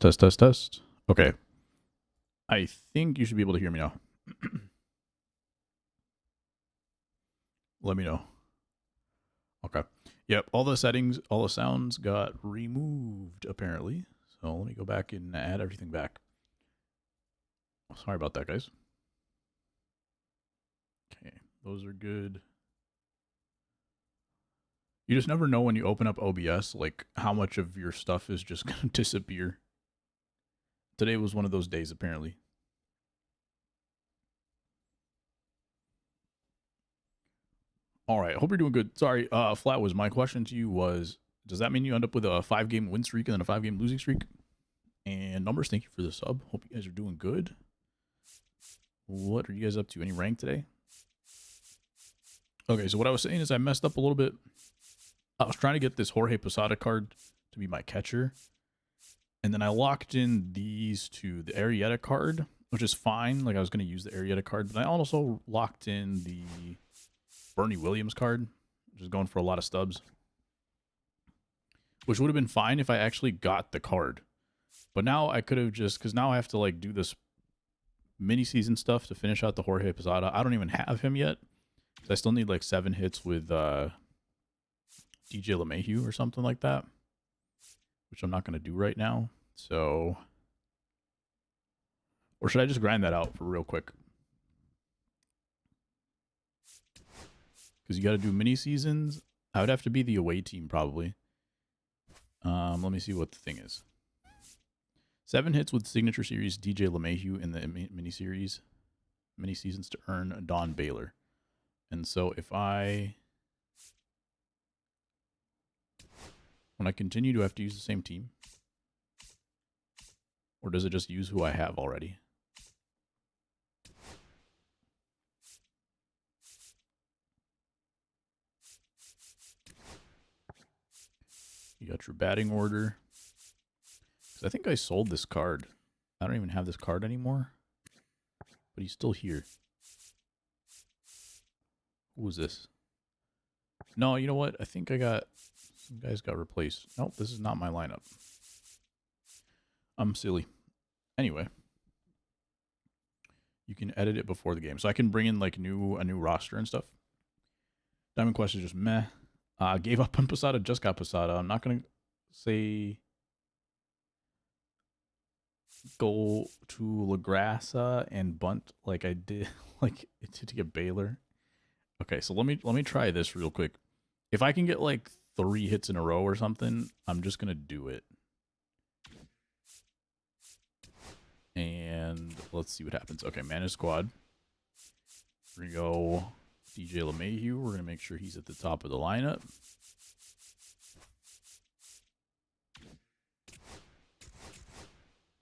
Test, test, test. Okay. I think you should be able to hear me now. Let me know. Okay. Yep, all the settings, all the sounds got removed, apparently. So let me go back and add everything back. Sorry about that, guys. Okay, those are good. You just never know when you open up OBS, like, how much of your stuff is just going to disappear. Today was one of those days, apparently. All right, hope you're doing good. Sorry, Flat was my question to you was, does that mean you end up with a 5-game win streak and then a 5-game losing streak? And Numbers, thank you for the sub. Hope you guys are doing good. What are you guys up to? Any rank today? Okay, so what I was saying is I messed up a little bit. I was trying to get this Jorge Posada card to be my catcher. And then I locked in these to the Arrieta card, which is fine. Like, I was going to use the Arrieta card. But I also locked in the Bernie Williams card, which is going for a lot of stubs. Which would have been fine if I actually got the card. But now I could have just, because now I have to, like, do this mini-season stuff to finish out the Jorge Posada. I don't even have him yet. I still need, like, 7 hits with DJ LeMahieu or something like that, which I'm not going to do right now. So, or should I just grind that out for real quick? Because you got to do mini seasons. I would have to be the away team probably. Let me see what the thing is. 7 hits with signature series DJ LeMahieu in the mini series, mini seasons to earn Don Baylor. And so if when I continue, do I have to use the same team? Or does it just use who I have already? You got your batting order. I think I sold this card. I don't even have this card anymore. But he's still here. Who was this? No, you know what? I think I got... Some guys got replaced. Nope, this is not my lineup. I'm silly. Anyway. You can edit it before the game. So I can bring in like a new roster and stuff. Diamond Quest is just meh. Gave up on Posada, just got Posada. I'm not going to say go to LaGrassa and bunt like I did like to get Baylor. Okay, so let me try this real quick. If I can get like 3 hits in a row or something, I'm just going to do it. And let's see what happens. Okay, manage squad. We're going to go DJ LeMahieu. We're going to make sure he's at the top of the lineup.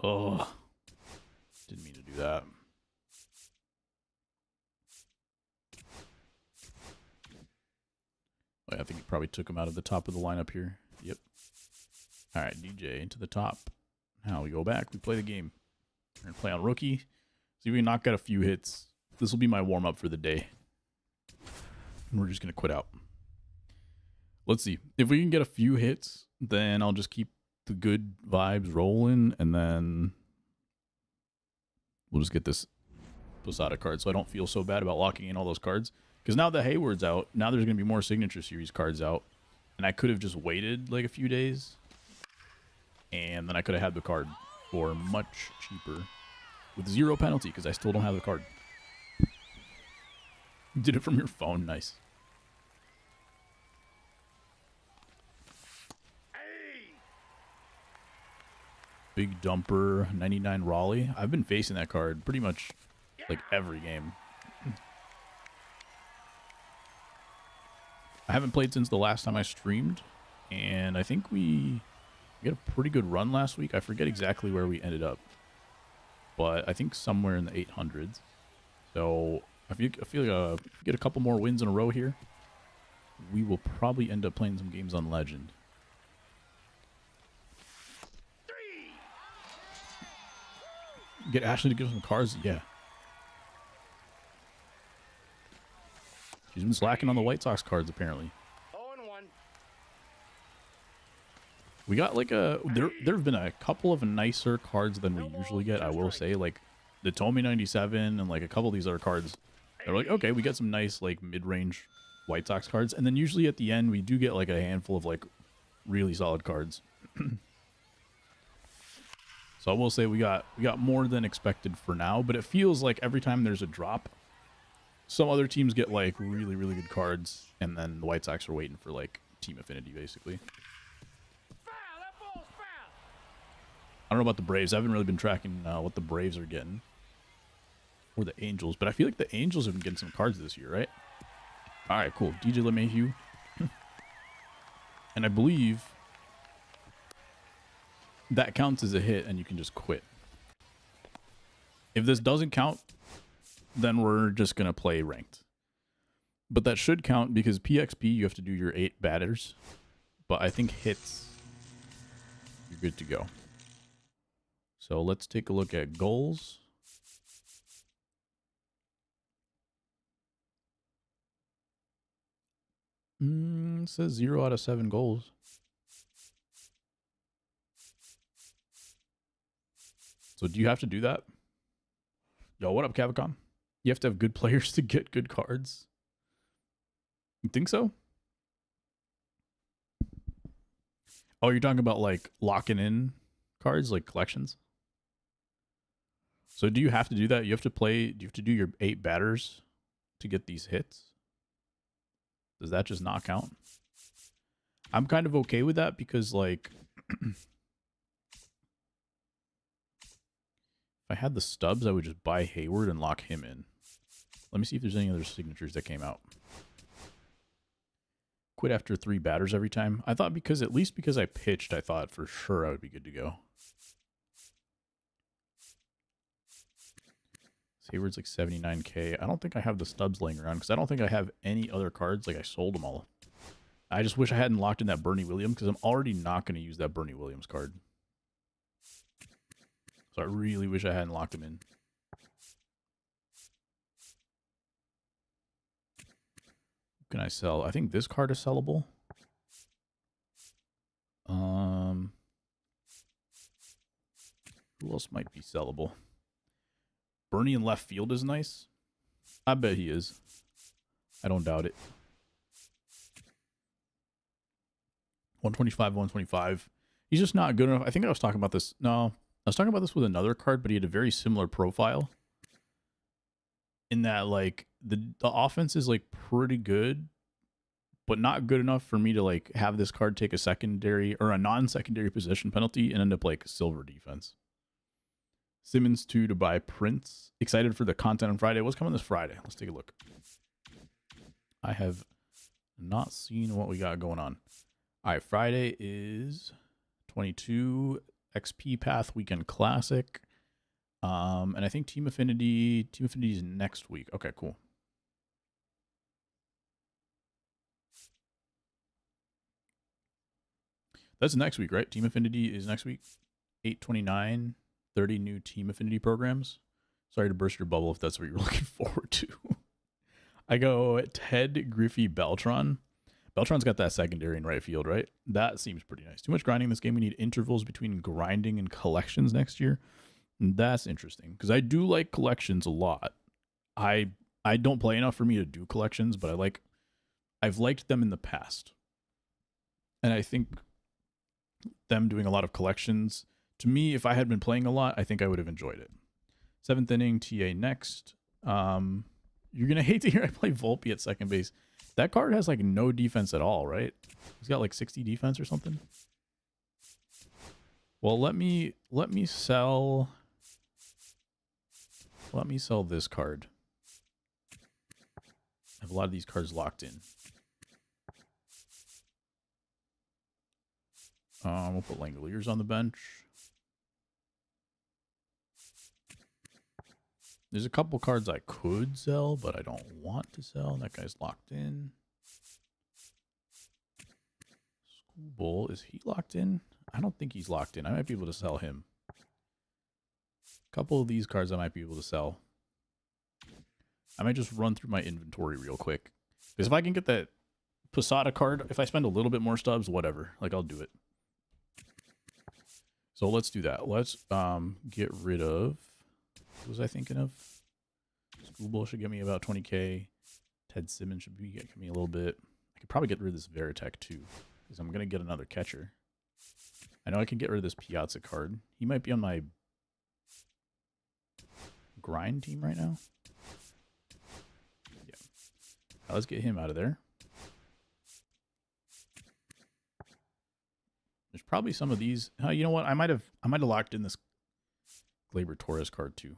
Oh, didn't mean to do that. Oh, yeah, I think he probably took him out of the top of the lineup here. Yep. All right, DJ into the top. Now we go back. We play the game. We're going to play on rookie. See if we can knock out a few hits. This will be my warm-up for the day. And we're just going to quit out. Let's see. If we can get a few hits, then I'll just keep the good vibes rolling, and then we'll just get this Posada card so I don't feel so bad about locking in all those cards. Because now that Hayward's out, now there's going to be more signature series cards out. And I could have just waited like a few days. And then I could have had the card for much cheaper. With 0 penalty, because I still don't have the card. You did it from your phone. Nice. Big Dumper, 99 Raleigh. I've been facing that card pretty much like every game. I haven't played since the last time I streamed, and I think we got a pretty good run last week. I forget exactly where we ended up, but I think somewhere in the 800s. So I feel like if we get a couple more wins in a row here, we will probably end up playing some games on Legend. Get Ashley to give some cards? Yeah. She's been slacking on the White Sox cards, apparently. 0-1. We got like there have been a couple of nicer cards than we usually get, I will say, like the Tommy 97 and like a couple of these other cards. They're like, okay, we got some nice like mid-range White Sox cards, and then usually at the end we do get like a handful of like really solid cards. So I will say we got more than expected for now, but it feels like every time there's a drop, some other teams get like really, really good cards, and then the White Sox are waiting for like team affinity, basically. I don't know about the Braves. I haven't really been tracking what the Braves are getting. Or the Angels, but I feel like the Angels have been getting some cards this year, right? All right, cool. DJ LeMahieu. And I believe that counts as a hit, and you can just quit. If this doesn't count, then we're just going to play ranked. But that should count because PXP, you have to do your 8 batters. But I think hits, you're good to go. So let's take a look at goals. It says 0 out of 7 goals. So do you have to do that? Yo, what up, Cavicom? You have to have good players to get good cards. You think so? Oh, you're talking about like locking in cards, like collections? So do you have to do that? You have to play, do you have to do your 8 batters to get these hits? Does that just not count? I'm kind of okay with that because like if I had the stubs, I would just buy Hayward and lock him in. Let me see if there's any other signatures that came out. Quit after 3 batters every time. I thought because, at least because I pitched, I thought for sure I would be good to go. Hayward's like 79K. I don't think I have the stubs laying around because I don't think I have any other cards. Like I sold them all. I just wish I hadn't locked in that Bernie Williams because I'm already not going to use that Bernie Williams card. So I really wish I hadn't locked him in. What can I sell? I think this card is sellable. Who else might be sellable? Bernie in left field is nice. I bet he is. I don't doubt it. 125, 125. He's just not good enough. I think I was talking about this. No, I was talking about this with another card, but he had a very similar profile. In that, like, the offense is, like, pretty good, but not good enough for me to, like, have this card take a secondary or a non-secondary possession penalty and end up, like, silver defense. Simmons 2 to buy Prince. Excited for the content on Friday. What's coming this Friday? Let's take a look. I have not seen what we got going on. All right, Friday is 22 XP Path Weekend Classic. And I think Team Affinity is next week. Okay, cool. That's next week, right? Team Affinity is next week. 8/29, 30 new Team Affinity programs. Sorry to burst your bubble if that's what you're looking forward to. I go Ted Griffey Beltran. Beltran's got that secondary in right field, right? That seems pretty nice. Too much grinding in this game. We need intervals between grinding and collections next year. And that's interesting because I do like collections a lot. I don't play enough for me to do collections, but I've liked them in the past. And I think them doing a lot of collections, to me, if I had been playing a lot, I think I would have enjoyed it. 7th inning, TA next. You're going to hate to hear I play Volpe at second base. That card has like no defense at all, right? He's got like 60 defense or something. Well, let me sell this card. I have a lot of these cards locked in. We'll put Langoliers on the bench. There's a couple cards I could sell, but I don't want to sell. That guy's locked in. Schoolbowl, is he locked in? I don't think he's locked in. I might be able to sell him. A couple of these cards I might be able to sell. I might just run through my inventory real quick. Because if I can get that Posada card, if I spend a little bit more stubs, whatever. Like, I'll do it. So let's do that. Let's get rid of, what was I thinking of? Schoolboy should get me about 20k. Ted Simmons should be get me a little bit. I could probably get rid of this Veritek too, because I'm going to get another catcher. I know I can get rid of this Piazza card. He might be on my grind team right now. Yeah. Now let's get him out of there. There's probably some of these. You know what? I might have locked in this Gleyber Torres card too.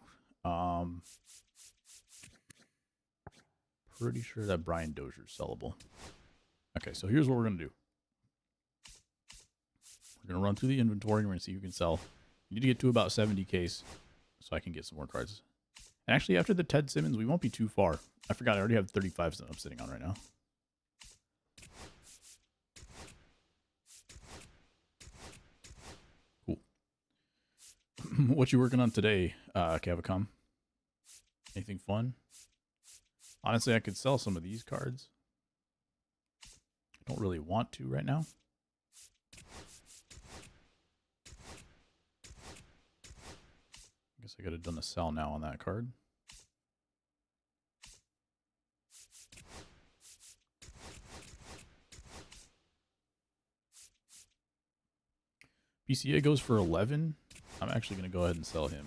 Pretty sure that Brian Dozier is sellable. Okay, so here's what we're gonna do. We're gonna run through the inventory and we're gonna see who can sell. We need to get to about 70Ks so I can get some more cards. And actually, after the Ted Simmons, we won't be too far. I forgot I already have 35 that I'm sitting on right now. Cool. What you working on today, Cavacom? Anything fun? Honestly, I could sell some of these cards. I don't really want to right now. I guess I could have done a sell now on that card. PCA goes for 11. I'm actually going to go ahead and sell him.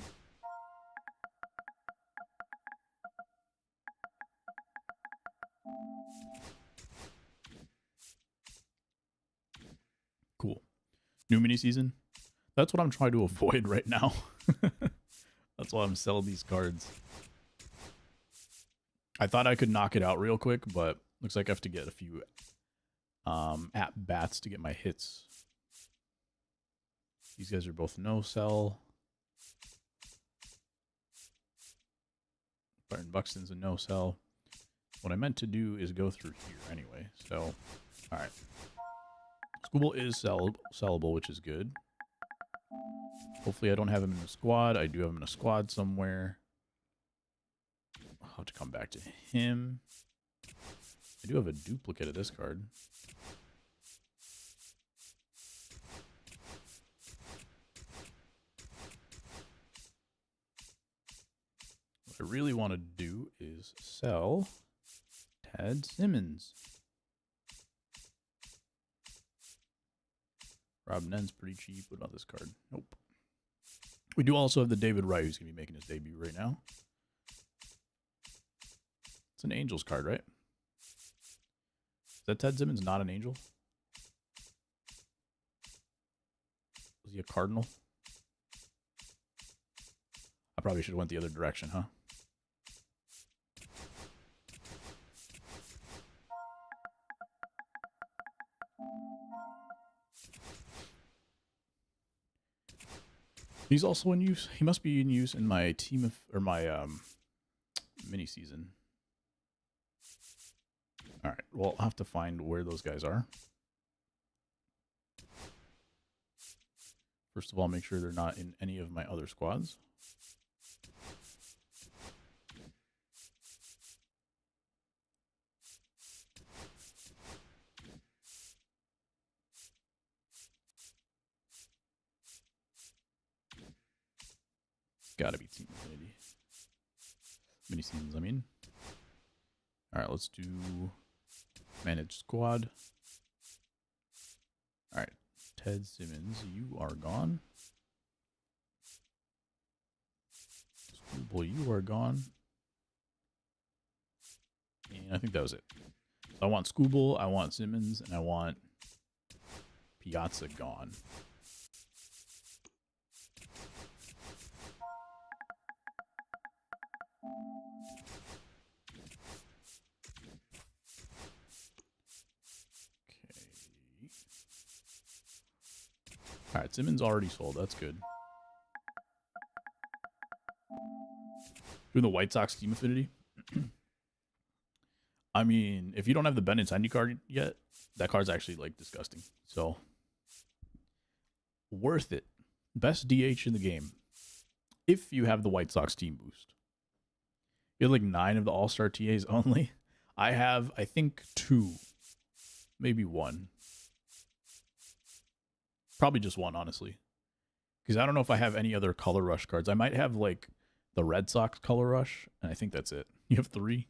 Cool. New mini season. That's what I'm trying to avoid right now. That's why I'm selling these cards. I thought I could knock it out real quick, but looks like I have to get a few at-bats to get my hits. These guys are both no-sell. Byron Buxton's a no-sell. What I meant to do is go through here anyway. So, all right. Schoolboy is sellable, which is good. Hopefully I don't have him in the squad. I do have him in a squad somewhere. I'll have to come back to him. I do have a duplicate of this card. What I really want to do is sell Ted Simmons. Rob Nen's pretty cheap. What about this card? Nope. We do also have the David Wright, who's going to be making his debut right now. It's an Angels card, right? Is that Ted Simmons not an Angel? Was he a Cardinal? I probably should have went the other direction, huh? He's also in use. He must be in use in my team of, or my mini season. All right. Well, I'll have to find where those guys are. First of all, make sure they're not in any of my other squads. Gotta be Team Infinity. Mini seasons, I mean. Alright, let's do manage squad. Alright, Ted Simmons, you are gone. Schoolboy, you are gone. And I think that was it. So I want Schoolboy, I want Simmons, and I want Piazza gone. All right, Simmons already sold. That's good. Doing the White Sox team affinity. I mean, if you don't have the Benintendi card yet, that card's actually like disgusting. So worth it. Best DH in the game. If you have the White Sox team boost. You have like 9 of the All-Star TAs only. I have, I think, 2. Maybe 1. Probably just 1, honestly. Because I don't know if I have any other Color Rush cards. I might have like the Red Sox Color Rush, and I think that's it. You have 3.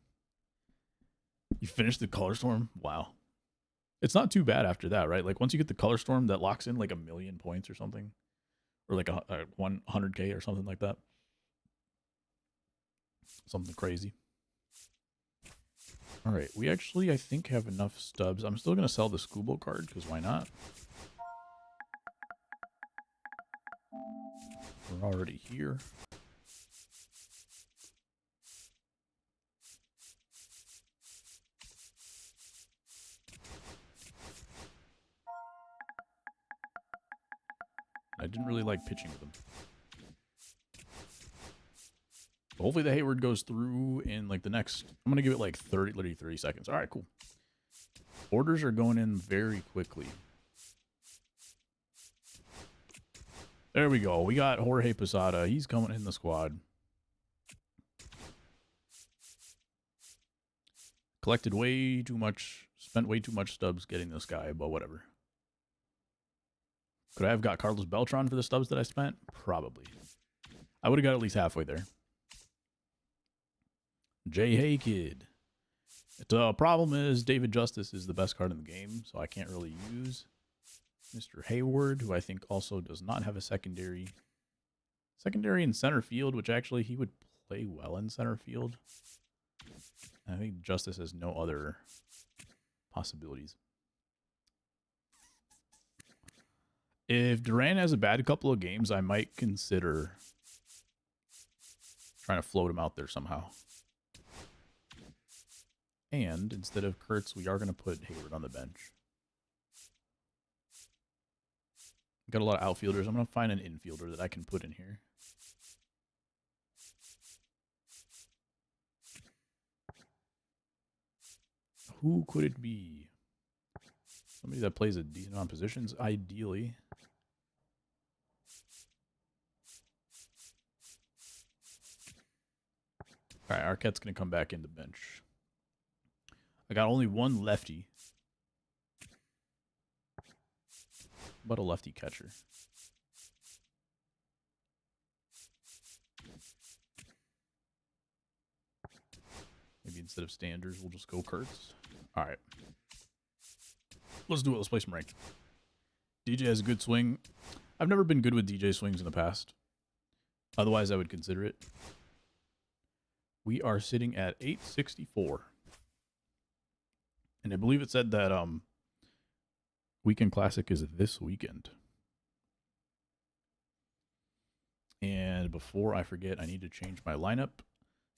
You finished the Color Storm? Wow. It's not too bad after that, right? Like once you get the Color Storm, that locks in like 1,000,000 points or something. Or like a 100K or something like that. Something crazy. All right, we actually, I think, have enough stubs. I'm still going to sell the Scoobo card, because why not? We're already here. I didn't really like pitching with them. Hopefully the Hayward goes through in like the next, I'm going to give it like 30 seconds. All right, cool. Orders are going in very quickly. There we go. We got Jorge Posada. He's coming in the squad. Collected way too much, spent way too much stubs getting this guy, but whatever. Could I have got Carlos Beltran for the stubs that I spent? Probably. I would have got at least halfway there. J. Hay Kid. The problem is David Justice is the best card in the game, so I can't really use Mr. Hayward, who I think also does not have a secondary. Secondary in center field, which actually he would play well in center field. I think Justice has no other possibilities. If Duran has a bad couple of games, I might consider trying to float him out there somehow. And instead of Kurtz, we are going to put Hayward on the bench. Got a lot of outfielders. I'm going to find an infielder that I can put in here. Who could it be? Somebody that plays a decent amount of positions, ideally. All right, Arquette's going to come back in the bench. I got only one lefty. But a lefty catcher. Maybe instead of Standers, we'll just go Kurtz. All right. Let's do it. Let's play some ranked. DJ has a good swing. I've never been good with DJ swings in the past. Otherwise, I would consider it. We are sitting at 864. And I believe it said that Weekend Classic is this weekend. And before I forget, I need to change my lineup.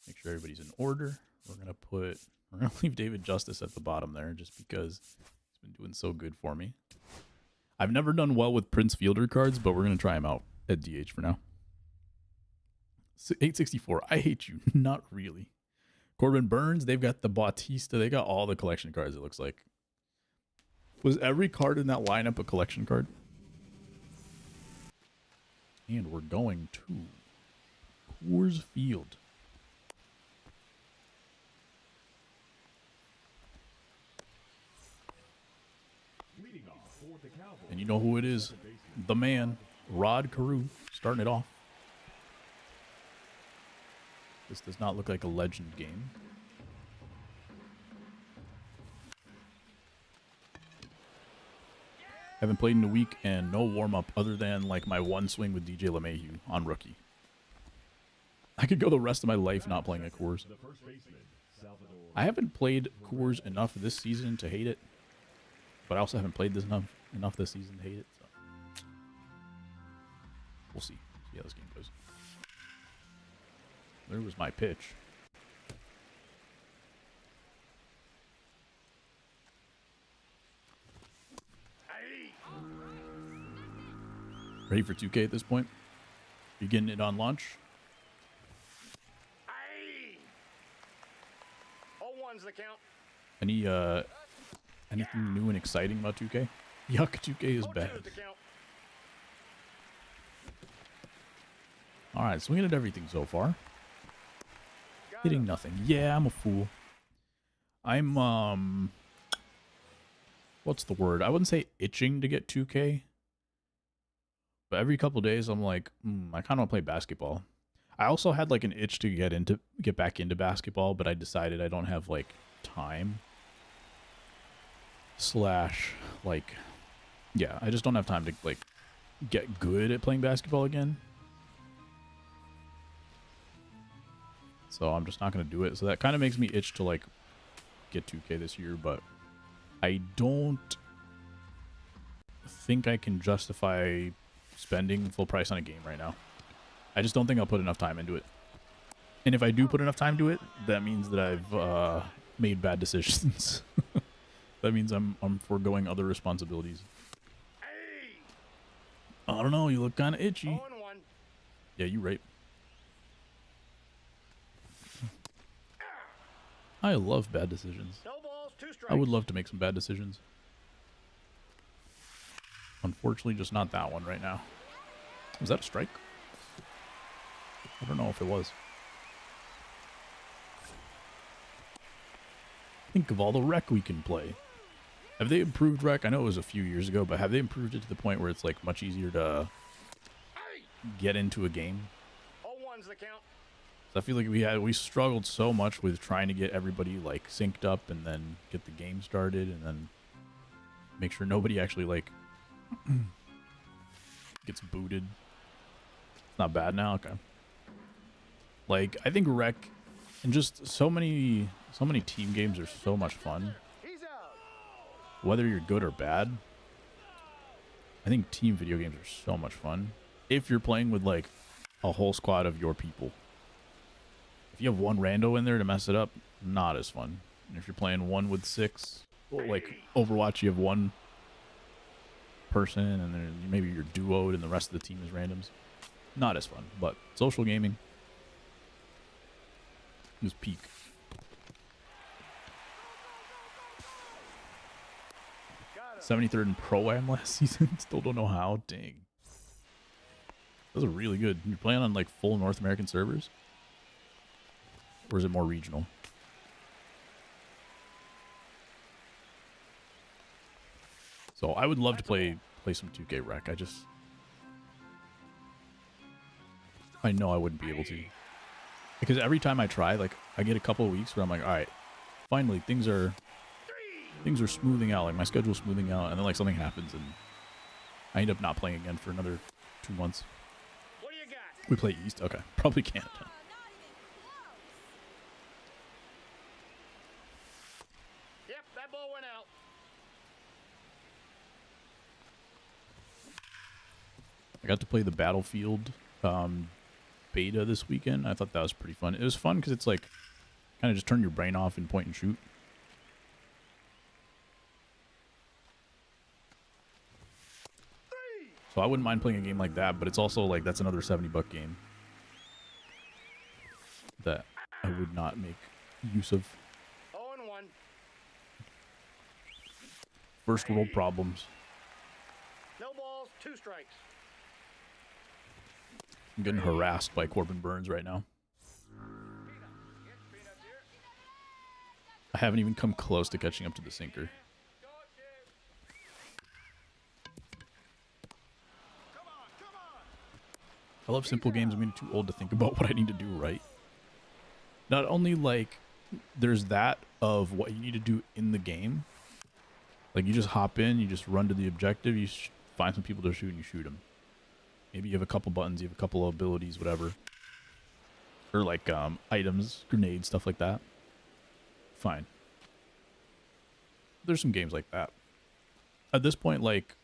Make sure everybody's in order. We're gonna leave David Justice at the bottom there just because he's been doing so good for me. I've never done well with Prince Fielder cards, but we're gonna try him out at DH for now. 864. I hate you. Not really. Corbin Burns, they've got the Bautista. They got all the collection cards, it looks like. Was every card in that lineup a collection card? And we're going to Coors Field. And you know who it is? The man, Rod Carew, starting it off. This does not look like a legend game. Haven't played in a week and no warm-up other than like my one swing with DJ LeMahieu on rookie. I could go the rest of my life not playing at Coors. I haven't played Coors enough this season to hate it, but I also haven't played this enough this season to hate it. So we'll see how this game goes. There was my pitch. Ready for 2K at this point? You getting it on launch? 0-1's the count. Anything new and exciting about 2K? Yuck, 2K is bad. All right, swinging at everything so far. Hitting nothing. Yeah, I'm a fool. I'm what's the word? I wouldn't say itching to get 2K. But every couple days, I'm like, I kind of want to play basketball. I also had like an itch to get back into basketball, but I decided I don't have like time. Slash, like, yeah, I just don't have time to like get good at playing basketball again. So I'm just not gonna do it. So that kind of makes me itch to like get 2K this year, but I don't think I can justify spending full price on a game right now. I just don't think I'll put enough time into it. And if I do put enough time to it, that means that I've made bad decisions. That means I'm foregoing other responsibilities. I don't know, you look kind of itchy. Yeah, you right. I love bad decisions. I would love to make some bad decisions. Unfortunately, just not that one right now. Was that a strike? I don't know if it was. Think of all the rec we can play. Have they improved rec? I know it was a few years ago, but have they improved it to the point where it's like much easier to get into a game? So I feel like we struggled so much with trying to get everybody like synced up and then get the game started and then make sure nobody actually like gets booted. It's not bad now. Okay. Like I think rec and just so many team games are so much fun. Whether you're good or bad, I think team video games are so much fun if you're playing with like a whole squad of your people. If you have one rando in there to mess it up, not as fun. And if you're playing 1 with 6, like Overwatch, you have one person and then maybe you're duoed and the rest of the team is randoms. Not as fun, but social gaming is peak. '73rd in Pro-Am last season. Still don't know how. Dang. Those are really good. You're playing on like full North American servers? Or is it more regional? So I would love to play some 2K Rec. I know I wouldn't be able to. Because every time I try, like I get a couple of weeks where I'm like, all right, finally things are smoothing out. Like my schedule's smoothing out, and then like something happens, and I end up not playing again for another 2 months. What do you got? We play East. Okay, probably Canada. Yep, that ball went out. I got to play the Battlefield beta this weekend. I thought that was pretty fun. It was fun because it's like kind of just turn your brain off and point and shoot. So I wouldn't mind playing a game like that, but it's also like that's another $70 game that I would not make use of. 0-1. First world problems. No balls, 2 strikes. I'm getting harassed by Corbin Burns right now. I haven't even come close to catching up to the sinker. I love simple games. I'm getting too old to think about what I need to do right. Not only like there's that of what you need to do in the game. Like you just hop in, you just run to the objective, you find some people to shoot and you shoot them. Maybe you have a couple buttons, you have a couple of abilities, whatever. Or like items, grenades, stuff like that. Fine. There's some games like that. At this point, like,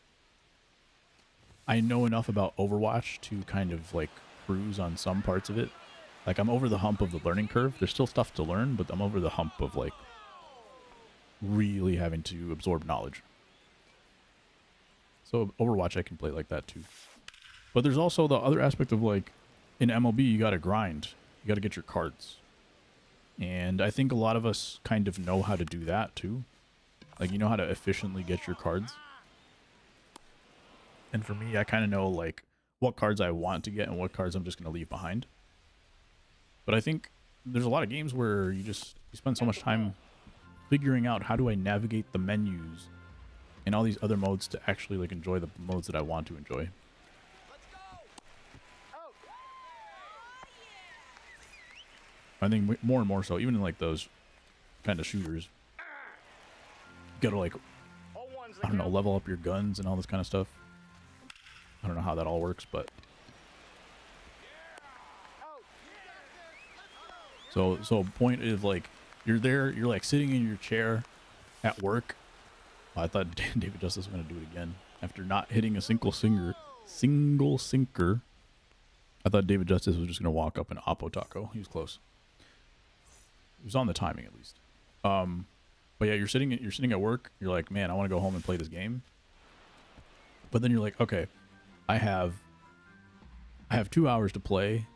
I know enough about Overwatch to kind of like cruise on some parts of it. Like I'm over the hump of the learning curve. There's still stuff to learn, but I'm over the hump of like really having to absorb knowledge. So Overwatch I can play like that too. But there's also the other aspect of like in MLB you gotta grind. You gotta get your cards. And I think a lot of us kind of know how to do that too. Like you know how to efficiently get your cards. And for me, I kind of know like what cards I want to get and what cards I'm just going to leave behind. But I think there's a lot of games where you spend so much time figuring out how do I navigate the menus and all these other modes to actually like enjoy the modes that I want to enjoy. I think more and more so, even in like those kind of shooters. You gotta like, I don't know, level up your guns and all this kind of stuff. I don't know how that all works, but so point is like you're there, you're like sitting in your chair at work. I thought David Justice was gonna do it again after not hitting a single sinker. I thought David Justice was just gonna walk up and oppo taco. He was close. He was on the timing at least. But yeah, you're sitting at work. You're like, man, I want to go home and play this game. But then you're like, okay, I have 2 hours to play.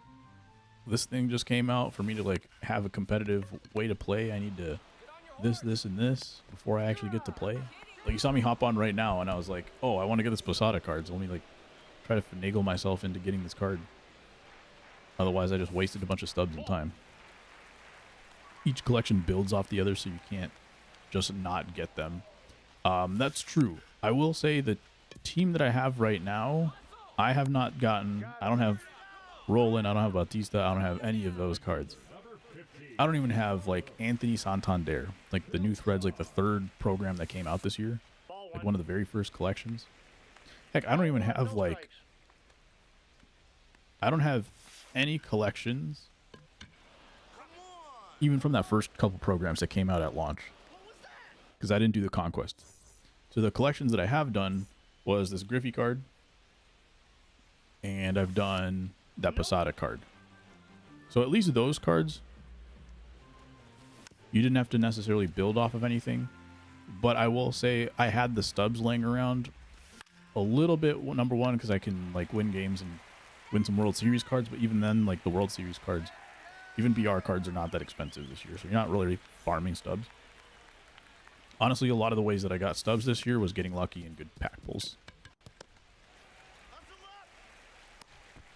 This thing just came out. For me to like have a competitive way to play, I need to this and this before I actually get to play. Like you saw me hop on right now, and I was like, oh, I want to get this Posada card. So let me like try to finagle myself into getting this card. Otherwise, I just wasted a bunch of stubs and time. Each collection builds off the other, so you can't just not get them. That's true. I will say the team that I have right now, I have not gotten. I don't have Roland. I don't have Bautista. I don't have any of those cards. I don't even have like Anthony Santander, like the new Threads, like the third program that came out this year, like one of the very first collections. Heck, I don't even have like. I don't have any collections. Even from that first couple programs that came out at launch, because I didn't do the conquest. So the collections that I have done was this Griffey card, and I've done that Posada card. So at least those cards, you didn't have to necessarily build off of anything. But I will say I had the stubs laying around a little bit, number one, because I can like win games and win some World Series cards. But even then, like the World Series cards, even BR cards are not that expensive this year, so you're not really farming stubs. Honestly, a lot of the ways that I got stubs this year was getting lucky and good pack pulls.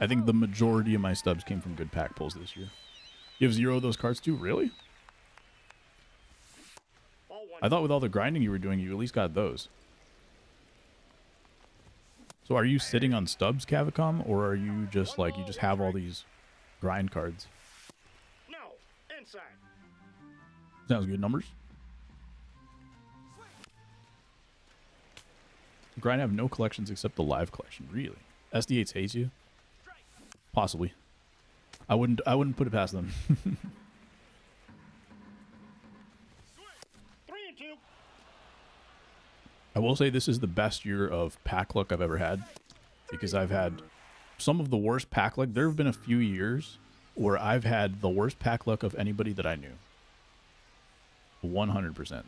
I think the majority of my stubs came from good pack pulls this year. You have 0 of those cards too? Really? I thought with all the grinding you were doing, you at least got those. So are you sitting on stubs, Cavicom, or are you just like, you just have all these grind cards? Sounds good. Numbers. Grind have no collections except the live collection. Really? SD8 hates you? Possibly. I wouldn't put it past them. 3 and 2. I will say this is the best year of pack luck I've ever had, because I've had some of the worst pack luck. There have been a few years where I've had the worst pack luck of anybody that I knew. 100%. What do you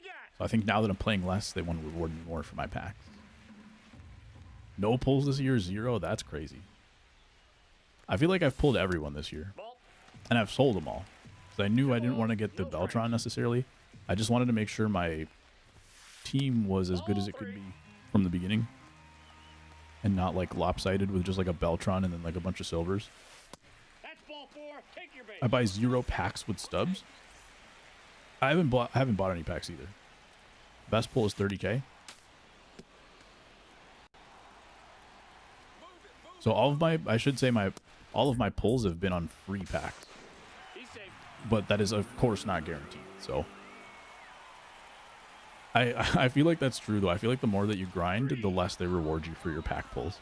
got? So I think now that I'm playing less, they want to reward me more for my packs. No pulls this year, 0. That's crazy. I feel like I've pulled everyone this year, and I've sold them all. So I knew I didn't want to get the Beltron necessarily. I just wanted to make sure my team was as good as it could be from the beginning, and not like lopsided with just like a Beltron and then like a bunch of silvers. I buy 0 packs with stubs. I haven't bought any packs either. Best pull is 30k. So all of my pulls have been on free packs. But that is of course not guaranteed. So I feel like that's true though. I feel like the more that you grind, the less they reward you for your pack pulls.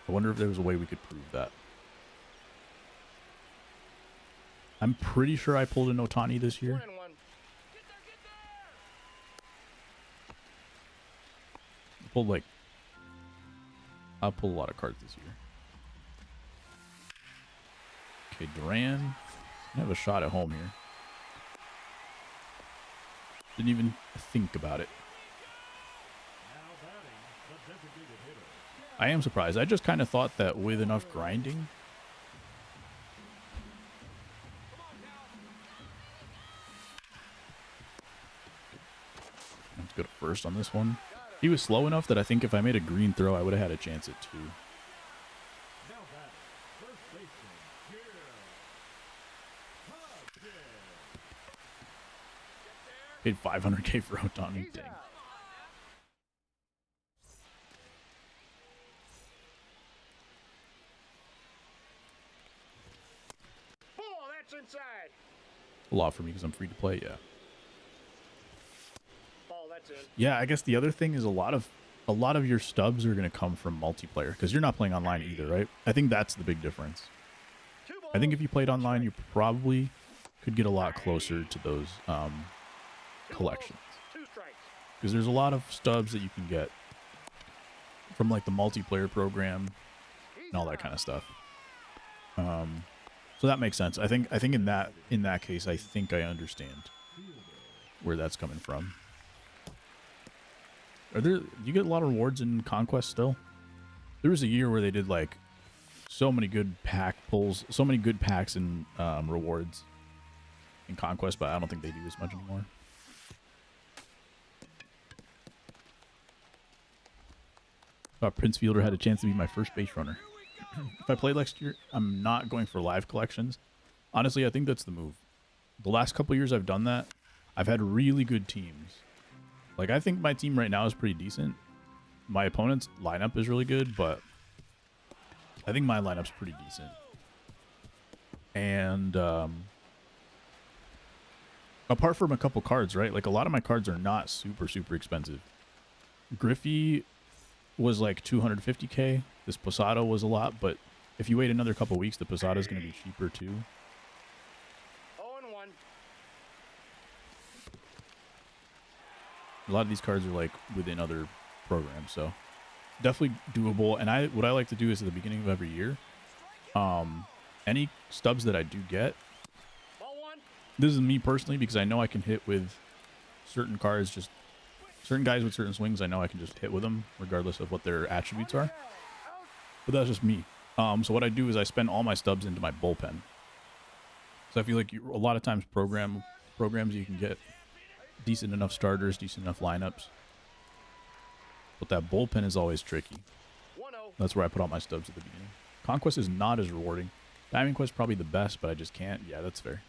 I wonder if there was a way we could prove that. I'm pretty sure I pulled an Otani this year. I pulled a lot of cards this year. Okay, Duran. I have a shot at home here. Didn't even think about it. I am surprised. I just kind of thought that with enough grinding, let's go to first on this one. He was slow enough that I think if I made a green throw, I would have had a chance at 2. Paid $500k for Otani. Dang. a lot for me because I'm free to play. Yeah. Yeah, I guess the other thing is a lot of your stubs are going to come from multiplayer because you're not playing online either, right? I think that's the big difference. I think if you played online, you probably could get a lot closer to those collections because there's a lot of stubs that you can get from like the multiplayer program and all that kind of stuff. So that makes sense. I think in that case, I think I understand where that's coming from. Do you get a lot of rewards in Conquest still? There was a year where they did like so many good pack pulls, so many good packs and rewards in Conquest, but I don't think they do as much anymore. Prince Fielder had a chance to be my first base runner. If I play next year, I'm not going for live collections. Honestly, I think that's the move. The last couple years I've done that, I've had really good teams. Like, I think my team right now is pretty decent. My opponent's lineup is really good, but I think my lineup's pretty decent. And apart from a couple cards, right? Like, a lot of my cards are not super, super expensive. Griffey was like 250k. This Posada was a lot, but if you wait another couple weeks, the Posada is going to be cheaper too. A lot of these cards are like within other programs, so definitely doable. And what I like to do is at the beginning of every year, any stubs that I do get, this is me personally because I know I can hit with certain cards, just certain guys with certain swings. I know I can just hit with them regardless of what their attributes are. But that's just me. So what I do is I spend all my stubs into my bullpen. So I feel like a lot of times programs you can get decent enough starters, decent enough lineups. But that bullpen is always tricky. That's where I put all my stubs at the beginning. Conquest is not as rewarding. Diamond Quest is probably the best, but I just can't. Yeah, that's fair.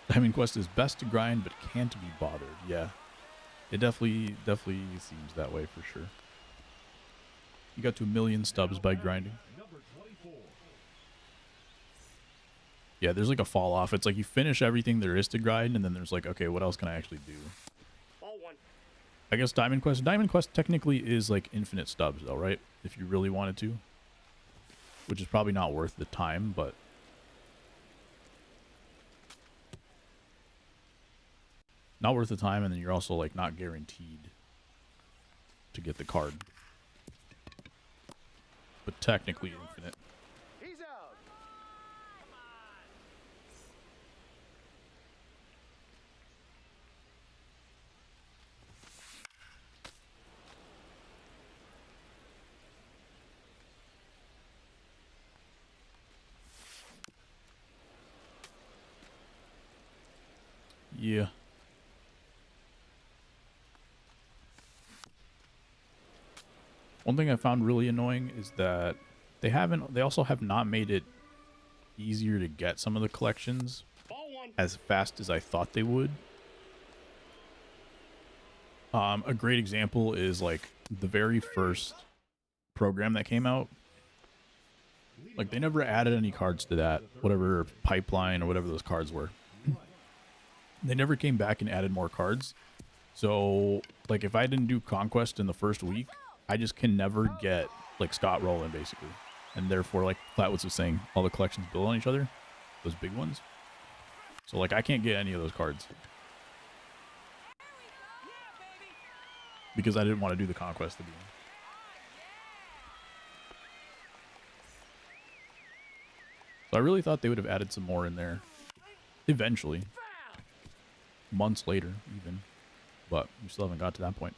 Diamond Quest is best to grind, but can't be bothered. Yeah. It definitely seems that way for sure. You got to 1 million stubs by grinding. Yeah, there's like a fall off. It's like you finish everything there is to grind, and then there's like, okay, what else can I actually do? I guess Diamond Quest technically is like infinite stubs though, right? If you really wanted to. Which is probably not worth the time, but not worth the time, and then you're also like not guaranteed to get the card. But technically infinite. Yeah. One thing I found really annoying is that they also have not made it easier to get some of the collections as fast as I thought they would. A great example is like the very first program that came out. Like they never added any cards to that, whatever pipeline or whatever those cards were. They never came back and added more cards. So like if I didn't do Conquest in the first week, I just can never get like Scott Rowland basically. And therefore, like Flatwoods was saying, all the collections build on each other, those big ones. So like I can't get any of those cards because I didn't want to do the Conquest at the beginning. So I really thought they would have added some more in there eventually, months later even, but we still haven't got to that point.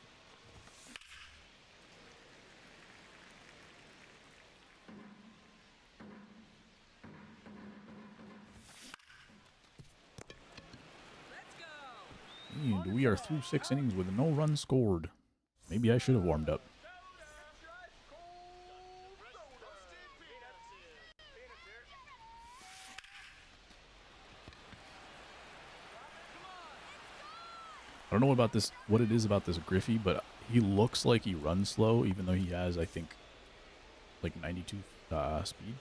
And we are through 6 innings with no runs scored. Maybe I should have warmed up. I don't know what it is about this Griffey, but he looks like he runs slow, even though he has, I think, like 92 speed.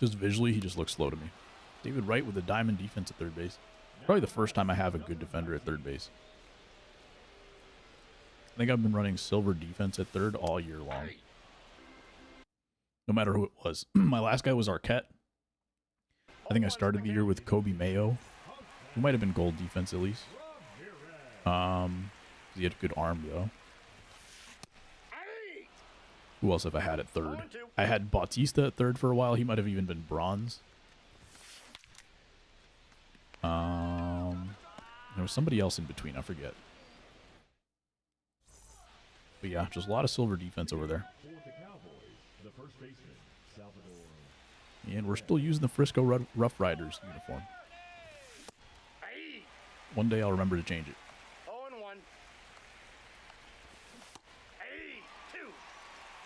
Just visually, he just looks slow to me. David Wright with a diamond defense at third base. Probably the first time I have a good defender at third base. I think I've been running silver defense at third all year long. No matter who it was. My last guy was Arquette. I think I started the year with Kobe Mayo, who might have been gold defense at least. He had a good arm though. Who else have I had at third? I had Bautista at third for a while. He might have even been bronze. There was somebody else in between. I forget. But yeah, just a lot of silver defense over there. And we're still using the Frisco Rough Riders uniform. One day I'll remember to change it. 0-1.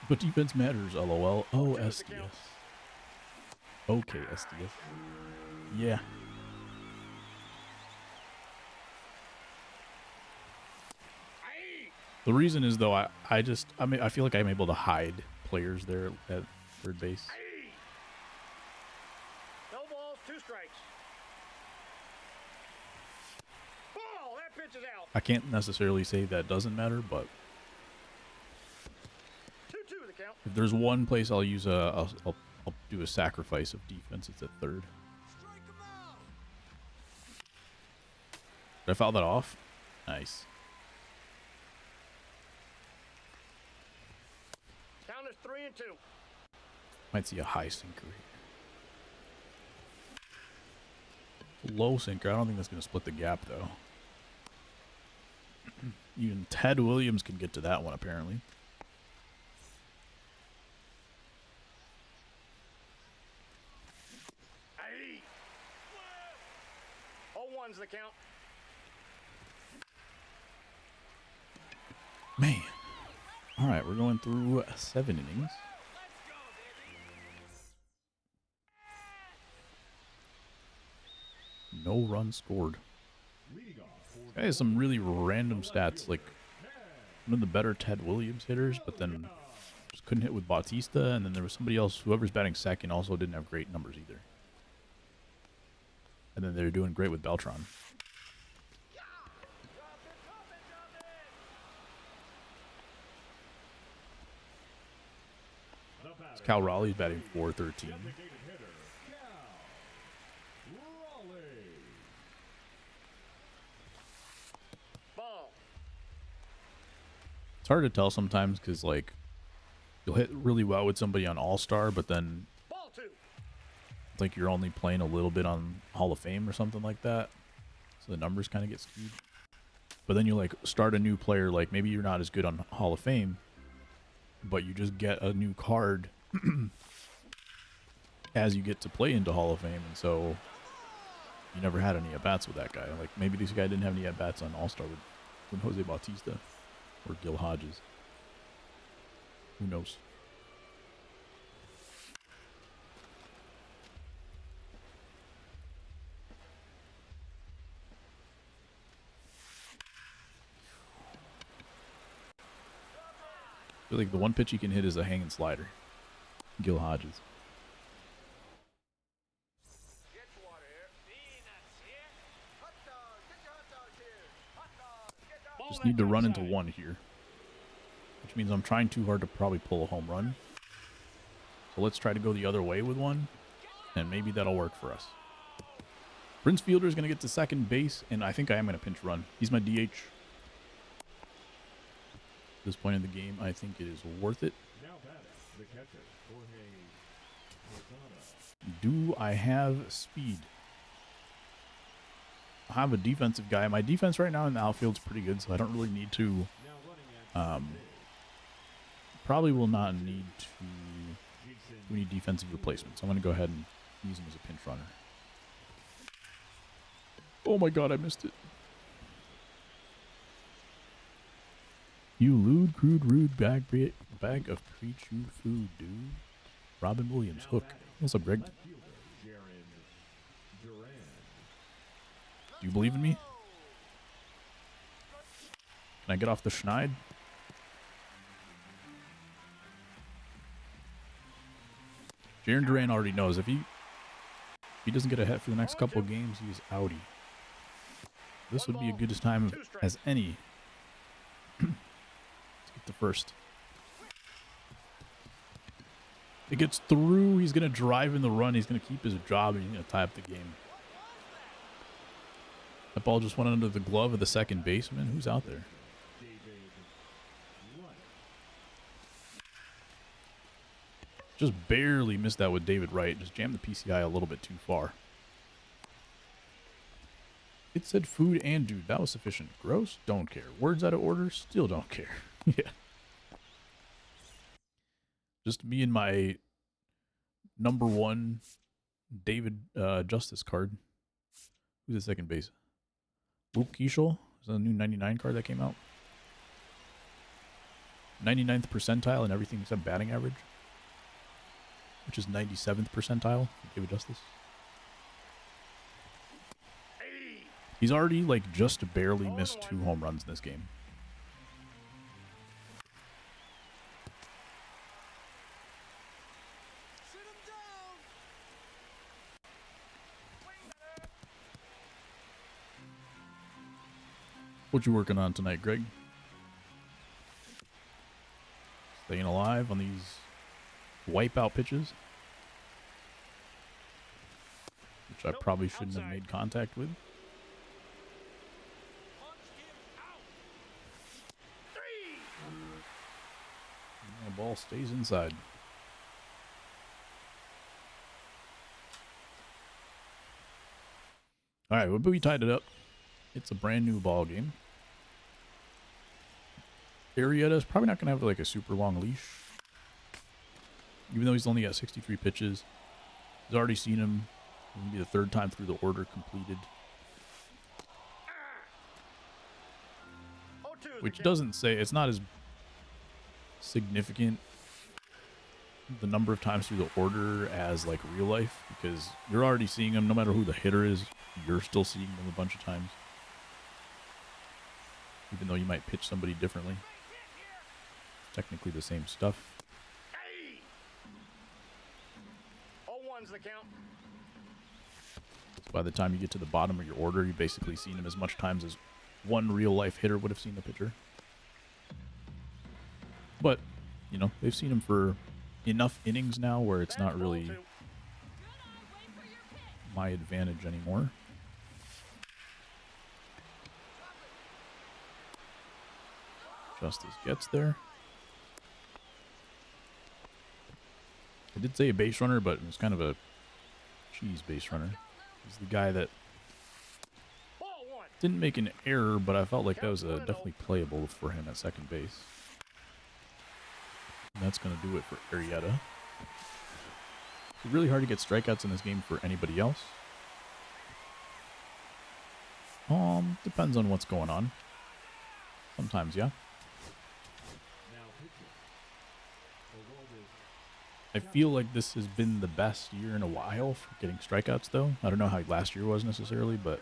But defense matters, lol. Oh, SDS. Okay, SDS. Yeah. The reason is, though, I feel like I'm able to hide players there at third base. No balls, 2 strikes. Ball, that pitch is out. I can't necessarily say that doesn't matter, but 2-2 the count. if there's one place I'll use I'll do a sacrifice of defense, it's at third. Did I foul that off? Nice. Count is 3-2. Might see a high sinker here. Low sinker. I don't think that's going to split the gap, though. Even Ted Williams can get to that one, apparently. Aye. 0-1's the count. Man. All right, we're going through 7 innings. No runs scored. Guy has some really random stats, like one of the better Ted Williams hitters, but then just couldn't hit with Bautista, and then there was somebody else, whoever's batting second, also didn't have great numbers either. And then they're doing great with Beltran. Cal Raleigh's batting .413. Ball. It's hard to tell sometimes because, like, you'll hit really well with somebody on All-Star, but then Ball 2. it's like you're only playing a little bit on Hall of Fame or something like that. So the numbers kind of get skewed. But then you, like, start a new player, like, maybe you're not as good on Hall of Fame, but you just get a new card as you get to play into Hall of Fame, and so you never had any at-bats with that guy. Like, maybe this guy didn't have any at-bats on All-Star with Jose Bautista or Gil Hodges. Who knows? I feel like the one pitch he can hit is a hanging slider. Gil Hodges. Just need to run into one here, which means I'm trying too hard to probably pull a home run. So let's try to go the other way with one, and maybe that'll work for us. Prince Fielder is going to get to second base, and I think I am going to pinch run. He's my DH. At this point in the game, I think it is worth it. Do I have speed? I have a defensive guy. My defense right now in the outfield's pretty good, so I don't really need to. Probably will not need to do any defensive replacements. I'm going to go ahead and use him as a pinch runner. Oh my god, I missed it. You lewd, crude, rude bag of pre-chewed food, dude. Robin Williams, hook. What's up, Greg? Do you believe in me? Can I get off the schneid? Aaron Duran already knows if he doesn't get a hit for the next couple of games, he's outie. This would be a good time as any. Let's get the first. It gets through. He's going to drive in the run. He's going to keep his job, and he's going to tie up the game. That ball just went under the glove of the second baseman. Who's out there? Just barely missed that with David Wright. Just jammed the PCI a little bit too far. It said food and dude. That was sufficient. Gross. Don't care. Words out of order. Still don't care. Yeah. Just me and my number one David Justice card. Who's the second base? Luke Keishel. Is that a new 99 card that came out? 99th percentile in everything except batting average. Which is 97th percentile for David Justice. He's already, like, just barely missed 2 home runs in this game. What you working on tonight, Greg? Staying alive on these wipeout pitches, which I probably shouldn't have made contact with. And the ball stays inside. All right, but we tied it up. It's a brand new ball game. Arrieta's probably not going to have like a super long leash. Even though he's only got 63 pitches. He's already seen him. It'll be the 3rd time through the order completed. Which doesn't say, it's not as significant the number of times through the order as like real life. Because you're already seeing him no matter who the hitter is. You're still seeing them a bunch of times. Even though you might pitch somebody differently. Technically the same stuff. The count. So by the time you get to the bottom of your order, you've basically seen him as much times as one real life hitter would have seen the pitcher. But, you know, they've seen him for enough innings now where it's not really my advantage anymore. Justice gets there. I did say a base runner, but it was kind of a cheese base runner. He's the guy that didn't make an error, but I felt like that was definitely playable for him at second base. And that's going to do it for Arrieta. It's really hard to get strikeouts in this game for anybody else. Depends on what's going on. Sometimes, yeah. I feel like this has been the best year in a while for getting strikeouts, though. I don't know how last year was necessarily, but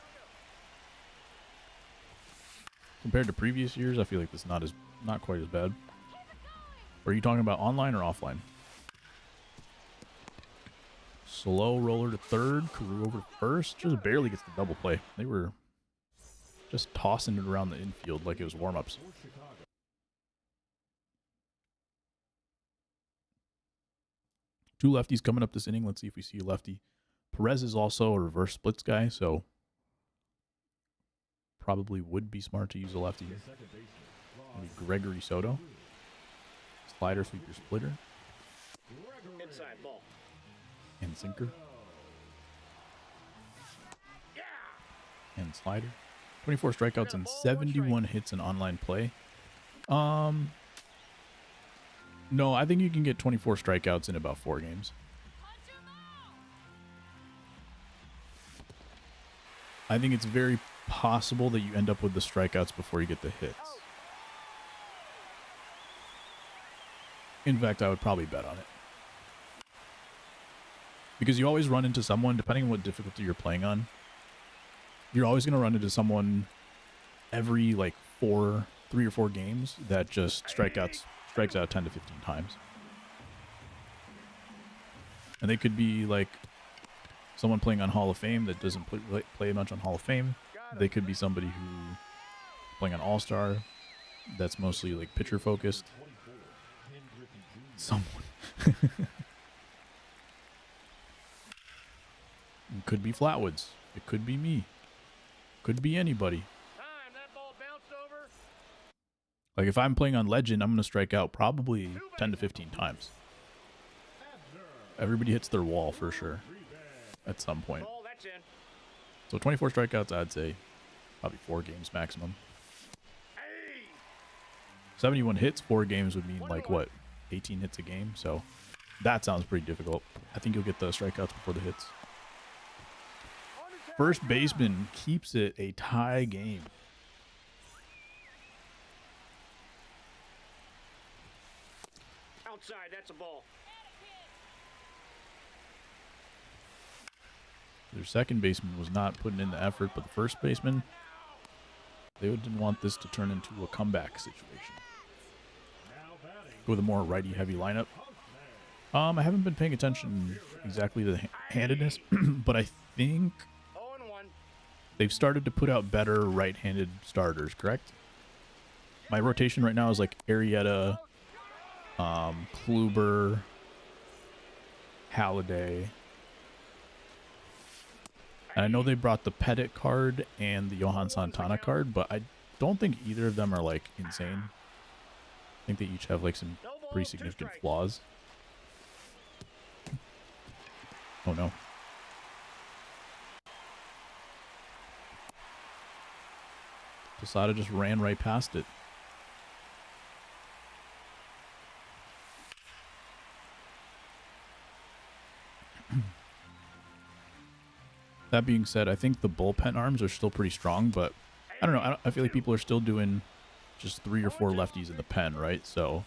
compared to previous years, I feel like this is not quite as bad. Are you talking about online or offline? Slow roller to third, Carew over to first. Just barely gets the double play. They were just tossing it around the infield like it was warm-ups. Two lefties coming up this inning. Let's see if we see a lefty. Perez is also a reverse splits guy, so probably would be smart to use a lefty. Maybe Gregory Soto. Slider, sweeper, splitter. Inside ball. And sinker. And slider. 24 strikeouts and 71 hits in online play. No, I think you can get 24 strikeouts in about 4 games. I think it's very possible that you end up with the strikeouts before you get the hits. In fact, I would probably bet on it. Because you always run into someone, depending on what difficulty you're playing on, you're always going to run into someone every like 3 or 4 games that just strikes out 10 to 15 times. And they could be like someone playing on Hall of Fame that doesn't play much on Hall of Fame. They could be somebody who playing on All-Star that's mostly like pitcher focused. Someone. It could be Flatwoods. It could be me. Could be anybody. Time, that ball bounced over. Like if I'm playing on Legend, I'm going to strike out probably 10 to 15 times. Everybody hits their wall for sure at some point. Ball, that's in. So 24 strikeouts, I'd say probably 4 games maximum. Hey! 71 hits, 4 games would mean like what? 18 hits a game. So that sounds pretty difficult. I think you'll get the strikeouts before the hits. First baseman keeps it a tie game. Outside, that's a ball. Their second baseman was not putting in the effort, but the first baseman, they didn't want this to turn into a comeback situation. Go with a more righty-heavy lineup. I haven't been paying attention exactly to the handedness, but I think 0-1. they've started to put out better right-handed starters, correct? My rotation right now is like Arrieta, Kluber, Halladay. And I know they brought the Pettit card and the Johan Santana card, but I don't think either of them are like insane. I think they each have like some pretty significant flaws. Oh no. Posada just ran right past it. That being said, I think the bullpen arms are still pretty strong, but I don't know. I feel like people are still doing just 3 or 4 lefties in the pen, right? So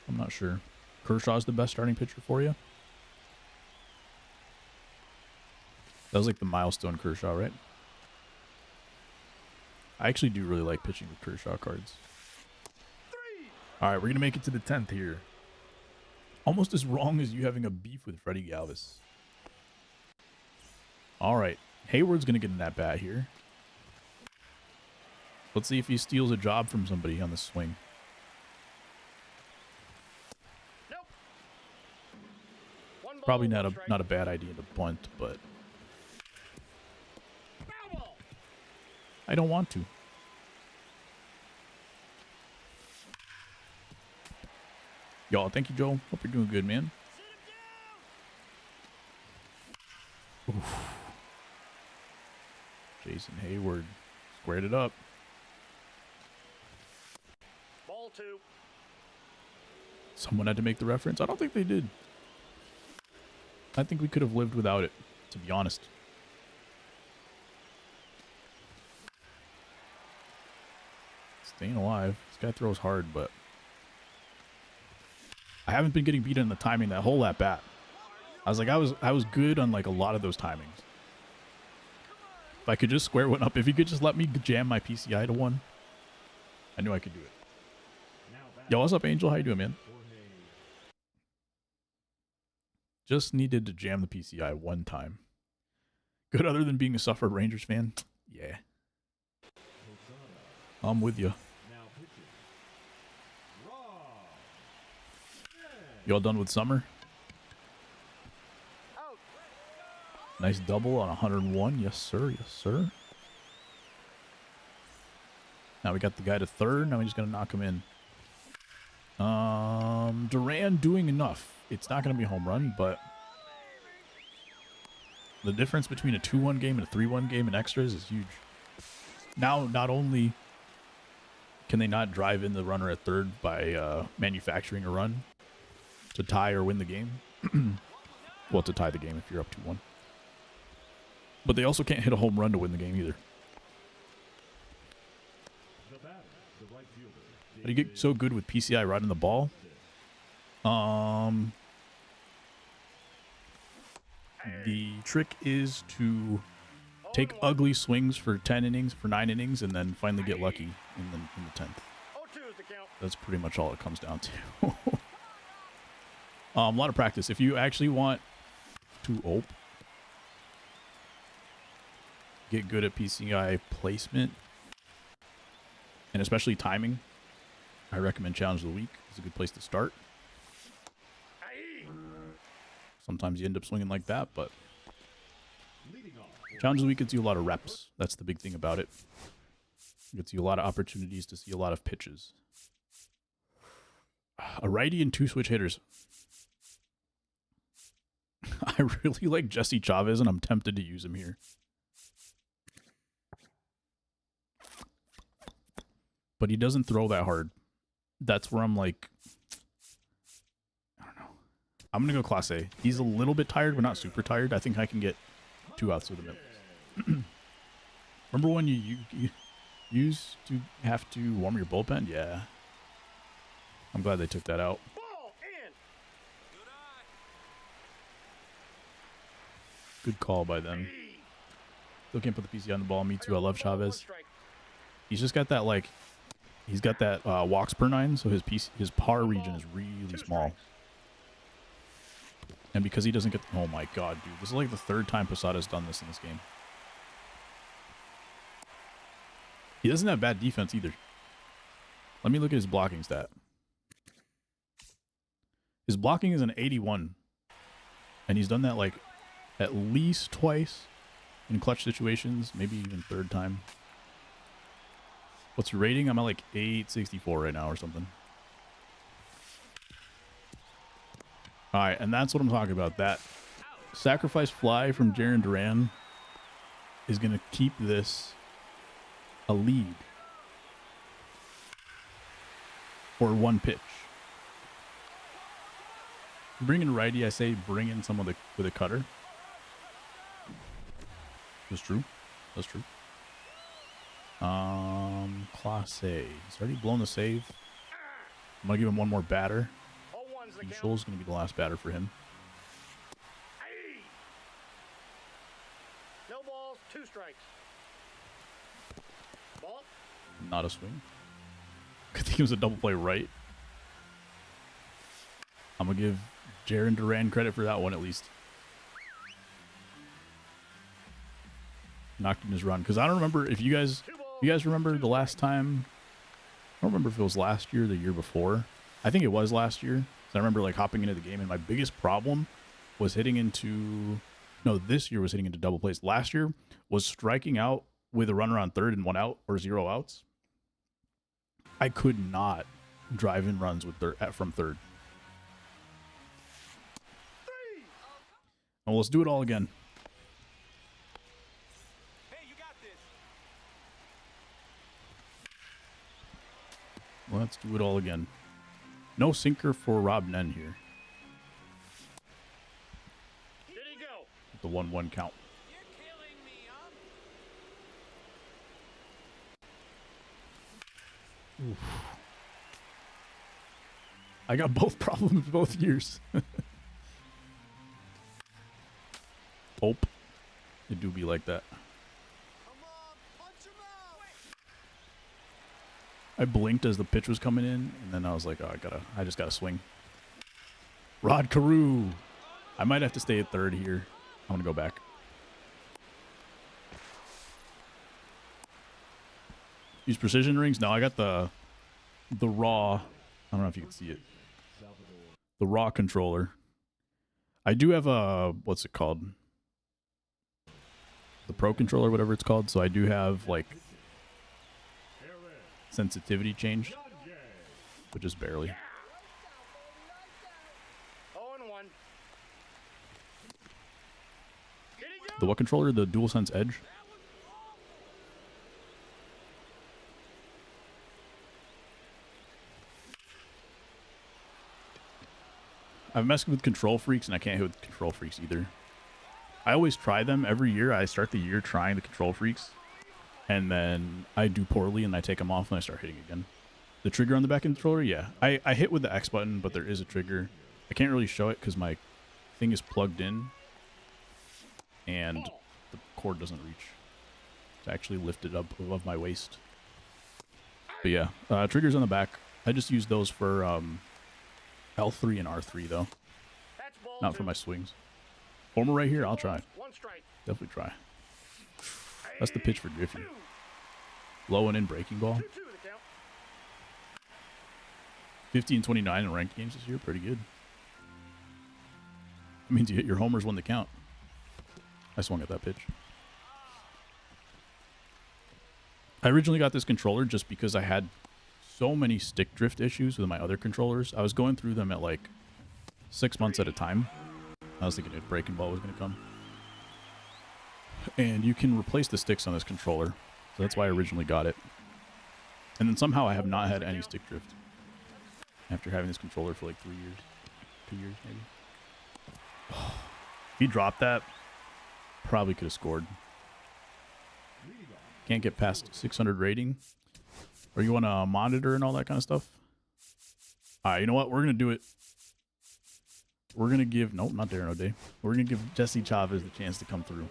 I'm not sure. Kershaw's the best starting pitcher for you? That was like the milestone Kershaw, right? I actually do really like pitching with Kershaw cards. All right, we're going to make it to the 10th here. Almost as wrong as you having a beef with Freddie Galvis. All right. Hayward's going to get an at-bat here. Let's see if he steals a job from somebody on the swing. Nope. One ball, Probably one not strike. a bad idea to bunt, but Foul ball. I don't want to. Y'all, thank you, Joel. Hope you're doing good, man. Oof. Jason Hayward squared it up. Ball 2. Someone had to make the reference. I don't think they did. I think we could have lived without it, to be honest. Staying alive. This guy throws hard, but I haven't been getting beat in the timing that whole at bat. I was good on like a lot of those timings. If I could just square one up, if you could just let me jam my PCI to 1, I knew I could do it. Yo, what's up, Angel? How you doing, man? Just needed to jam the PCI 1 time. Good other than being a suffered Rangers fan? Yeah. I'm with you. Y'all done with summer? Nice double on 101. Yes, sir. Yes, sir. Now we got the guy to third. Now we just got to knock him in. Duran doing enough. It's not going to be a home run, but the difference between a 2-1 game and a 3-1 game in extras is huge. Now, not only can they not drive in the runner at third by manufacturing a run to tie or win the game. Well, to tie the game if you're up 2-1. But they also can't hit a home run to win the game either. How do you get so good with PCI riding the ball? The trick is to take ugly swings for 10 innings, for 9 innings, and then finally get lucky in the 10th. 0-2 is the count. That's pretty much all it comes down to. A lot of practice. If you actually want to get good at PCI placement, and especially timing, I recommend Challenge of the Week. It's a good place to start. Sometimes you end up swinging like that, but Challenge of the Week gets you a lot of reps. That's the big thing about it. It gets you a lot of opportunities to see a lot of pitches. A righty and 2 switch hitters. I really like Jesse Chavez, and I'm tempted to use him here. But he doesn't throw that hard. That's where I'm like, I don't know. I'm going to go Class A. He's a little bit tired, but not super tired. I think I can get 2 outs with him. Remember when you used to have to warm your bullpen? Yeah. I'm glad they took that out. Good call by them. Still can't put the PC on the ball. Me too. I love Chavez. He's just got that, like, he's got that walks per 9, so his par region is really small. And because he doesn't get, oh my god, dude, this is like the 3rd time Posada's done this in this game. He doesn't have bad defense either. Let me look at his blocking stat. His blocking is an 81, and he's done that like at least twice in clutch situations, maybe even 3rd time. What's your rating? I'm at like 864 right now or something. All right, and that's what I'm talking about. That sacrifice fly from Jarren Duran is going to keep this a lead for 1 pitch. Bring in righty, I say bring in someone with a cutter. That's true. That's true. Class A. He's already blown the save. I'm going to give him one more batter. Schul's going to be the last batter for him. No balls, 2 strikes. Ball. Not a swing. I think it was a double play right. I'm going to give Jarren Duran credit for that one at least. Knocked in his run. Because I don't remember if you guys remember the last time. I don't remember if it was last year or the year before. I think it was last year. So I remember like hopping into the game, and my biggest problem was hitting into, no, this year was hitting into double plays. Last year was striking out with a runner on 3rd and 1 out or 0 outs. I could not drive in runs with from 3rd. Well, let's do it all again. Hey, you got this. Let's do it all again. No sinker for Rob Nen here. Did he go? The 1-1 count. You're killing me, Oof. I got both problems both years. Hope. It do be like that. Come on, punch him out. I blinked as the pitch was coming in, and then I was like, oh, I just gotta swing. Rod Carew. I might have to stay at 3rd here. I'm gonna go back. Use precision rings? No, I got the raw. I don't know if you can see it. The raw controller. I do have a, what's it called? The Pro controller, whatever it's called. So I do have like sensitivity changed, but just barely. 0-1. Did he go? The what controller? The DualSense Edge? I've messed with Control Freaks, and I can't hit with Control Freaks either. I always try them every year. I start the year trying the Control Freaks, and then I do poorly, and I take them off, and I start hitting again. The trigger on the back of the controller, yeah. I hit with the X button, but there is a trigger. I can't really show it because my thing is plugged in, and the cord doesn't reach to actually lift it up above my waist. But yeah, triggers on the back. I just use those for L3 and R3 though, That's ball not two. for my swings. Homer right here, I'll try. One strike. Definitely try. That's the pitch for Griffey. Two. Low and in breaking ball. 2-2 the count. 50 and 29 in ranked games this year, pretty good. That means you hit your homers when they count. I swung at that pitch. I originally got this controller just because I had so many stick drift issues with my other controllers. I was going through them at like 6 months at a time. I was thinking a breaking ball was going to come. And you can replace the sticks on this controller. So that's why I originally got it. And then somehow I have not had any stick drift after having this controller for like 3 years. 2 years maybe. If he dropped that, probably could have scored. Can't get past 600 rating. Or you want to monitor and all that kind of stuff? All right, you know what? We're going to do it. We're going to give... Nope, not Darren O'Day. We're going to give Jesse Chavez the chance to come through.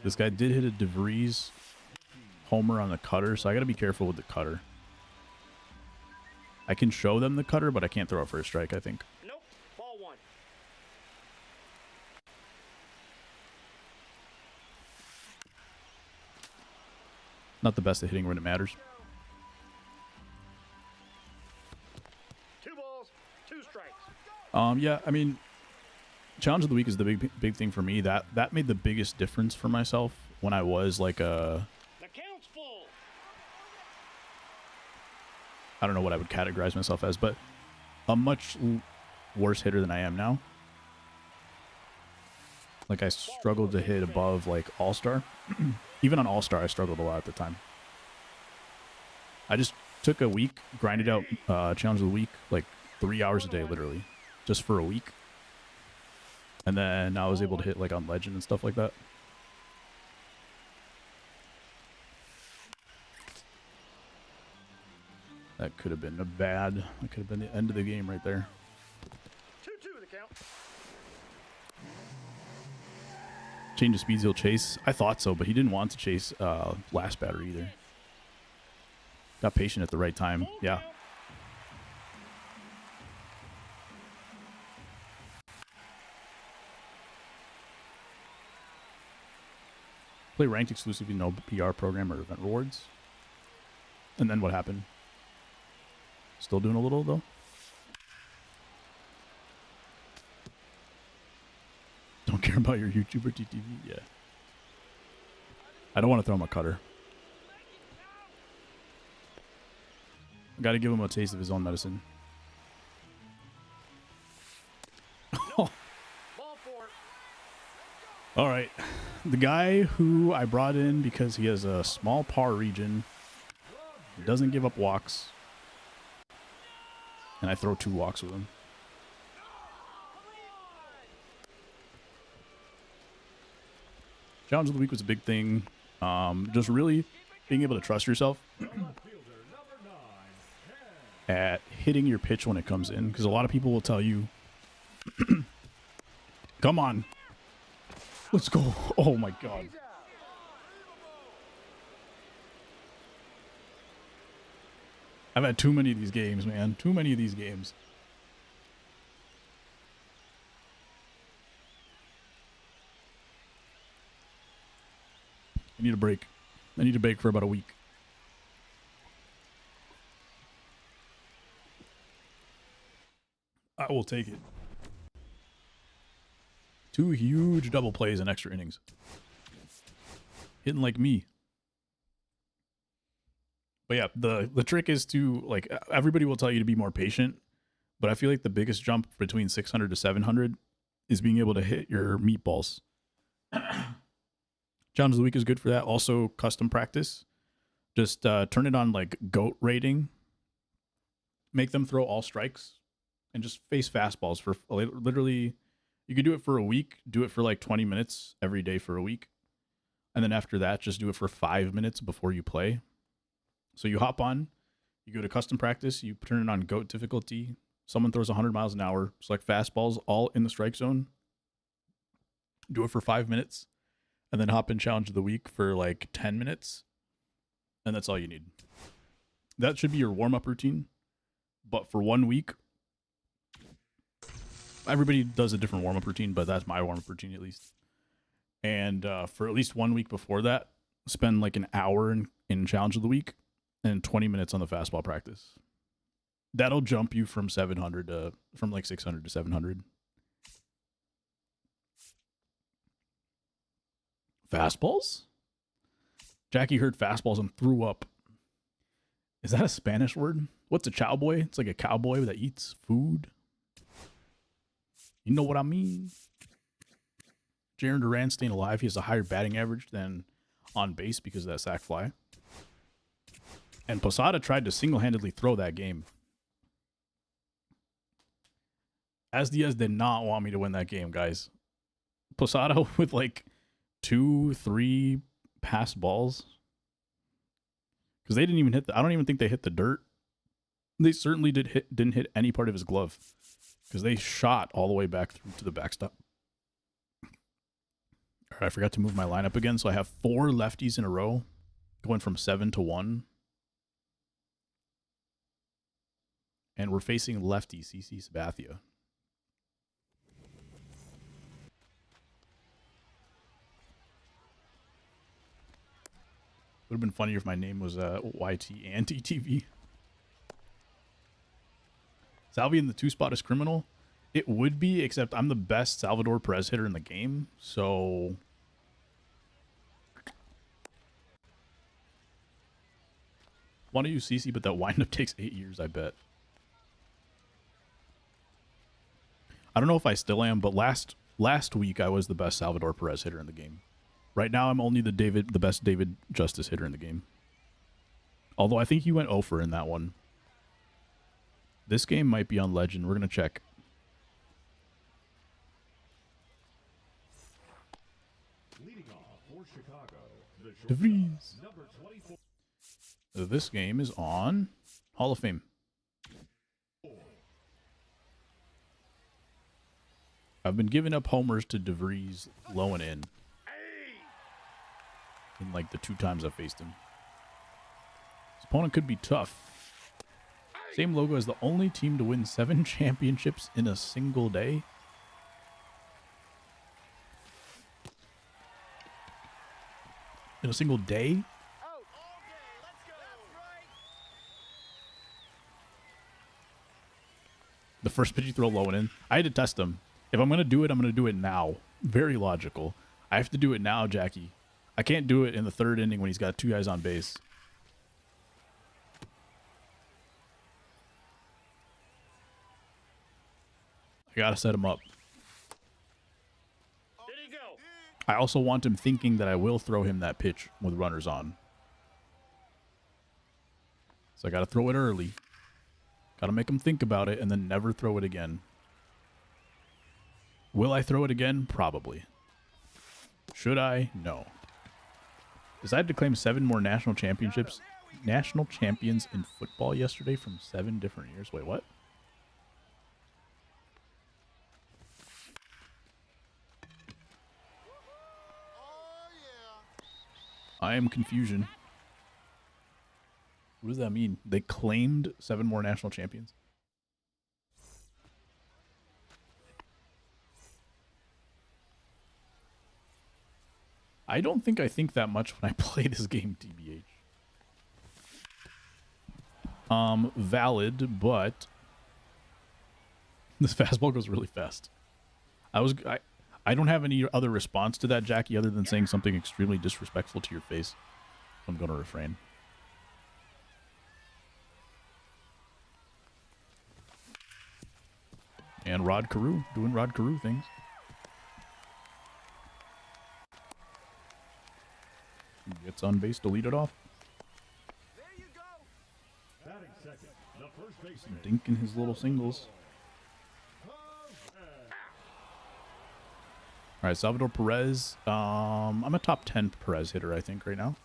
This guy did hit a DeVries homer on the cutter, so I got to be careful with the cutter. I can show them the cutter, but I can't throw it for a strike, I think. Nope. Ball one. Not the best at hitting when it matters. 2 balls, 2 strikes. Yeah, I mean, challenge of the week is the big thing for me. That made the biggest difference for myself when I was like a... The count's full. I don't know what I would categorize myself as, but a much worse hitter than I am now. Like I struggled to hit above like All-Star. Even on All-Star, I struggled a lot at the time. I just took a week, grinded out challenge of the week, like 3 hours a day, literally, just for a week. And then I was able to hit like on Legend and stuff like that. That could have been a bad. That could have been the end of the game right there. 2-2 the count. Change of speeds, he'll chase. I thought so, but he didn't want to chase last batter either. Got patient at the right time. Yeah. Play ranked exclusively, no PR program or event rewards. And then what happened? Still doing a little though. Don't care about your YouTube or TTV? Yeah. I don't want to throw him a cutter. I got to give him a taste of his own medicine. Ball 4. All right. The guy who I brought in because he has a small par region, doesn't give up walks, and I throw 2 walks with him. Challenge of the week was a big thing. Just really being able to trust yourself at hitting your pitch when it comes in, because a lot of people will tell you, come on, let's go. Oh my God. I've had too many of these games, man. Too many of these games. I need a break. I need a break for about a week. I will take it. 2 huge double plays in extra innings. Hitting like me. But yeah, the trick is to, like, everybody will tell you to be more patient, but I feel like the biggest jump between 600 to 700 is being able to hit your meatballs. Challenge of the week is good for that. Also, custom practice. Just turn it on like GOAT rating. Make them throw all strikes and just face fastballs for literally. You could do it for a week. Do it for like 20 minutes every day for a week. And then after that, just do it for 5 minutes before you play. So you hop on, you go to custom practice, you turn it on GOAT difficulty. Someone throws 100 miles an hour. Select fastballs all in the strike zone. Do it for 5 minutes. And then hop in challenge of the week for like 10 minutes. And that's all you need. That should be your warm-up routine. But for 1 week, everybody does a different warm-up routine, but that's my warm-up routine at least. And for at least 1 week before that, spend like an hour in challenge of the week and 20 minutes on the fastball practice. That'll jump you from 700 to from like 600 to 700. Fastballs? Jackie heard fastballs and threw up. Is that a Spanish word? What's a cowboy? It's like a cowboy that eats food. You know what I mean? Jaron Duran staying alive. He has a higher batting average than on base because of that sac fly. And Posada tried to single-handedly throw that game. As Diaz did not want me to win that game, guys. Posada with like 2-3 pass balls. Because they didn't even hit I don't even think they hit the dirt. They certainly didn't hit any part of his glove. Because they shot all the way back through to the backstop. All right, I forgot to move my lineup again. So I have 4 lefties in a row. Going from 7 to 1. And we're facing lefty CC Sabathia. Would have been funnier if my name was YT Anti TV. Salvi in the 2 spot is criminal. It would be, except I'm the best Salvador Perez hitter in the game, so want to use CC, but that windup takes 8 years, I bet. I don't know if I still am, but last week I was the best Salvador Perez hitter in the game. Right now I'm only the best David Justice hitter in the game. Although I think he went 0 for in that one. This game might be on Legend. We're going to check. Leading off for Chicago, De Vries. number 24. This game is on Hall of Fame. I've been giving up homers to De Vries low and in like the 2 times I've faced him. His opponent could be tough. Same logo as the only team to win 7 championships in a single day. In a single day? The first pitch you throw low and in. I had to test him. If I'm going to do it, I'm going to do it now. Very logical. I have to do it now, Jackie. I can't do it in the 3rd inning when he's got 2 guys on base. I got to set him up. Did he go? I also want him thinking that I will throw him that pitch with runners on. So I got to throw it early. Got to make him think about it and then never throw it again. Will I throw it again? Probably. Should I? No. Decided to claim 7 more national championships. National champions in football yesterday from 7 different years. Wait, what? I am confusion. What does that mean? They claimed 7 more national champions? I don't think I think that much when I play this game, TBH. Valid, but this fastball goes really fast. I don't have any other response to that, Jackie, other than saying something extremely disrespectful to your face. I'm going to refrain. And Rod Carew, doing Rod Carew things. Gets on base to lead it off. There you go. Batting second, the first baseman. Dinking his little singles. All right, Salvador Perez. I'm a top 10 Perez hitter, I think, right now.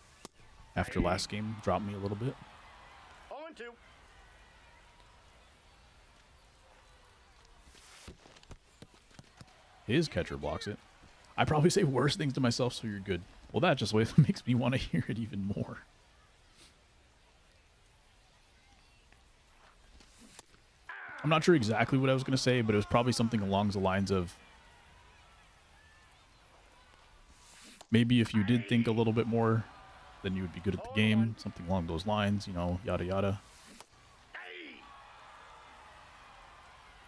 After last game, dropped me a little bit. 0-2. His catcher blocks it. I probably say worse things to myself, so you're good. Well, that just makes me want to hear it even more. I'm not sure exactly what I was going to say, but it was probably something along the lines of maybe if you did think a little bit more, then you would be good at the game. Something along those lines, you know, yada yada.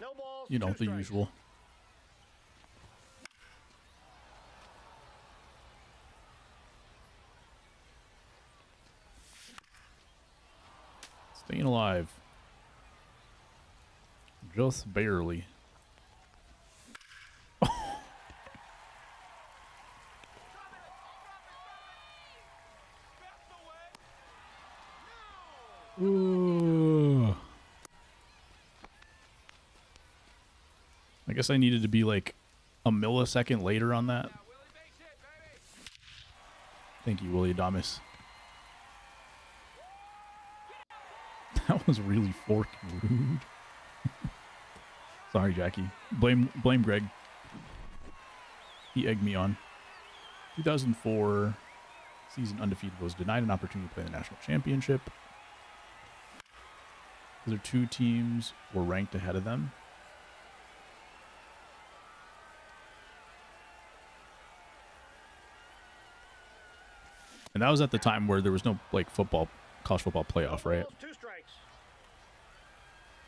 No balls. You know, 2 the strikes. usual. Staying alive. Just barely. Ooh. I guess I needed to be like a millisecond later on that. Thank you, Willie Adamas. That was really forking rude. Sorry, Jackie. Blame Greg. He egged me on. 2004 season undefeated was denied an opportunity to play the national championship. The other 2 teams were ranked ahead of them. And that was at the time where there was no like college football playoff, right? Balls, 2 strikes.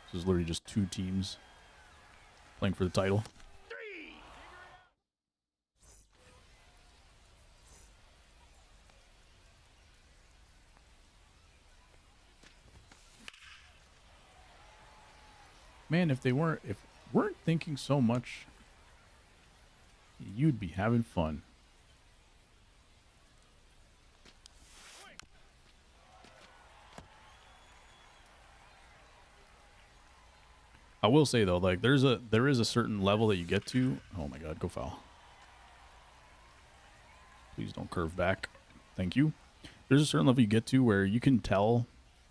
This was literally just 2 teams playing for the title. 3. Man, if weren't thinking so much, you'd be having fun. I will say though, like there is a certain level that you get to. Oh my God, go foul! Please don't curve back. Thank you. There's a certain level you get to where you can tell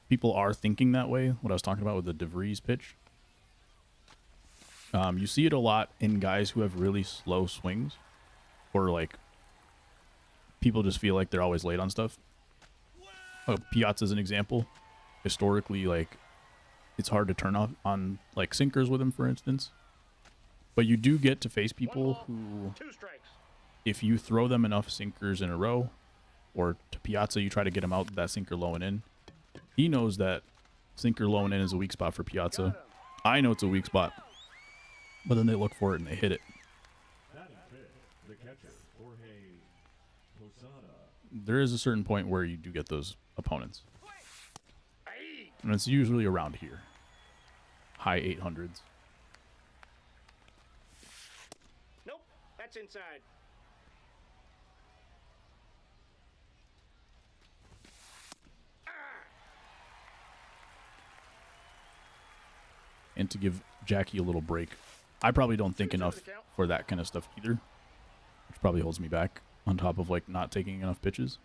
people are thinking that way. What I was talking about with the DeVries pitch. You see it a lot in guys who have really slow swings, or like people just feel like they're always late on stuff. Piazza's an example. Historically, like it's hard to turn off on like sinkers with him, for instance. But you do get to face people who, 2 strikes. if you throw them enough sinkers in a row, or to Piazza, you try to get him out that sinker low and in. He knows that sinker low and in is a weak spot for Piazza. I know it's a weak spot. But then they look for it and they hit it. Batting fifth, the catcher, Jorge Posada. There is a certain point where you do get those opponents. Aye. And it's usually around here. High 800s. Nope. That's inside. And to give Jackie a little break, I probably don't think enough for that kind of stuff either, which probably holds me back on top of like not taking enough pitches.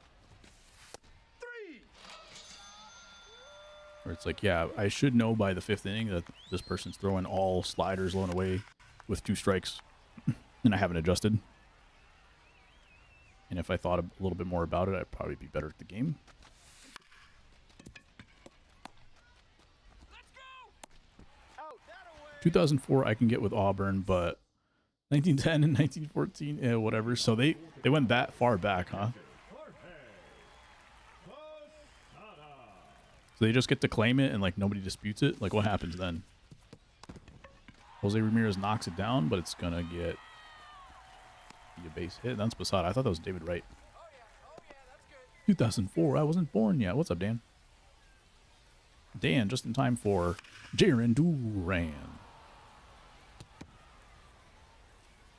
3. Where it's like, yeah, I should know by the 5th inning that this person's throwing all sliders low and away with 2 strikes, and I haven't adjusted. And if I thought a little bit more about it, I'd probably be better at the game. Out, that away. 2004 I can get with Auburn, but 1910 and 1914, whatever. So they went that far back, huh? Jorge Posada. So they just get to claim it and like nobody disputes it. Like what happens then? Jose Ramirez knocks it down, but it's gonna get a base hit. That's Posada. I thought that was David Wright. Oh yeah, that's good. 2004. I wasn't born yet. What's up, Dan? Dan, just in time for Jaron Duran.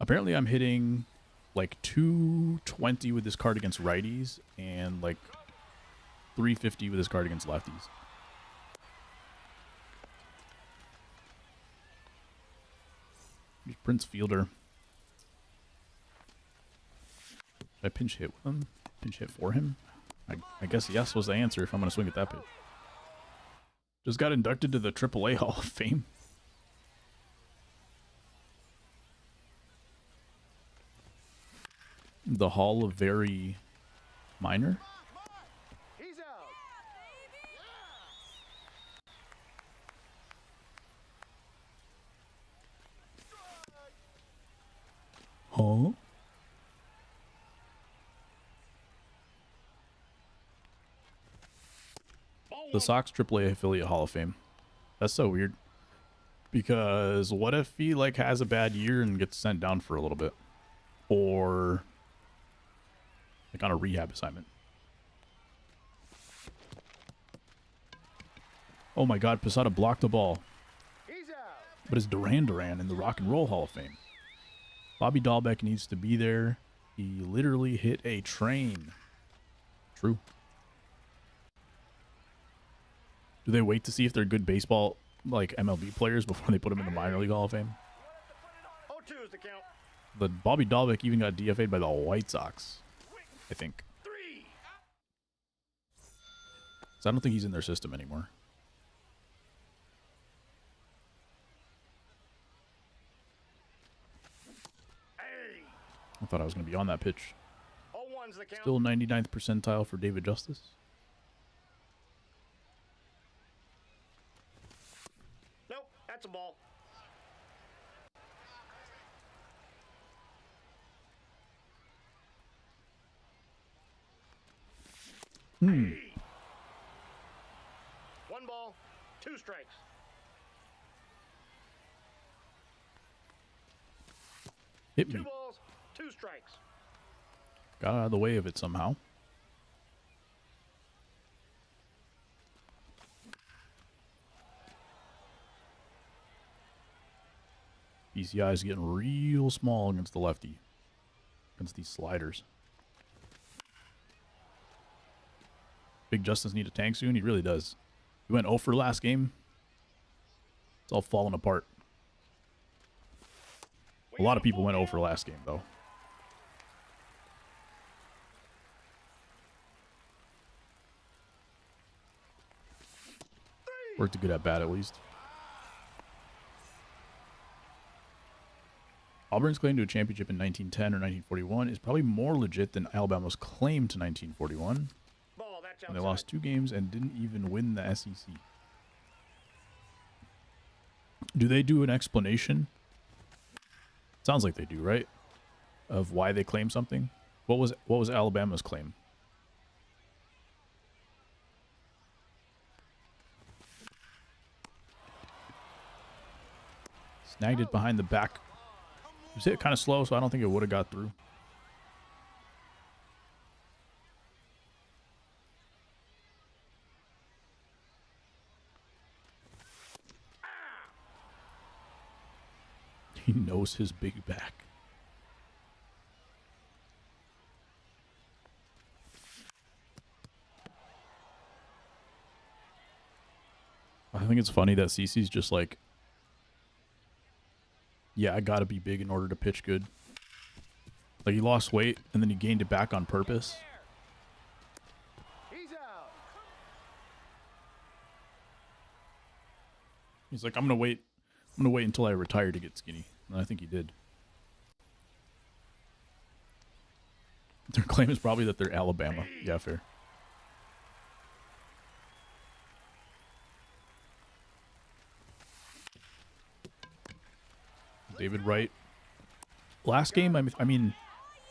Apparently, I'm hitting like 220 with this card against righties and like 350 with this card against lefties. Here's Prince Fielder. Should I pinch hit with him? Pinch hit for him? I guess yes was the answer if I'm going to swing at that pitch. Just got inducted to the AAA Hall of Fame. The Hall of Very Minor. He's out. Huh? The Sox AAA affiliate Hall of Fame. That's so weird. Because what if he like has a bad year and gets sent down for a little bit? Or like on a rehab assignment. Oh my god, Posada blocked the ball. He's out. But it's Duran Duran in the Rock and Roll Hall of Fame. Bobby Dahlbeck needs to be there. He literally hit a train. True. Do they wait to see if they're good baseball, like MLB players, before they put them in the minor league Hall of Fame? 0-2 is the count. The Bobby Dahlbeck even got DFA'd by the White Sox, I think. 3. So I don't think he's in their system anymore. Hey. I thought I was going to be on that pitch. 0-1's the count. Still 99th percentile for David Justice. Nope, that's a ball. Hmm. 1 ball, 2 strikes. Hit 2 me. balls, 2 strikes. Got out of the way of it somehow. BCI is getting real small against the lefty. Against these sliders. Big Justice need a tank soon? He really does. He went 0 for last game. It's all falling apart. A lot of people went 0 for last game, though. Worked a good at bat, at least. Auburn's claim to a championship in 1910 or 1941 is probably more legit than Alabama's claim to 1941. Ball, that's And they outside. lost 2 games and didn't even win the SEC. Do they do an explanation? Sounds like they do, right? Of why they claim something. What was Alabama's claim? Snagged it behind the back. It was hit kind of slow, so I don't think it would have got through. He knows his big back. I think it's funny that CC's just like, yeah, I gotta be big in order to pitch good. Like, he lost weight and then he gained it back on purpose. He's out. He's like, I'm gonna wait until I retire to get skinny. And I think he did. Their claim is probably that they're Alabama. Yeah, fair. David Wright. Last game, I mean,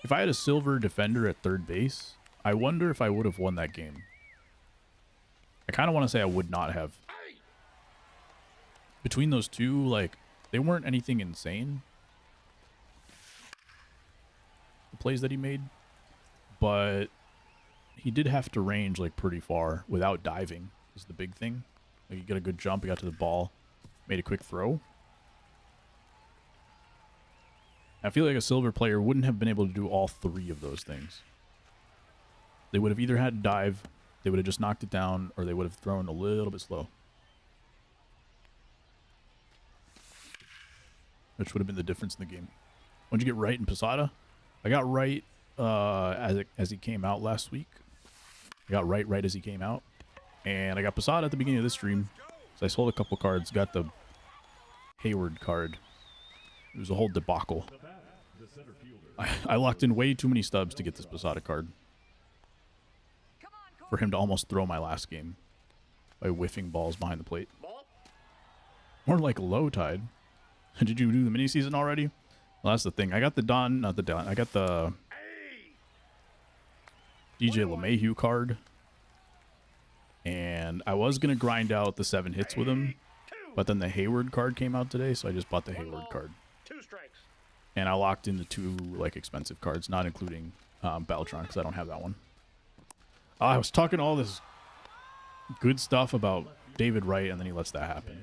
if I had a silver defender at third base, I wonder if I would have won that game. I kind of want to say I would not have. Between those two, like, they weren't anything insane. The plays that he made. But he did have to range, like, pretty far without diving is the big thing. Like, he got a good jump, he got to the ball, made a quick throw. I feel like a silver player wouldn't have been able to do all 3 of those things. They would have either had to dive, they would have just knocked it down, or they would have thrown a little bit slow. Which would have been the difference in the game. When'd you get Wright and Posada? I got Wright as he came out last week. I got Wright right as he came out. And I got Posada at the beginning of this stream. So I sold a couple cards, got the Hayward card. It was a whole debacle. I locked in way too many stubs to get this Posada card. For him to almost throw my last game by whiffing balls behind the plate. Ball. More like low tide. Did you do the mini season already? Well, that's the thing. I got the Don, not the Don. I got the DJ LeMahieu card. And I was going to grind out the 7 hits with him. But then the Hayward card came out today, so I just bought the Hayward card. 2 strikes. And I locked in the 2 like expensive cards, not including Beltron, because I don't have that one. I was talking all this good stuff about David Wright, and then he lets that happen.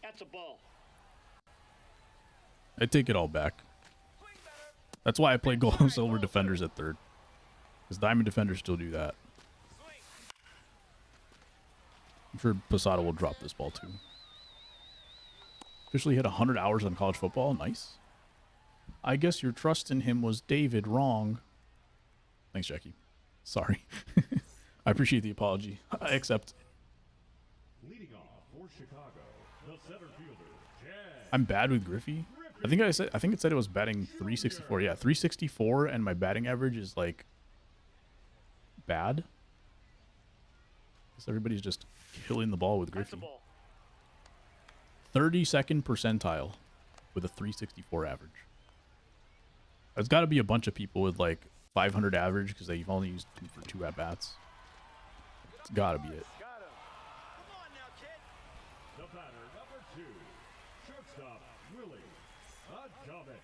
That's a ball. I take it all back. That's why I play gold and silver defenders at third. Because diamond defenders still do that. I'm sure Posada will drop this ball too. Officially hit 100 hours on college football. Nice. I guess your trust in him was David wrong. Thanks, Jackie. Sorry. I appreciate the apology. I accept. Leading off for Chicago, the center fielder, Chad. I'm bad with Griffey. I think it said it was batting 364. Yeah, 364, and my batting average is like bad. Because everybody's just killing the ball with That's a Griffey. ball. 32nd percentile with a 364 average. There's got to be a bunch of people with like 500 average because they've only used 2 for 2 at bats. It's got to be it. Got him. Come on now, kid. The batter, number 2, shortstop, Willie Adames.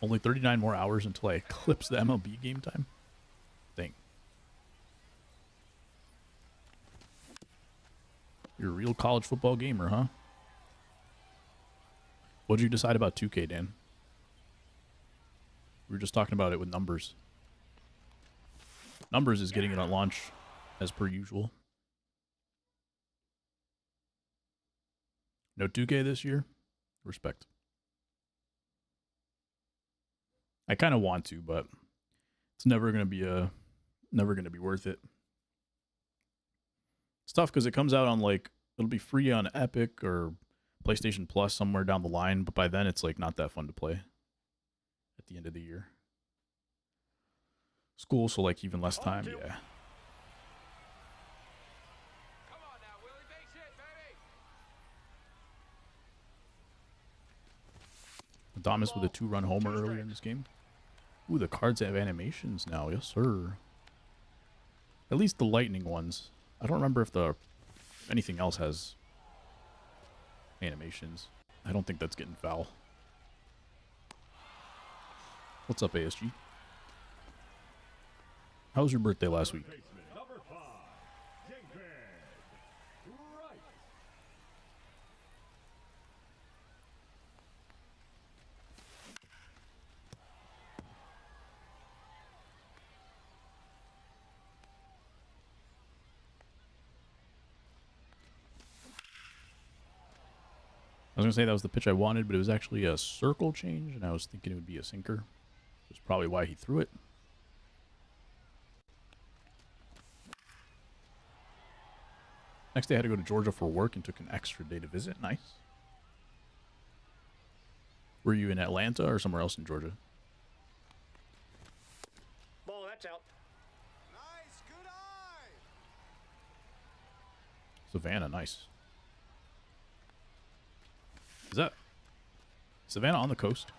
Only 39 more hours until I eclipse the MLB game time. Dang. You're a real college football gamer, huh? What'd you decide about 2K, Dan? We were just talking about it with numbers. Numbers is getting it at launch, as per usual. No 2K this year? Respect. I kind of want to, but it's never gonna be worth it. It's tough because it comes out on like it'll be free on Epic or PlayStation Plus somewhere down the line, but by then it's like not that fun to play at the end of the year. School, so like even less time, yeah. Come on now, Willie. Base hit, baby. Adames with a 2-run homer earlier in this game. Ooh, the cards have animations now. Yes, sir. At least the lightning ones. I don't remember if anything else has animations. I don't think that's getting foul. What's up, ASG? How was your birthday last week? Baseman, number 5, David Wright. I was going to say that was the pitch I wanted, but it was actually a circle change, and I was thinking it would be a sinker. That's probably why he threw it. Next day I had to go to Georgia for work and took an extra day to visit. Nice. Were you in Atlanta or somewhere else in Georgia? Ball, that's out. Nice. Good eye. Savannah, nice. Is that Savannah on the coast?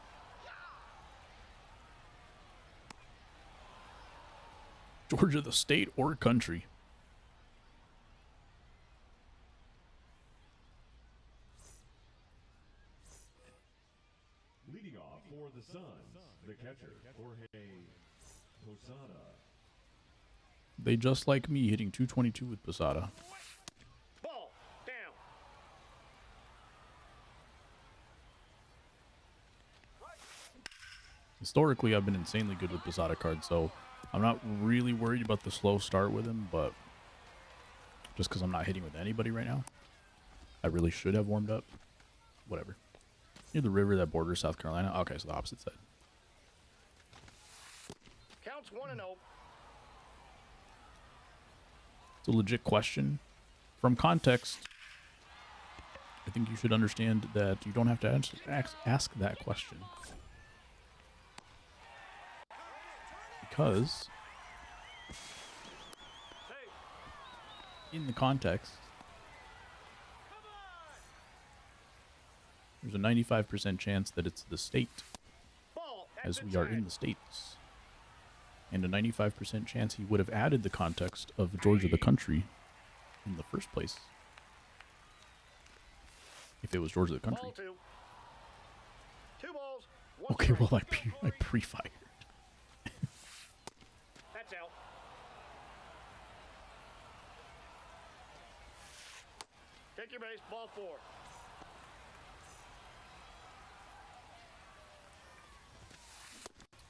Georgia, the state or country? Leading off for the Suns, the catcher, Jorge Posada. They just like me hitting 222 with Posada. Ball, down. Historically, I've been insanely good with Posada cards, so I'm not really worried about the slow start with him, but just because I'm not hitting with anybody right now, I really should have warmed up. Whatever. Near the river that borders South Carolina. Okay, so the opposite side. Counts 1-0. It's a legit question. From context, I think you should understand that you don't have to ask that question. Because in the context, There's a 95% chance that it's the state, Ball. as That's we are in inside. the States. And a 95% chance he would have added the context of Georgia the country in the first place. If it was Georgia the country. Ball 2. 2 balls. 1 Okay, strike. well, I pre-fired. That's out. Take your base. Ball 4.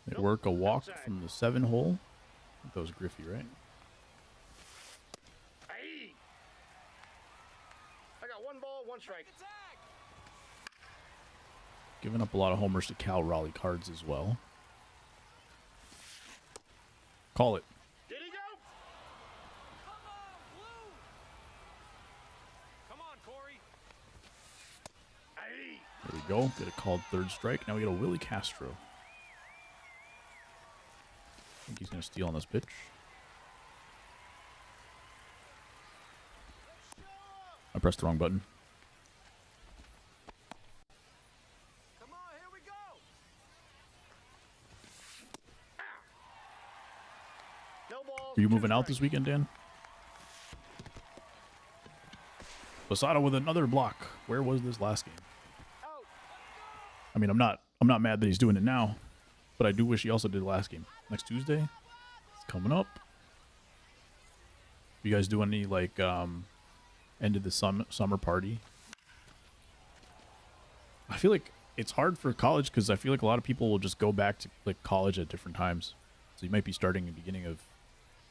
They work a walk Outside. from the 7 hole. I think that was Griffey, right? Aye. I got 1 ball, 1 strike. Giving up a lot of homers to Cal Raleigh cards as well. Call it. Did he go? Come on, Corey. Aye. There we go. Get a called third strike. Now we get a Willie Castro. I think he's going to steal on this pitch. I pressed the wrong button. Come on, here we go. No balls. Are you 2 moving out strikes. this weekend, Dan? Posada with another block. Where was this last game? Out. I mean, I'm not mad that he's doing it now, but I do wish he also did last game. Next Tuesday, it's coming up. You guys do any like end of the summer party? I feel like it's hard for college because I feel like a lot of people will just go back to like college at different times. So you might be starting at the beginning of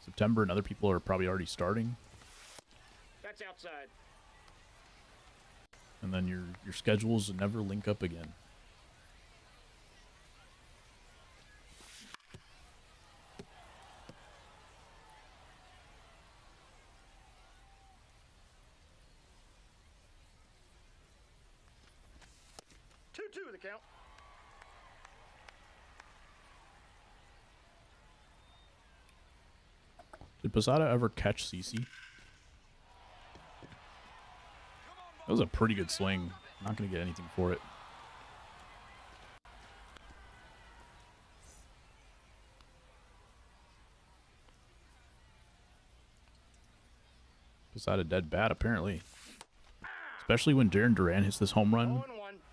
September, and other people are probably already starting, That's outside. and then your schedules never link up again. Two the count. Did Posada ever catch CC? That was a pretty good swing. Not going to get anything for it. Posada dead bad, apparently. Especially when Darren Duran hits this home run. 0-1.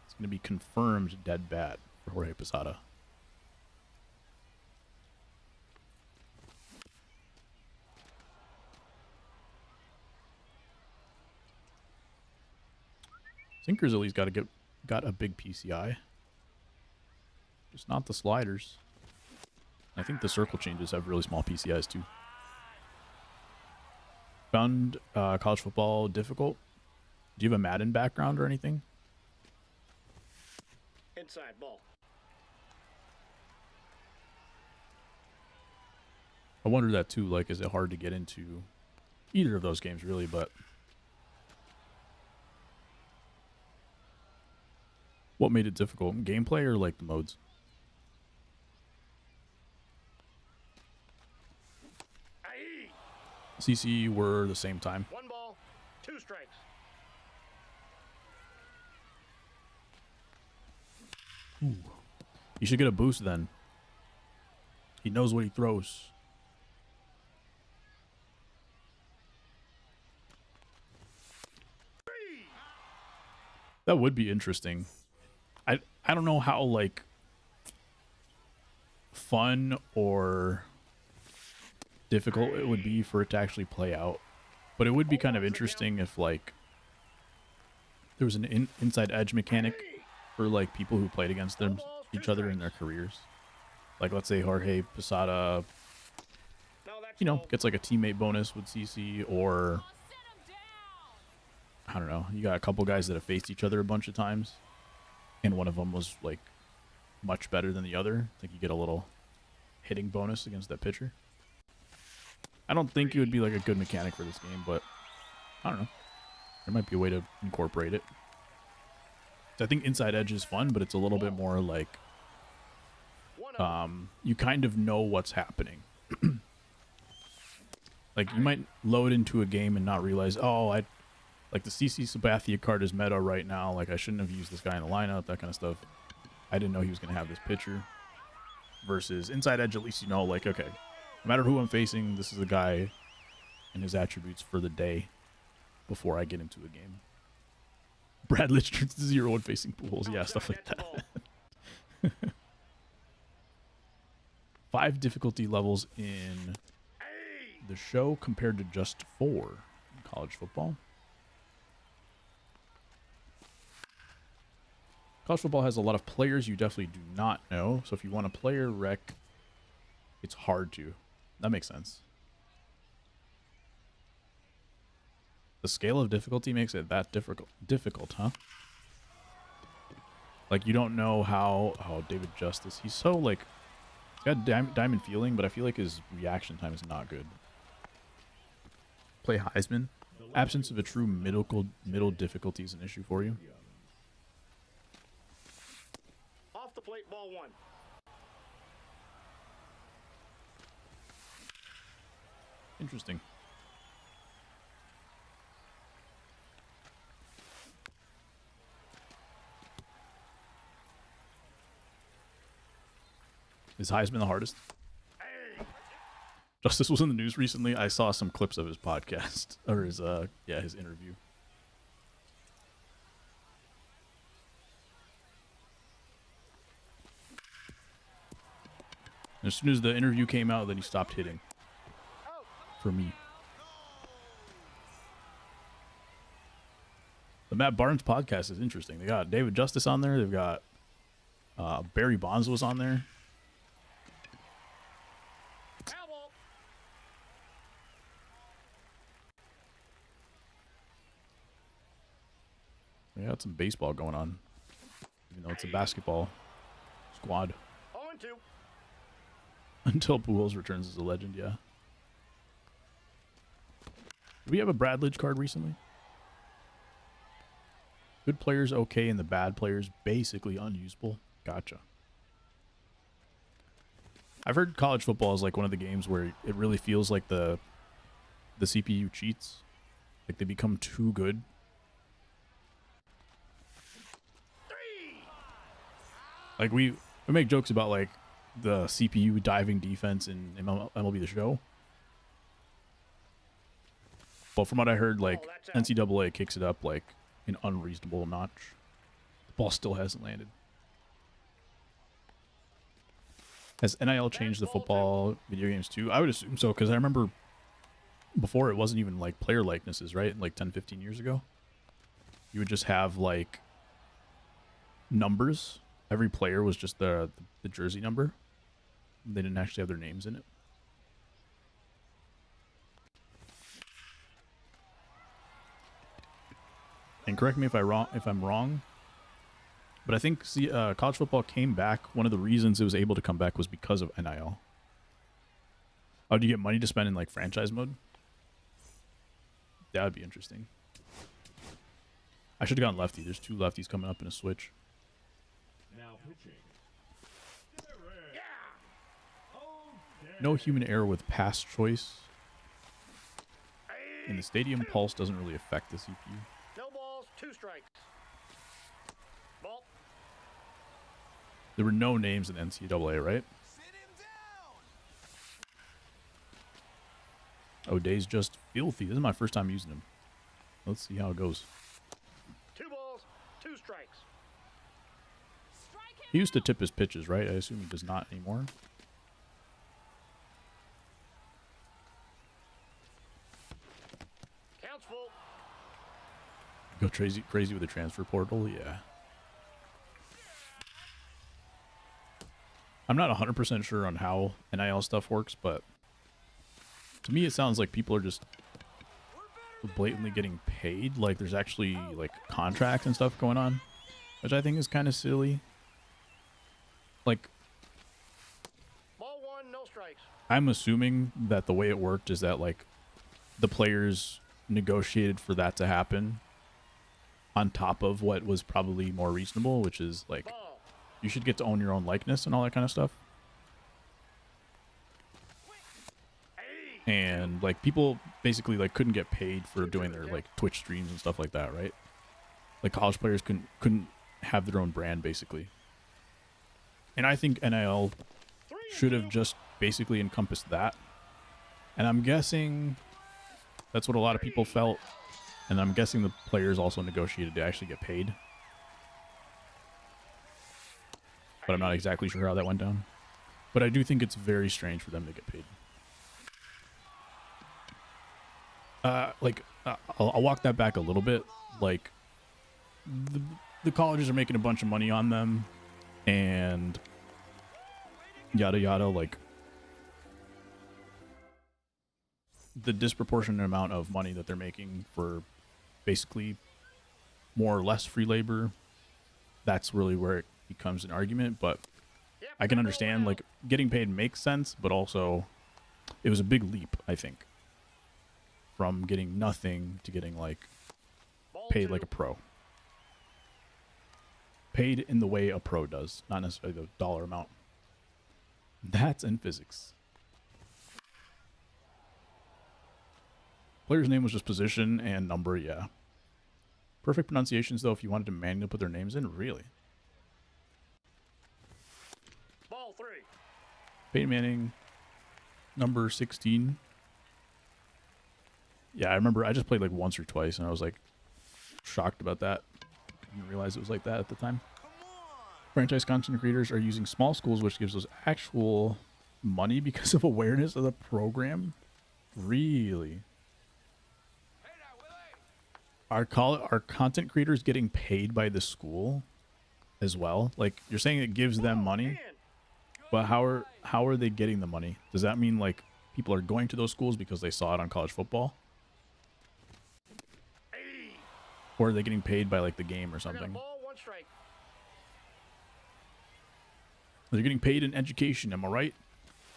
It's going to be confirmed dead bad for Jorge Posada. Sinkers at least got a big PCI. Just not the sliders. I think the circle changes have really small PCIs too. Found college football difficult? Do you have a Madden background or anything? Inside ball. I wonder that too. Like, is it hard to get into either of those games really? But what made it difficult? Gameplay or like the modes? Aye. CC were the same time. 1 ball, 2 strikes. He should get a boost then. He knows what he throws. That would be interesting. I don't know how like fun or difficult it would be for it to actually play out. But it would be kind of interesting if like there was an inside edge mechanic for like people who played against each other in their careers. Like let's say Jorge Posada, No, that's you know, low. gets like a teammate bonus with CC, or I don't know, you got a couple guys that have faced each other a bunch of times and one of them was like much better than the other. I think you get a little hitting bonus against that pitcher. I don't think it would be like a good mechanic for this game, but I don't know. There might be a way to incorporate it. So I think Inside Edge is fun, but it's a little bit more like 1-0. you kind of know what's happening. Like you might load into a game and not realize, oh, Like the CC Sabathia card is meta right now. Like I shouldn't have used this guy in the lineup, that kind of stuff. I didn't know he was going to have this pitcher. Versus Inside Edge, at least you know, like, okay, no matter who I'm facing, this is the guy and his attributes for the day before I get into a game. Brad Litch turns to 0-1 facing pools. Yeah, stuff like that. 5 difficulty levels in the show compared to just 4 in college football. College football has a lot of players you definitely do not know. So if you want a player rec, it's hard to. That makes sense. The scale of difficulty makes it that difficult, huh? Like you don't know how... Oh, David Justice. He's so like... He's got diamond feeling, but I feel like his reaction time is not good. Play Heisman. Absence of a true middle difficulty is an issue for you. Off the plate, ball 1. Interesting. Is Heisman the hardest? Justice was in the news recently. I saw some clips of his podcast or his his interview. And as soon as the interview came out, then he stopped hitting. For me. The Matt Barnes podcast is interesting. They got David Justice on there. They've got Barry Bonds was on there. We got some baseball going on. Even though it's a basketball squad. 0-2. Until Pujols returns as a legend, yeah. Did we have a Brad Lidge card recently? Good players okay and the bad players basically unusable. Gotcha. I've heard college football is like one of the games where it really feels like the CPU cheats. Like they become too good. Like we make jokes about like the CPU diving defense in MLB The Show. Well, from what I heard, like NCAA kicks it up like an unreasonable notch. The ball still hasn't landed. Has NIL changed the football video games too? I would assume so, because I remember before it wasn't even like player likenesses, right? Like 10, 15 years ago. You would just have like numbers. Every player was just the jersey number. They didn't actually have their names in it. And correct me if I'm wrong, but I think college football came back. One of the reasons it was able to come back was because of NIL. Oh, do you get money to spend in like franchise mode? That would be interesting. I should have gone lefty. There's 2 lefties coming up in a switch. Now pitching. No human error with pass choice. In the stadium, pulse doesn't really affect the CPU. No balls, 2 strikes. Ball. There were no names in NCAA, right? O'Day's just filthy. This is my first time using him. Let's see how it goes. 2 balls, 2 strikes. He used to tip his pitches, right? I assume he does not anymore. Counts full. Go crazy with the transfer portal, yeah. I'm not 100% sure on how NIL stuff works, but to me it sounds like people are just blatantly getting paid. Like there's actually like contracts and stuff going on, which I think is kind of silly. Like, Ball 1, no strikes. I'm assuming that the way it worked is that like the players negotiated for that to happen on top of what was probably more reasonable, which is like Ball. you should get to own your own likeness and all that kind of stuff. and like people basically like couldn't get paid for doing their like Twitch streams and stuff like that, right? Like college players couldn't have their own brand basically. And I think NIL should have just basically encompassed that. And I'm guessing that's what a lot of people felt. And I'm guessing the players also negotiated to actually get paid. But I'm not exactly sure how that went down. But I do think it's very strange for them to get paid. I'll walk that back a little bit. Like, the colleges are making a bunch of money on them. And yada yada, like, the disproportionate amount of money that they're making for basically more or less free labor, that's really where it becomes an argument. But I can understand, like, getting paid makes sense, but also it was a big leap, I think, from getting nothing to getting like paid like a pro. Paid in the way a pro does, not necessarily the dollar amount. That's in physics. Player's name was just position and number, yeah. Perfect pronunciations, though, if you wanted to manually put their names in, really. Ball 3. Peyton Manning, number 16. Yeah, I remember I just played like once or twice, and I was like shocked about that. Didn't realize it was like that at the time. Franchise content creators are using small schools, which gives us actual money because of awareness of the program. Really? Are content creators getting paid by the school as well? Like, you're saying it gives them money, but how are they getting the money? Does that mean like people are going to those schools because they saw it on college football? Or are they getting paid by like the game or something? Ball 1 strike. They're getting paid in education, am I right?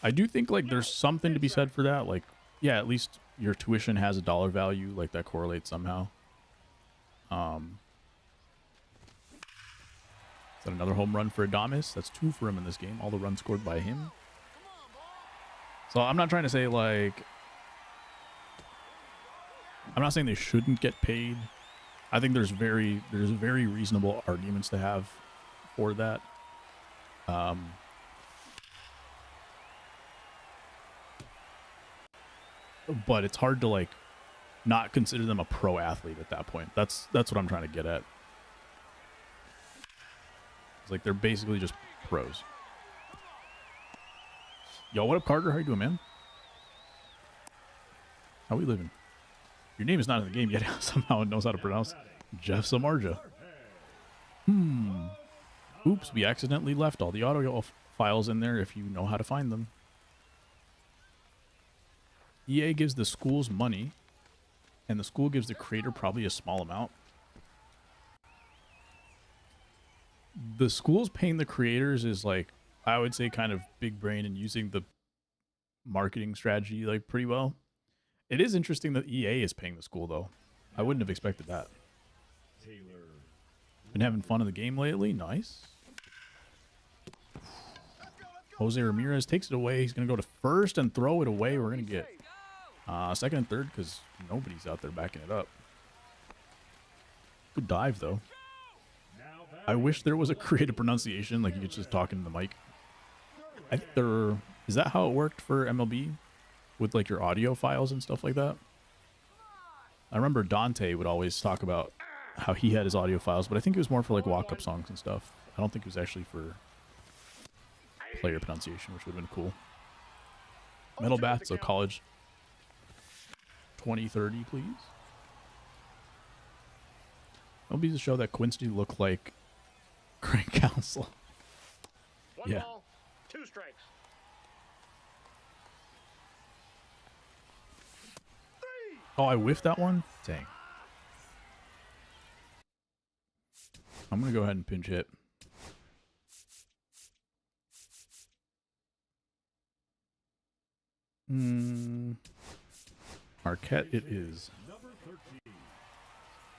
I do think like there's something to be said for that. Like, yeah, at least your tuition has a dollar value, like that correlates somehow. Is that another home run for Adames? That's 2 for him in this game. All the runs scored by him. So I'm not trying to say like, I'm not saying they shouldn't get paid. I think there's very reasonable arguments to have for that. But it's hard to like not consider them a pro athlete at that point. That's what I'm trying to get at. It's like they're basically just pros. Yo, what up, Carter? How you doing, man? How we living? Your name is not in the game yet. Somehow it knows how to pronounce Jeff Samardzija. Oops, we accidentally left all the audio files in there if you know how to find them. EA gives the schools money, and the school gives the creator probably a small amount. The school's paying the creators is like, I would say, kind of big brain and using the marketing strategy like pretty well. It is interesting that EA is paying the school, though. I wouldn't have expected that. Been having fun in the game lately. Nice. Jose Ramirez takes it away. He's going to go to first and throw it away. We're going to get second and third because nobody's out there backing it up. Good dive, though. I wish there was a creative pronunciation, like you could just talk into the mic. I think there... Is that how it worked for MLB? With like your audio files and stuff like that? I remember Dante would always talk about how he had his audio files, but I think it was more for like walk-up songs and stuff. I don't think it was actually for player pronunciation, which would have been cool. Metal Bats of College 2030, please. MLB The Show that Quincy looked like Craig Counsell. One ball, 2 strikes. Oh, I whiffed that one? Dang. I'm going to go ahead and pinch hit. Marquette it is.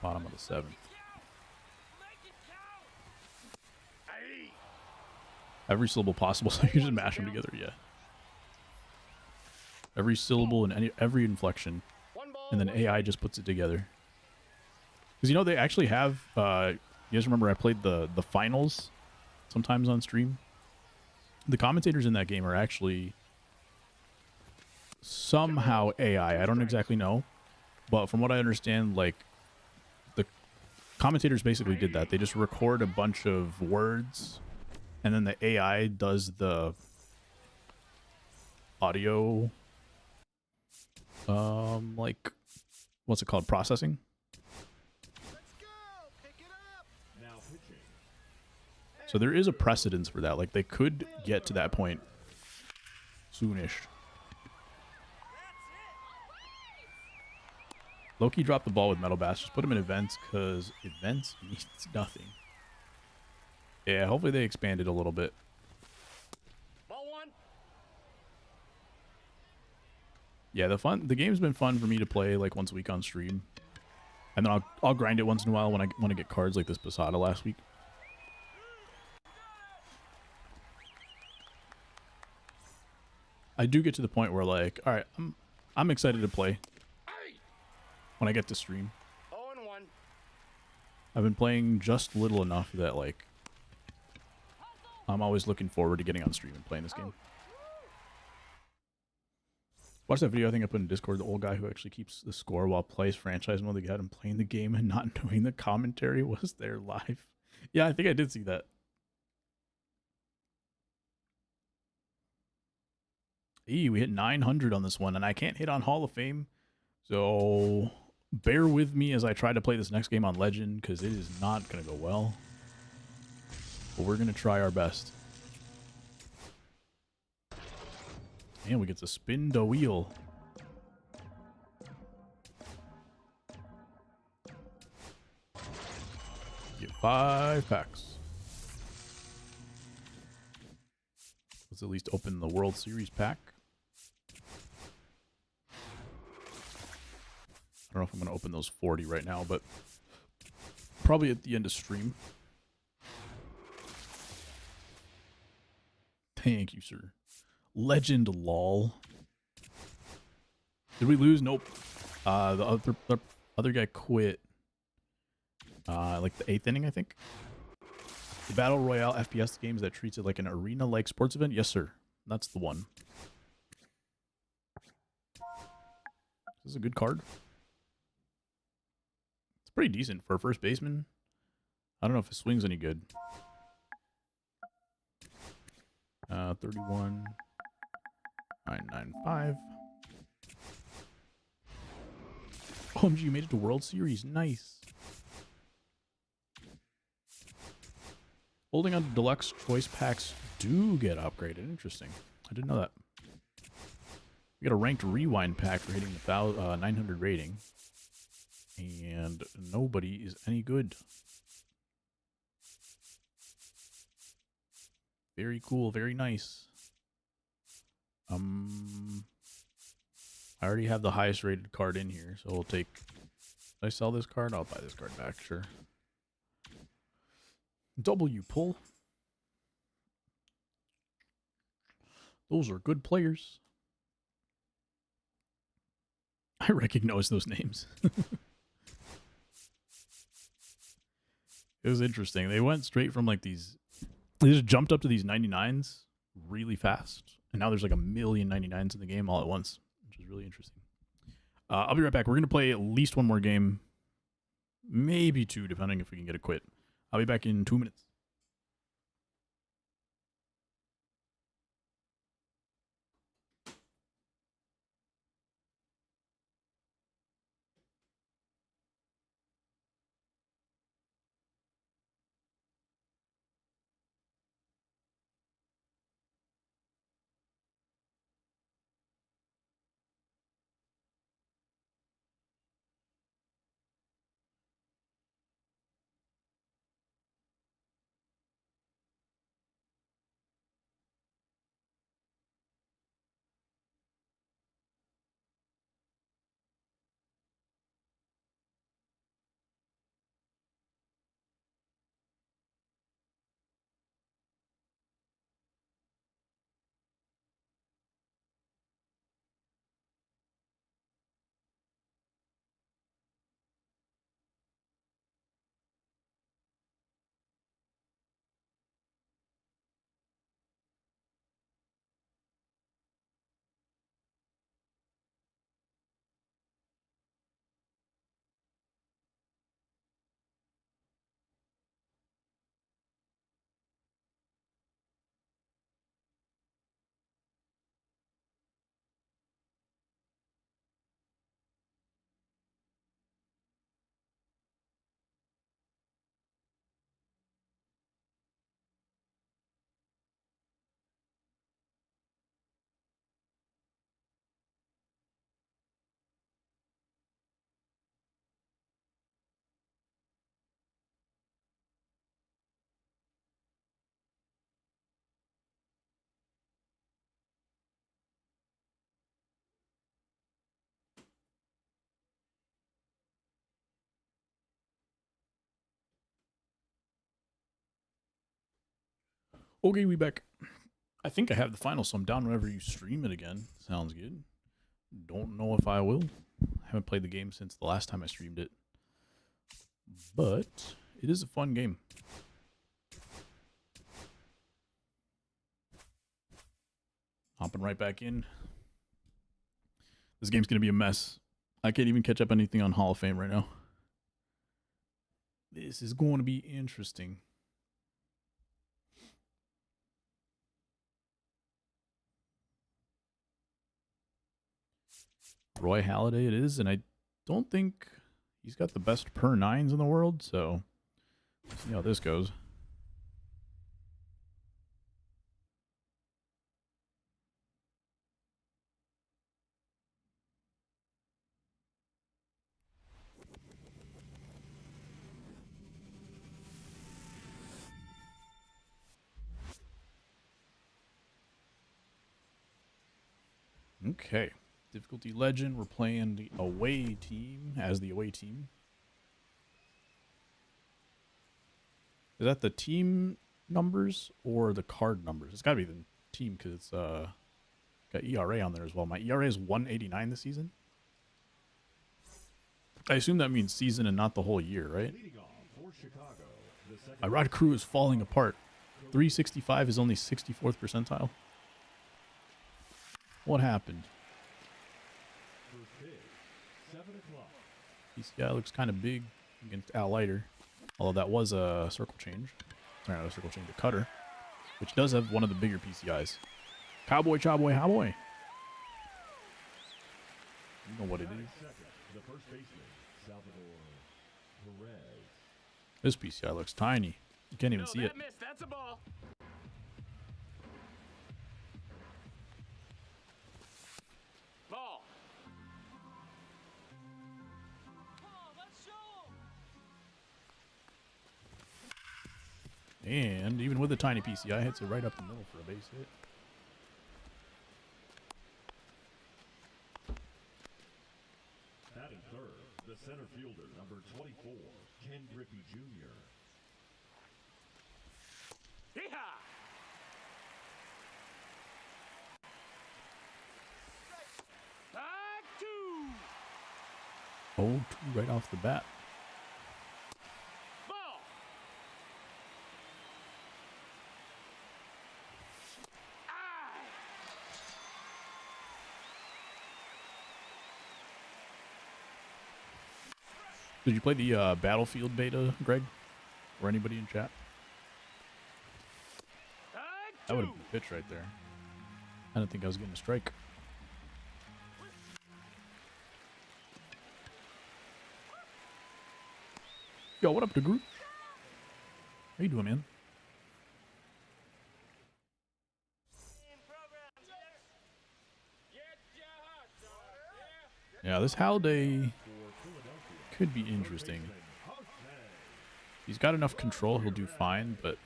Bottom of the 7th. Every syllable possible, so you just mash them together, yeah. Every syllable and every inflection. One ball, And then one AI strike. just puts it together. Because, you know, they actually have... you guys remember I played the finals sometimes on stream? The commentators in that game are actually somehow AI. I don't exactly know. But from what I understand, like, the commentators basically did that. They just record a bunch of words, and then the AI does the audio, like, what's it called? Processing? Let's go. Pick it up. Now pitching. So there is a precedence for that. Like, they could get to that point soonish. Loki dropped the ball with Metal Bass. Just put him in events, because events means nothing. Yeah, hopefully they expand it a little bit. Ball one. Yeah, the game's been fun for me to play like once a week on stream. And then I'll grind it once in a while when I want to get cards like this Posada last week. I do get to the point where, like, all right, I'm excited to play Hey. when I get to stream. 0-1. I've been playing just little enough that, like, I'm always looking forward to getting on stream and playing this game. Watch that video I think I put in Discord, the old guy who actually keeps the score while plays franchise mode. They got him playing the game and not knowing the commentary was there live. Yeah, I think I did see that. We hit 900 on this one, and I can't hit on Hall of Fame. So bear with me as I try to play this next game on Legend, because it is not going to go well. But we're going to try our best. And we get to spin the wheel. Get 5 packs. Let's at least open the World Series pack. I don't know if I'm going to open those 40 right now, but probably at the end of stream. Thank you, sir. Legend lol. Did we lose? Nope. The other guy quit. Like the 8th inning, I think. The Battle Royale FPS games that treats it like an arena-like sports event? Yes, sir. That's the one. This is a good card. It's pretty decent for a first baseman. I don't know if his swing's any good. 31. 995. OMG, you made it to World Series. Nice. Holding on to deluxe choice packs do get upgraded. Interesting. I didn't know that. We got a ranked rewind pack for hitting the 900 rating. And nobody is any good. Very cool. Very nice. I already have the highest rated card in here, so we'll take... Did I sell this card? I'll buy this card back, sure. W pull. Those are good players. I recognize those names. It was interesting. They went straight from like these... They just jumped up to these 99s really fast. And now there's like 1,000,000 99s in the game all at once, which is really interesting. I'll be right back. We're going to play at least one more game. Maybe 2, depending if we can get a quit. I'll be back in 2 minutes. Okay, we back. I think I have the final, so I'm down whenever you stream it again. Sounds good. Don't know if I will. Haven't played the game since the last time I streamed it. But it is a fun game. Hopping right back in. This game's going to be a mess. I can't even catch up anything on Hall of Fame right now. This is going to be interesting. Roy Halladay it is, and I don't think he's got the best per nines in the world, so let's see how this goes. Okay. Difficulty legend. We're playing the away team as the away team. Is that the team numbers or the card numbers? It's got to be the team because it's got ERA on there as well. My ERA is 189 this season. I assume that means season and not the whole year, right? My rod crew is falling apart. 365 is only 64th percentile. What happened? PCI looks kind of big against Al Leiter. Although that was a circle change. Sorry, not a circle change, a cutter. Which does have one of the bigger PCIs. Cowboy, Chowboy, Howboy. You know what it is. This PCI looks tiny. You can't even see it. That's a ball. Ball. And even with the tiny PCI, hits it right up the middle for a base hit. Batting third, the center fielder, number 24, Ken Griffey Jr. Hee-haw! Back two. 0-2 right off the bat. Ball. Ah. Did you play the Battlefield beta, Greg? Or anybody in chat? Back That would two. have been a pitch right there. I didn't think I was getting a strike. Yo, what up, the group? How you doing, man? Yeah, this Halliday could be interesting. He's got enough control, he'll do fine, but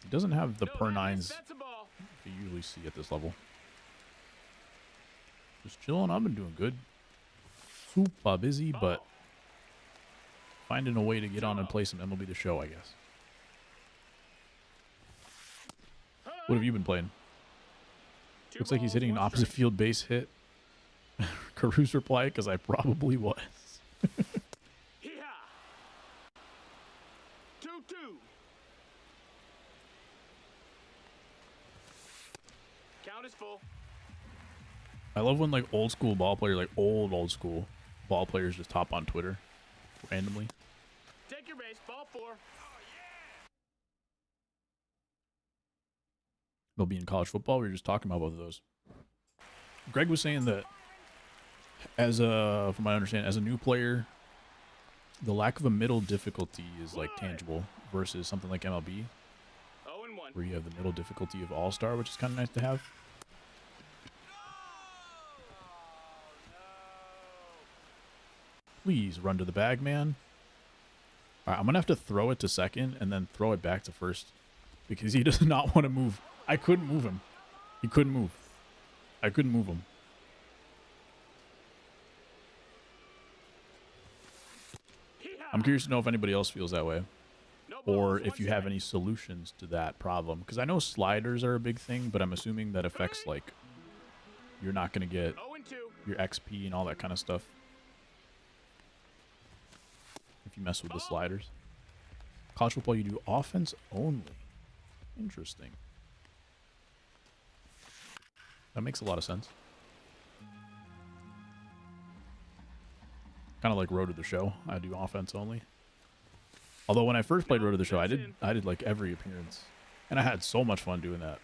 he doesn't have the per nines That's a ball. you usually see at this level. Just chilling, I've been doing good. Super busy, but finding a way to get on and play some MLB The Show, I guess. What have you been playing? Looks like he's hitting an opposite field base hit. Caruso reply, because I probably was. Hee-haw. 2-2. Count is full. I love when like old school ball players, like old school ball players just hop on Twitter randomly. Take your base. Ball four. They'll be in college football. We were just talking about both of those. Greg was saying that as a, from my understanding, as a new player, the lack of a middle difficulty is like tangible versus something like MLB, 0-1. where you have the middle difficulty of All-Star, which is kind of nice to have. Please run to the bag, man. All right, I'm going to have to throw it to second and then throw it back to first because he does not want to move. I couldn't move him. He couldn't move. I couldn't move him. I'm curious to know if anybody else feels that way. or if you have any solutions to that problem. Because I know sliders are a big thing, but I'm assuming that affects, like, you're not going to get 0-2. your XP and all that kind of stuff if you mess with the sliders. College football, you do offense only. Interesting. That makes a lot of sense. Kind of like Road to the Show. I do offense only. Although when I first played Road to the Show, I did like every appearance, and I had so much fun doing that.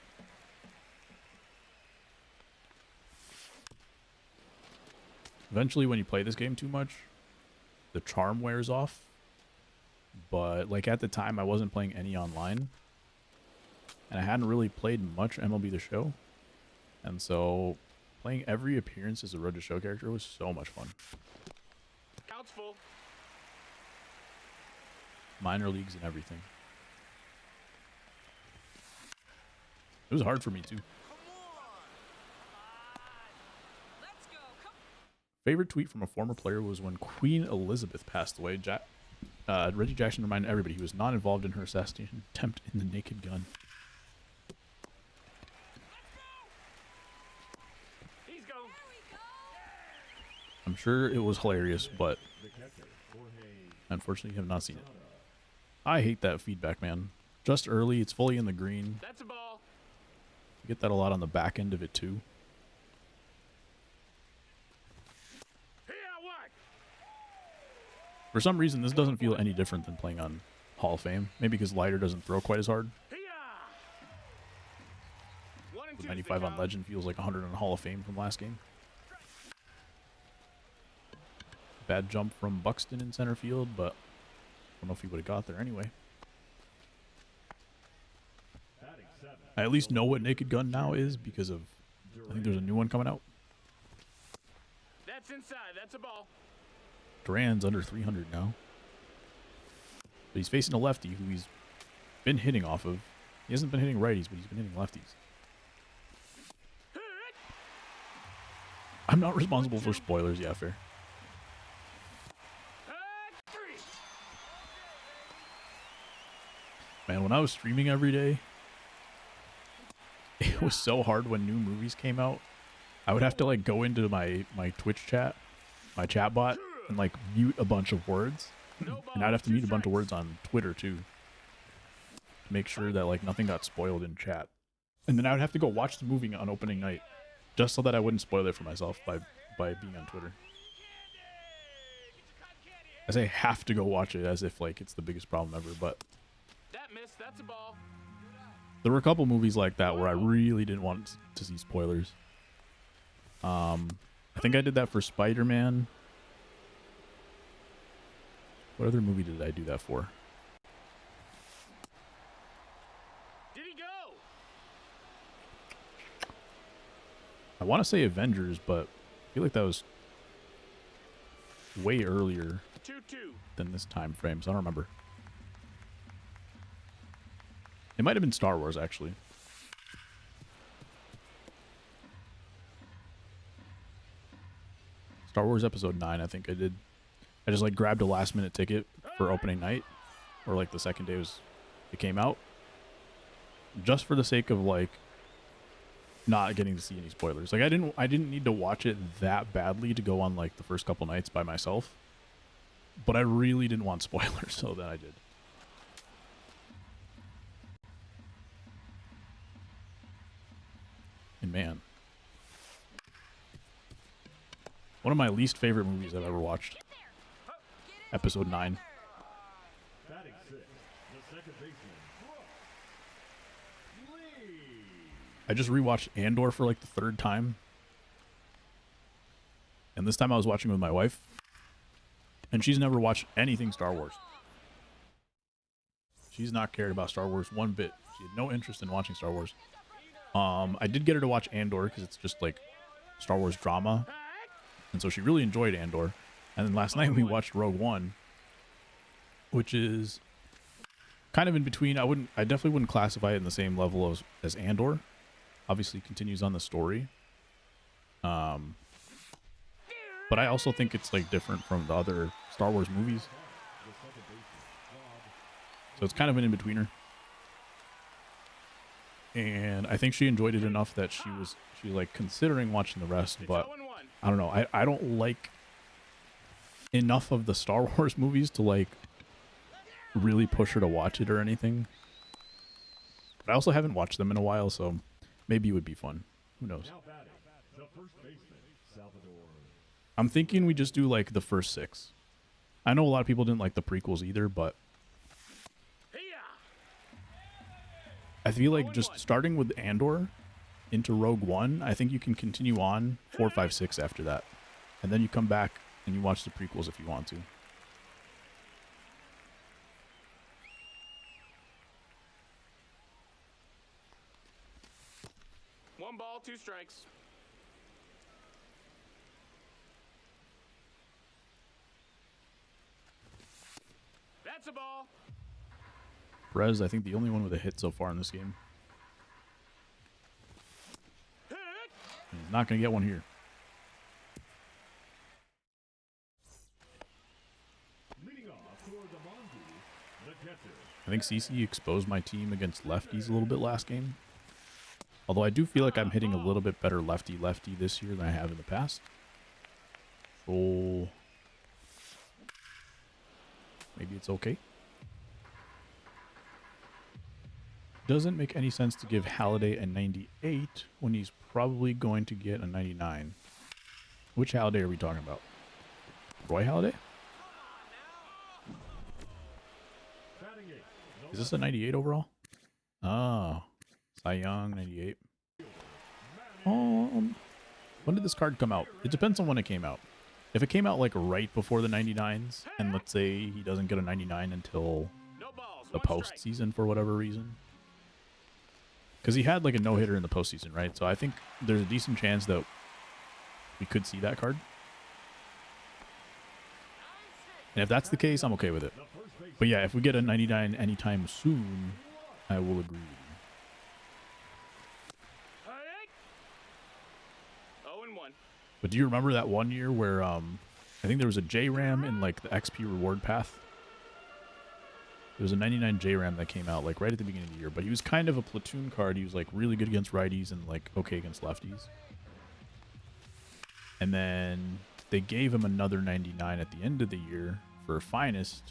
Eventually, when you play this game too much, the charm wears off. But like at the time, I wasn't playing any online, and I hadn't really played much MLB The Show, and so playing every appearance as a Road to Show character was so much fun. Counts full. Minor leagues and everything. It was hard for me too. Favorite tweet from a former player was when Queen Elizabeth passed away. Reggie Jackson reminded everybody he was not involved in her assassination attempt in the Naked Gun. He's gone. I'm sure it was hilarious, but unfortunately, you have not seen it. I hate that feedback, man. Just early, it's fully in the green. That's a ball. You get that a lot on the back end of it, too. Here, what? For some reason, this doesn't feel any different than playing on Hall of Fame. Maybe because Lighter doesn't throw quite as hard. Here. 1-2. The 95 on Legend feels like 100 on Hall of Fame from last game. Bad jump from Buxton in center field, but I don't know if he would have got there anyway. I at least know what Naked Gun now is because of, I think there's a new one coming out. That's inside. That's a ball. Duran's under 300 now. But he's facing a lefty who he's been hitting off of. He hasn't been hitting righties, but he's been hitting lefties. I'm not responsible for spoilers, yeah, fair. Man, when I was streaming every day, it was so hard when new movies came out. I would have to like go into my Twitch chat, my chat bot, and like mute a bunch of words. And I'd have to mute a bunch of words on Twitter too, to make sure that like nothing got spoiled in chat. And then I would have to go watch the movie on opening night, just so that I wouldn't spoil it for myself by being on Twitter. I say have to go watch it as if like it's the biggest problem ever, but That missed. That's a ball. there were a couple movies like that where I really didn't want to see spoilers. I think I did that for Spider-Man. What other movie did I do that for? Did he go? I want to say Avengers, but I feel like that was way earlier 2-2. than this time frame, so I don't remember. It might have been Star Wars, actually. Star Wars Episode 9, I think I did. I just, like, grabbed a last-minute ticket for opening night, or, like, the second day it came out, just for the sake of, like, not getting to see any spoilers. Like, I didn't need to watch it that badly to go on, like, the first couple nights by myself, but I really didn't want spoilers, so then I did. And man, one of my least favorite movies I've ever watched. Episode 9. Batting six, the second baseman, Lee. I just rewatched Andor for like the third time. And this time I was watching with my wife. And she's never watched anything Star Wars. She's not cared about Star Wars one bit. She had no interest in watching Star Wars. I did get her to watch Andor because it's just like Star Wars drama. And so she really enjoyed Andor. And then last night we watched Rogue One, which is kind of in between. I definitely wouldn't classify it in the same level as Andor. Obviously continues on the story. But I also think it's like different from the other Star Wars movies. So it's kind of an in-betweener. And I think she enjoyed it enough that she was like considering watching the rest, but I don't know. I don't like enough of the Star Wars movies to like really push her to watch it or anything. But I also haven't watched them in a while, so maybe it would be fun. Who knows? Now batting, the first baseman, Salvador. I'm thinking we just do like the first 6. I know a lot of people didn't like the prequels either, but I feel like just starting with Andor into Rogue One, I think you can continue on 4, 5, 6 after that. And then you come back and you watch the prequels if you want to. One ball, 2 strikes. That's a ball. Perez, I think the only one with a hit so far in this game. Hit. He's not going to get one here. Leading off for the Mongoose, the catcher. I think CC exposed my team against lefties a little bit last game. Although I do feel like I'm hitting a little bit better lefty-lefty this year than I have in the past. So maybe it's okay. Doesn't make any sense to give Halladay a 98 when he's probably going to get a 99. Which Halladay are we talking about? Roy Halladay? Batting eight, Is this a 98 overall? Oh, Cy Young 98. When did this card come out? It depends on when it came out. If it came out like right before the 99s, and let's say he doesn't get a 99 until No balls. the 1 strike. postseason for whatever reason. Because he had like a no-hitter in the postseason, right? So I think there's a decent chance that we could see that card. And if that's the case, I'm okay with it. But yeah, if we get a 99 anytime soon, I will agree with you. Hit. 0-1. But do you remember that one year where I think there was a J-Ram in like the XP reward path? There was a 99 J-Ram that came out like right at the beginning of the year, but he was kind of a platoon card. He was like really good against righties and like okay against lefties. And then they gave him another 99 at the end of the year for finest,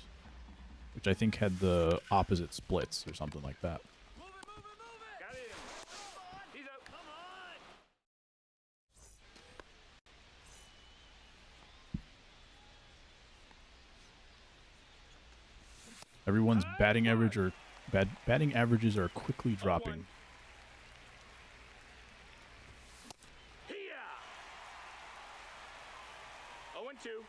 which I think had the opposite splits or something like that. Got him. He's out. Come on. Everyone's batting averages are quickly dropping. Hiya. 0-2.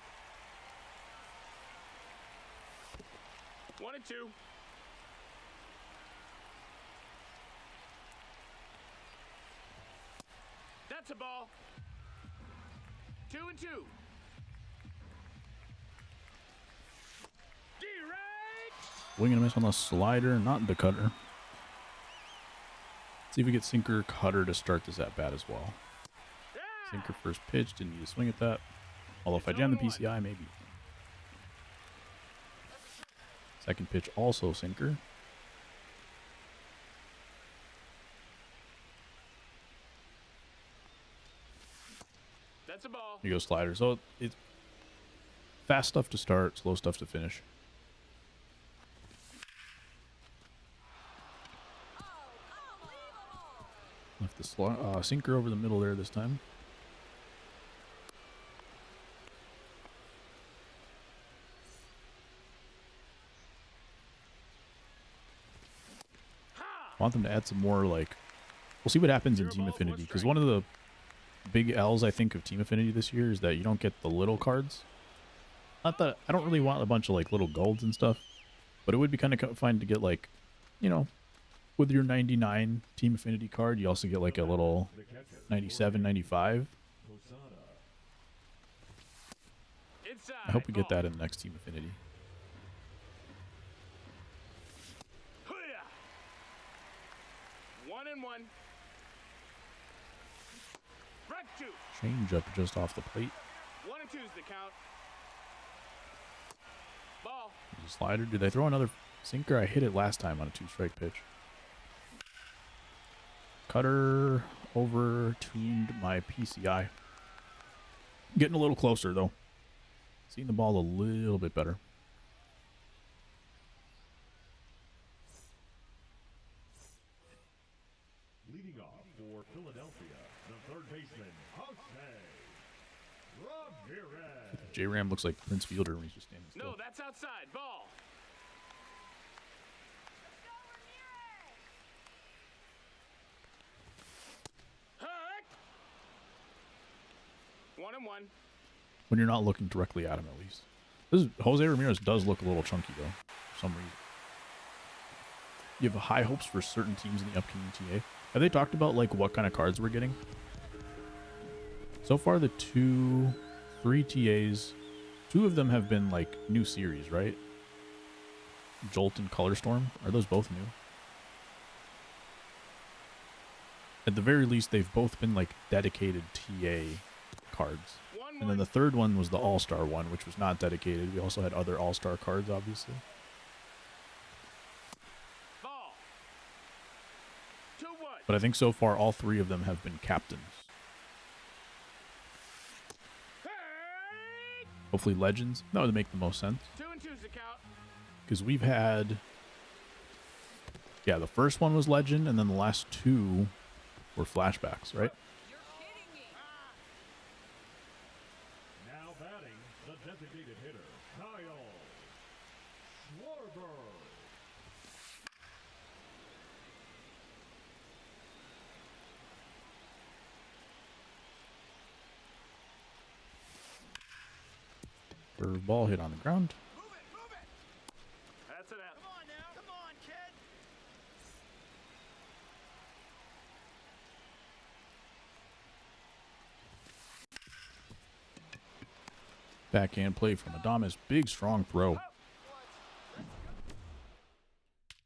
1-2. That's a ball. 2-2. D-right. Wing and a miss on the slider, not the cutter. See if we get sinker cutter to start this at bat as well. Sinker first pitch, didn't need to swing at that. Although if I jam the PCI, maybe. Second pitch also sinker. That's a ball. Here goes slider. So it's fast stuff to start, slow stuff to finish. Left the sinker over the middle there this time. I want them to add some more, like, we'll see what happens in Team Affinity, because one of the big L's, I think, of Team Affinity this year is that you don't get the little cards. Not that, I don't really want a bunch of, like, little golds and stuff, but it would be kind of fun to get, like, you know, with your 99 Team Affinity card, you also get, like, a little 97, 95. Inside. I hope we get that in the next Team Affinity. Hiya. 1-1. Strike 2. Change up just off the plate. 1-2's the count. Ball. There's a slider. Did they throw another Sinker, I hit it last time on a 2-strike pitch. Cutter over-tuned my PCI. Getting a little closer, though. Seeing the ball a little bit better. Leading off for Philadelphia, the third baseman, Jose Ramirez. J-Ram looks like Prince Fielder when he's just standing still. No, that's outside. Ball. Hut. 1-1. When you're not looking directly at him, at least. Jose Ramirez does look a little chunky, though, for some reason. You have high hopes for certain teams in the upcoming TA. Have they talked about, like, what kind of cards we're getting? So far, the 3 TAs, 2 of them have been, like, new series, right? Jolt and Color Storm. Are those both new? At the very least, they've both been, like, dedicated TA cards. And then the third one was the All-Star one, which was not dedicated. We also had other All-Star cards, obviously. Ball. 2-1. But I think so far, all 3 of them have been captains. Hey. Hopefully legends. That would make the most sense. 2-2's the count. Because we've had... Yeah, the first one was legend, and then the last 2 were flashbacks, right? Now batting, the designated hitter, Kyle Schwarber. Curve ball hit on the ground. Move it! That's it out. Come on now! Come on, kid! Backhand play from Adames. Big, strong throw.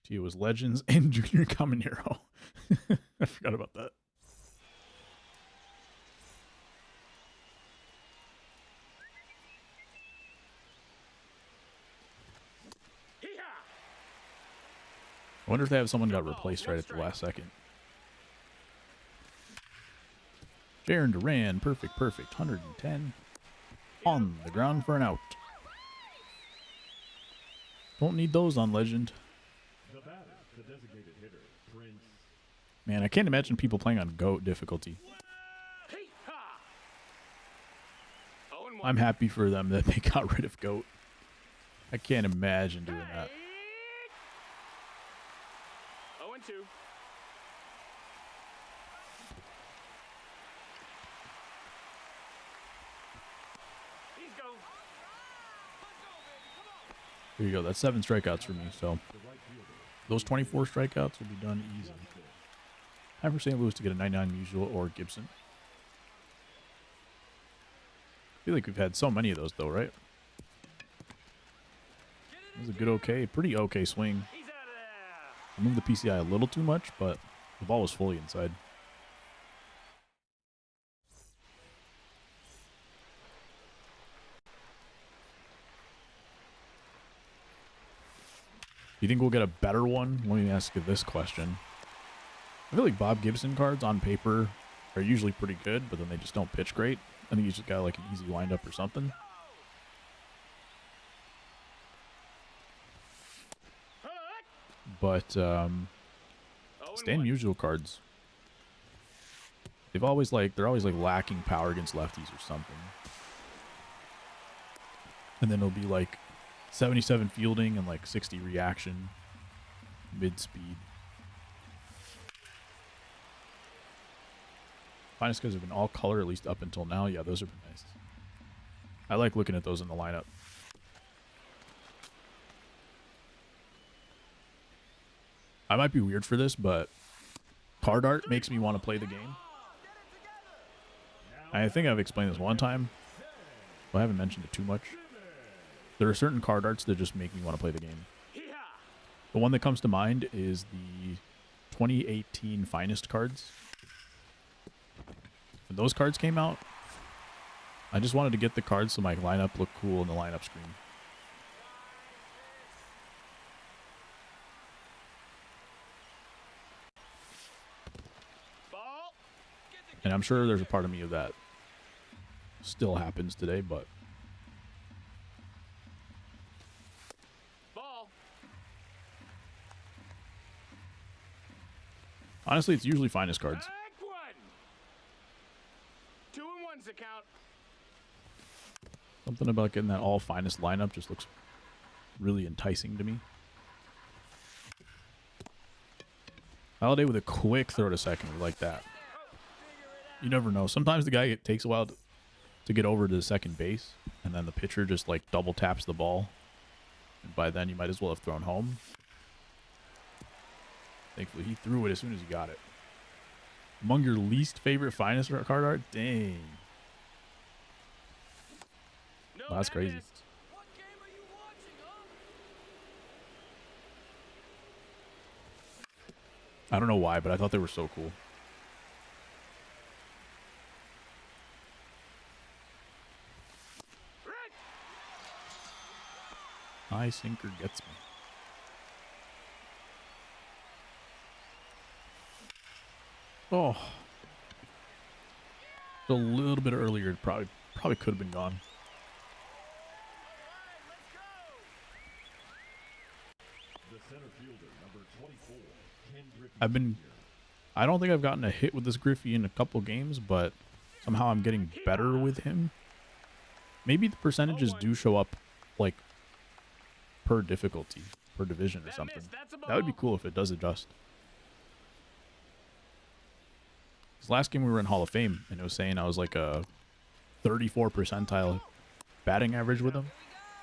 Tia was legends and Junior Caminero. I forgot about that. Hee-haw. I wonder if they have someone got replaced right at the last second. Jaron Duran, perfect, 110. On the ground for an out. Don't need those on legend. The batter, the designated hitter, Prince. Man, I can't imagine people playing on GOAT difficulty. Hee-haw. 0-1. I'm happy for them that they got rid of GOAT. I can't imagine doing that. 0-2. He's go. There you go. That's 7 strikeouts for me. So those 24 strikeouts will be done easy. Time for St. Louis to get a 99 Musial or Gibson. I feel like we've had so many of those, though, right? That was a good, pretty okay swing. He's out of there. I moved the PCI a little too much, but the ball was fully inside. Do you think we'll get a better one? Let me ask you this question. I feel like Bob Gibson cards on paper are usually pretty good, but then they just don't pitch great. I think he's just got like an easy windup or something. But Stan Musial cards, they're always like lacking power against lefties or something. And then it'll be like 77 fielding and like 60 reaction, mid speed. Finest guys have been all color, at least up until now. Yeah, those have been nice. I like looking at those in the lineup. I might be weird for this, but card art makes me want to play the game. I think I've explained this one time, but I haven't mentioned it too much. There are certain card arts that just make me want to play the game. The one that comes to mind is the 2018 Finest cards. When those cards came out, I just wanted to get the cards so my lineup looked cool in the lineup screen. And I'm sure there's a part of me of that still happens today, but Ball. honestly, it's usually finest cards. Back one. 2-1's the count. Something about getting that all finest lineup just looks really enticing to me. Holiday with a quick throw to second, we like that. You never know. Sometimes the guy, it takes a while to get over to the second base, and then the pitcher just like double taps the ball. And by then, you might as well have thrown home. Thankfully, he threw it as soon as he got it. Among your least favorite finest card art? Dang. No, Well, that's that crazy. missed. What game are you watching, huh? I don't know why, but I thought they were so cool. Right. High sinker gets me. Oh. A little bit earlier, it probably could have been gone. The center fielder, number 24, Kendrick I don't think I've gotten a hit with this Griffey in a couple games, but somehow I'm getting better with him. Maybe the percentages do show up like per difficulty, per division or something. That would be cool if it does adjust. This last game we were in Hall of Fame, and it was saying I was like a 34 percentile batting average with him.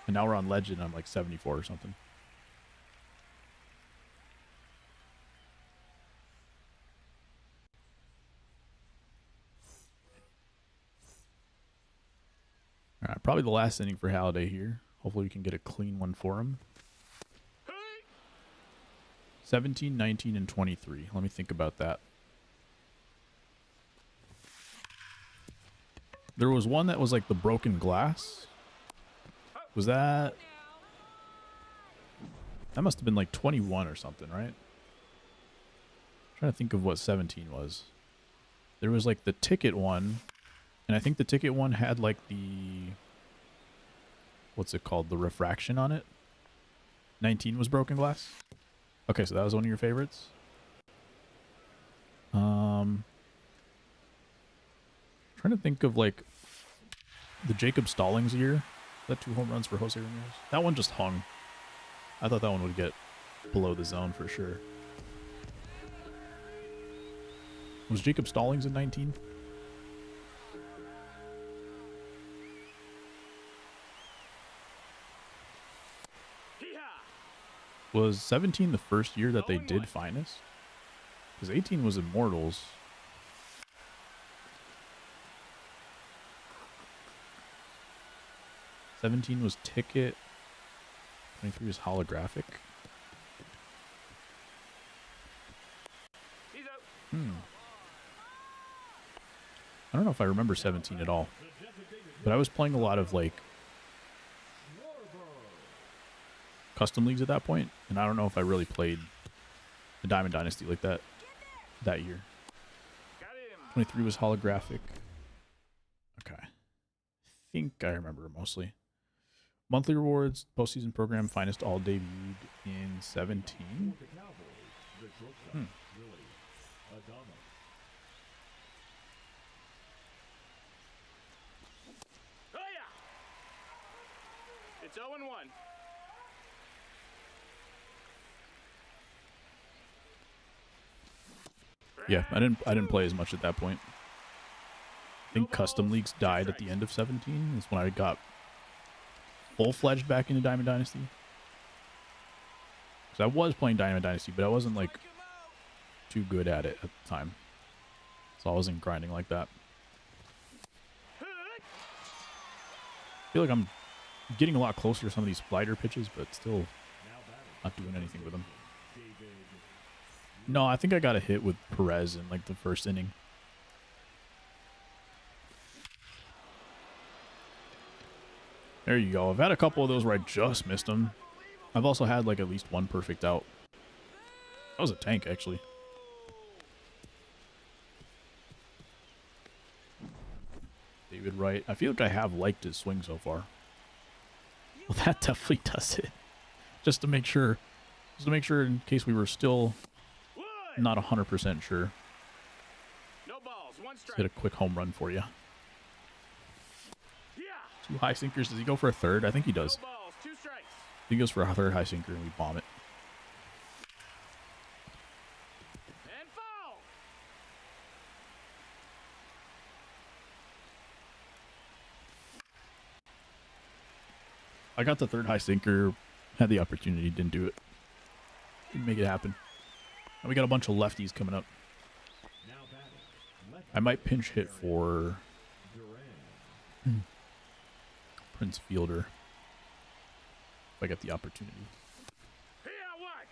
And now we're on Legend, I'm like 74 or something. All right, probably the last inning for Halladay here. Hopefully we can get a clean one for him. 17, 19, and 23. Let me think about that. There was one that was like the broken glass. Was that... That must have been like 21 or something, right? I'm trying to think of what 17 was. There was like the ticket one. And I think the ticket one had like the... What's it called? The refraction on it. 19 was broken glass. Okay, so that was one of your favorites. Trying to think of like the Jacob Stallings year. Is that 2 home runs for Jose Ramirez? That one just hung. I thought that one would get below the zone for sure. Was Jacob Stallings in 19? Was 17 the first year that they did finest? Because 18 was Immortals. '17 was Ticket. 23 was Holographic. I don't know if I remember 17 at all. But I was playing a lot of like custom leagues at that point, and I don't know if I really played the Diamond Dynasty like that year. 23 was Holographic. Okay. I think I remember mostly. Monthly rewards, postseason program, finest all debuted in 17. Oh yeah. It's 0-1. Yeah, I didn't play as much at that point. I think custom leagues died at the end of 17. That's when I got full-fledged back into Diamond Dynasty. Because I was playing Diamond Dynasty, but I wasn't like too good at it at the time. So I wasn't grinding like that. I feel like I'm getting a lot closer to some of these slider pitches, but still not doing anything with them. No, I think I got a hit with Perez in like the first inning. There you go. I've had a couple of those where I just missed them. I've also had like at least one perfect out. That was a tank, actually. David Wright. I feel like I have liked his swing so far. Well, that definitely does it. Just to make sure. Just to make sure in case we were still not 100% sure. No balls, one Let's strike. hit a quick home run for you. Yeah. 2 high sinkers. Does he go for a third? I think he does. No balls, 2 strikes. He goes for a third high sinker and we bomb it. And foul. I got the third high sinker. Had the opportunity. Didn't do it. Didn't make it happen. And we got a bunch of lefties coming up. Now batting, left I might pinch hit for Duran. Prince Fielder. If I get the opportunity. Here, what?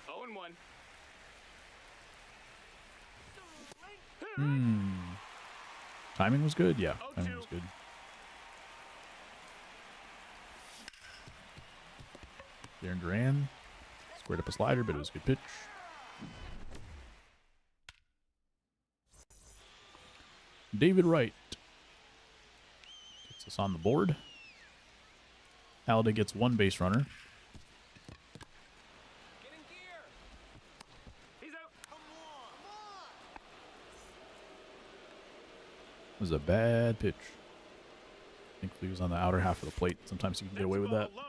0 and 1. Timing was good? Yeah, timing was good. Darren Duran squared up a slider, but it was a good pitch. David Wright gets us on the board. Halliday gets 1 base runner. Get in gear. He's out. Come on. Come on. It was a bad pitch. Thankfully, he was on the outer half of the plate. Sometimes you can get away with that. Low.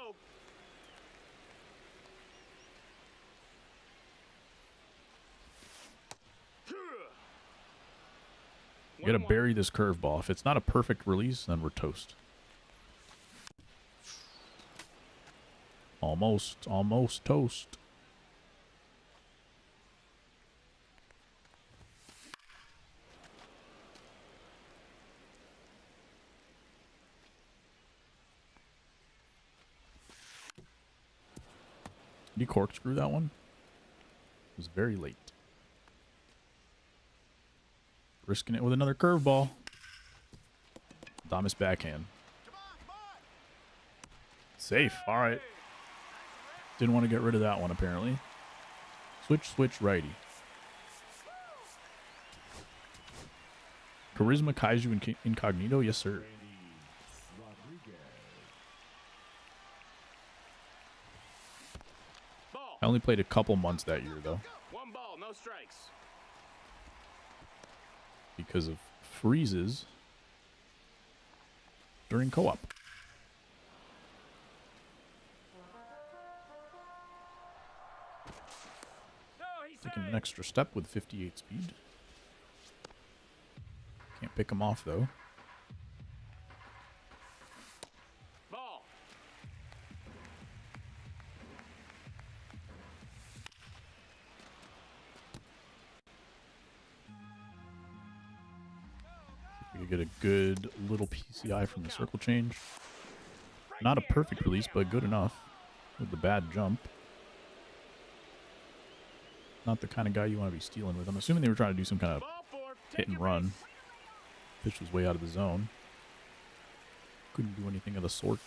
You gotta bury this curveball. If it's not a perfect release, then we're toast. Almost toast. Did you corkscrew that one? It was very late. Risking it with another curveball. Thomas backhand. Come on. Safe. All right. Didn't want to get rid of that one, apparently. Switch, righty. Charisma Kaiju Incognito? Yes, sir. Randy Rodriguez. Ball. I only played a couple months that year, though, 1 ball, no strikes. because of freezes during co-op. No, he's Taking an safe. extra step with 58 speed. Can't pick him off, though. Ball. We could get a good little PCI from the circle change. Not a perfect release, but good enough with the bad jump. Not the kind of guy you want to be stealing with. I'm assuming they were trying to do some kind of Ball 4. hit and run. Pitch was way out of the zone. Couldn't do anything of the sort.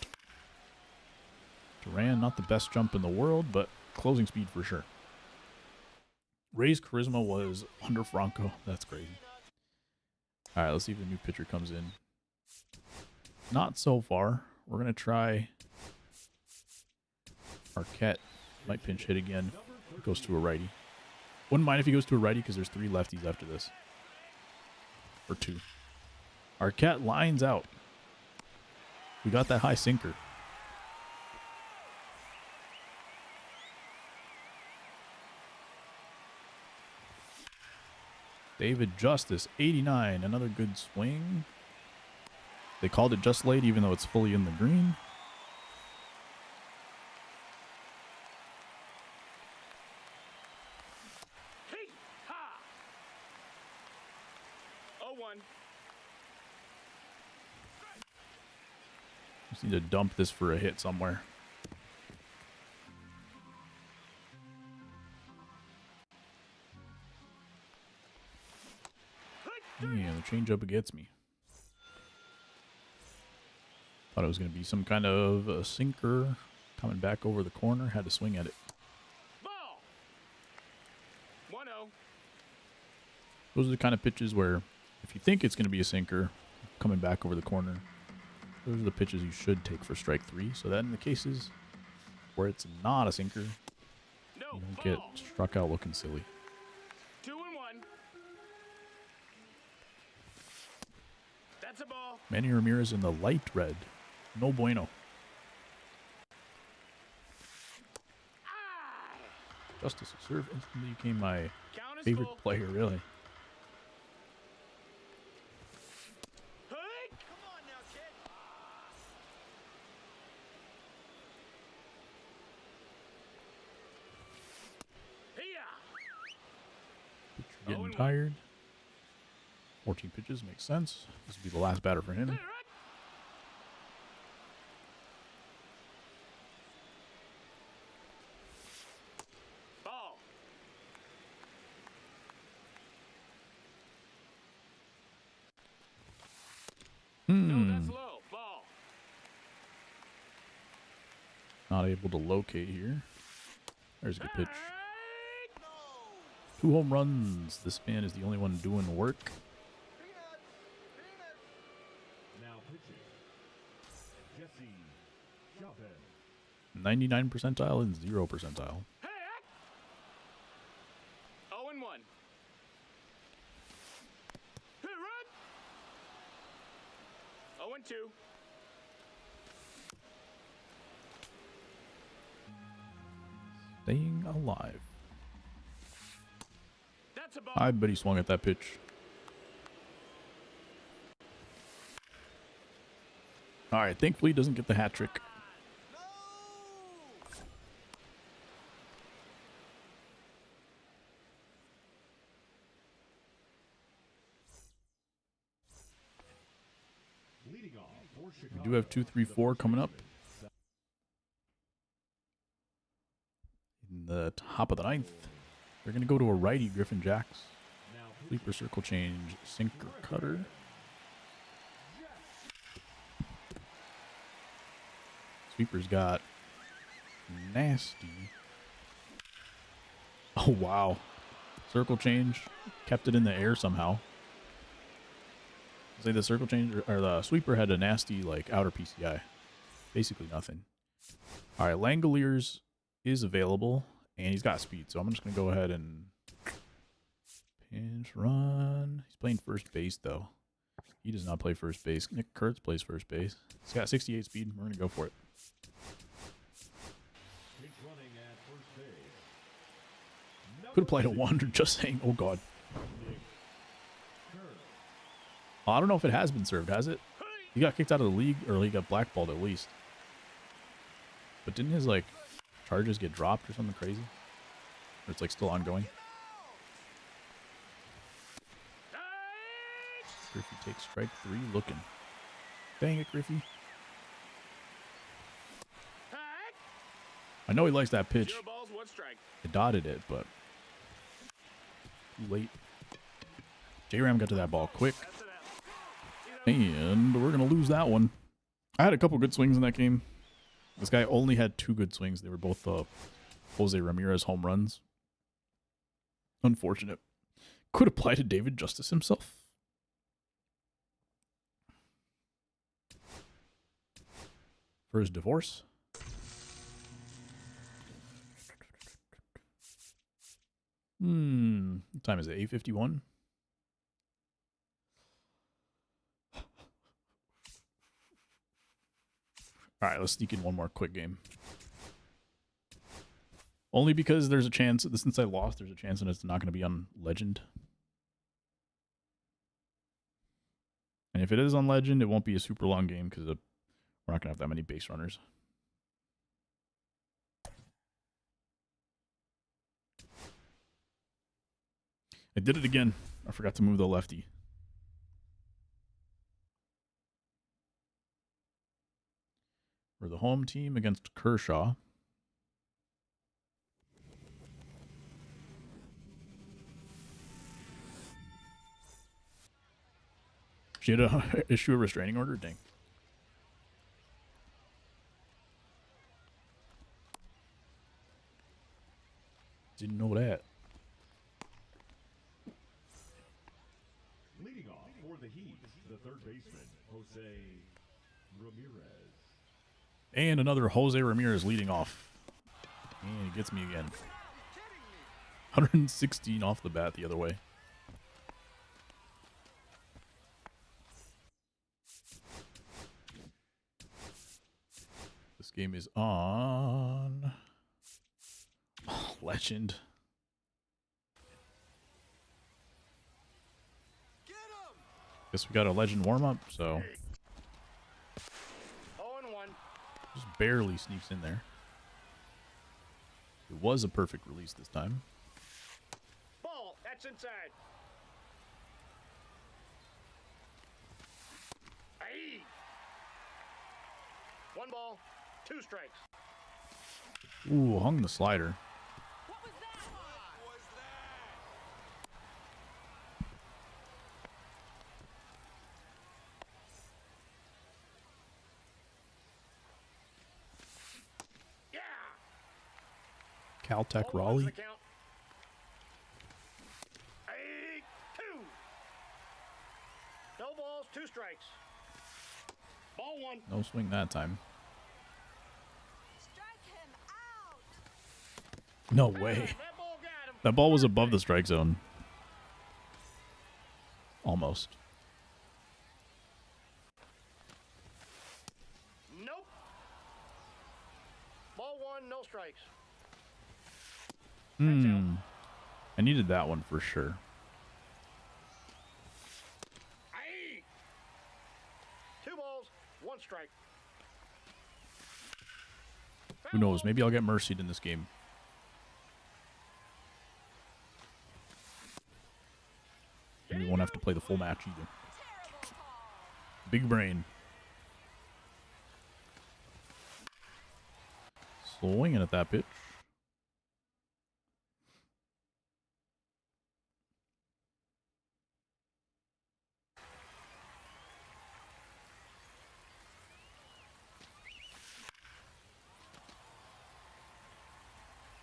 Duran, not the best jump in the world, but closing speed for sure. Ray's charisma was under Franco. That's crazy. All right, let's see if the new pitcher comes in. Not so far. We're going to try Arquette. Might pinch hit again. Goes to a righty. Wouldn't mind if he goes to a righty because there's 3 lefties after this. Or 2. Arquette lines out. We got that high sinker. David Justice, 89. Another good swing. They called it just late, even though it's fully in the green. Hey, ha. 0-1. Just need to dump this for a hit somewhere. Yeah, the changeup gets me. Thought it was going to be some kind of a sinker coming back over the corner. Had to swing at it. Ball. 1-0. Those are the kind of pitches where If you think it's going to be a sinker, coming back over the corner, those are the pitches you should take for strike 3. So that in the cases where it's not a sinker, No, you don't get ball. struck out looking silly. 2-1. That's a ball. Manny Ramirez in the light red. No bueno. Justice of serve instantly became my Count is favorite full. player, really. Hey! Come on now, kid. Hiya! Pitcher getting tired. 14 pitches makes sense. This will be the last batter for him. Hey, right. Ball. No, that's low. Ball. Not able to locate here. There's a good pitch. Hey! 2 home runs. This man is the only one doing work. Now pitching. Jesse Chavez. 99 percentile and 0 percentile. Hey! 0-1. Hey, right. 0-2. Staying alive. That's a ball. I bet he swung at that pitch. All right, thankfully he doesn't get the hat trick. No! Leading off for We Chicago. do have 2, 3, 4 coming up. In the top of the 9th, they're going to go to a righty, Griffin Jacks. Now Sleeper circle change, sinker cutter. Sweeper's got nasty. Oh, wow. Circle change. Kept it in the air somehow. Say the circle change or the sweeper had a nasty like outer PCI. Basically nothing. All right, Langoliers is available and he's got speed. So I'm just going to go ahead and pinch run. He's playing first base though. He does not play first base. Nick Kurtz plays first base. He's got 68 speed. We're going to go for it. Pinch running at first base. Could have played a wonder, just saying. Oh, God. I don't know if it has been served, has it? He got kicked out of the league, or he got blackballed at least. But didn't his, like, charges get dropped or something crazy? Or it's, like, still ongoing? Griffey takes strike 3, looking. Dang it, Griffey. I know he likes that pitch. 0 balls, 1 strike. I dotted it, but too late. J-Ram got to that ball quick. That's an out. And we're going to lose that one. I had a couple good swings in that game. This guy only had 2 good swings. They were both Jose Ramirez home runs. Unfortunate. Could apply to David Justice himself. For his divorce. What time is it? 8:51? All right, let's sneak in one more quick game. Only because there's a chance, since I lost, there's a chance that it's not going to be on Legend. And if it is on Legend, it won't be a super long game because we're not going to have that many base runners. I did it again. I forgot to move the lefty. For the home team against Kershaw. She had to issue a restraining order? Dang. Didn't know that. Leading off Heat, the third baseman, Jose Ramirez. And another Jose Ramirez leading off. And he gets me again. 116 off the bat the other way. This game is on Legend. Guess we got a Legend warm-up, so 0-1. just barely sneaks in there. It was a perfect release this time. Ball. That's inside. Aye. 1 ball, 2 strikes. Ooh, hung the slider. What was that? Yeah. Caltech 0-1's Raleigh. the count. Aye. 2. No balls, 2 strikes. Ball 1. No swing that time. Strike him out. No way. That ball got him. That ball was above the strike zone. Almost. Nope. Ball 1, no strikes. I needed that one for sure. Aye. 2 balls, 1 strike. Who knows? Maybe I'll get mercied in this game. And we won't have to play the full match either. Big brain. Swinging at that pitch.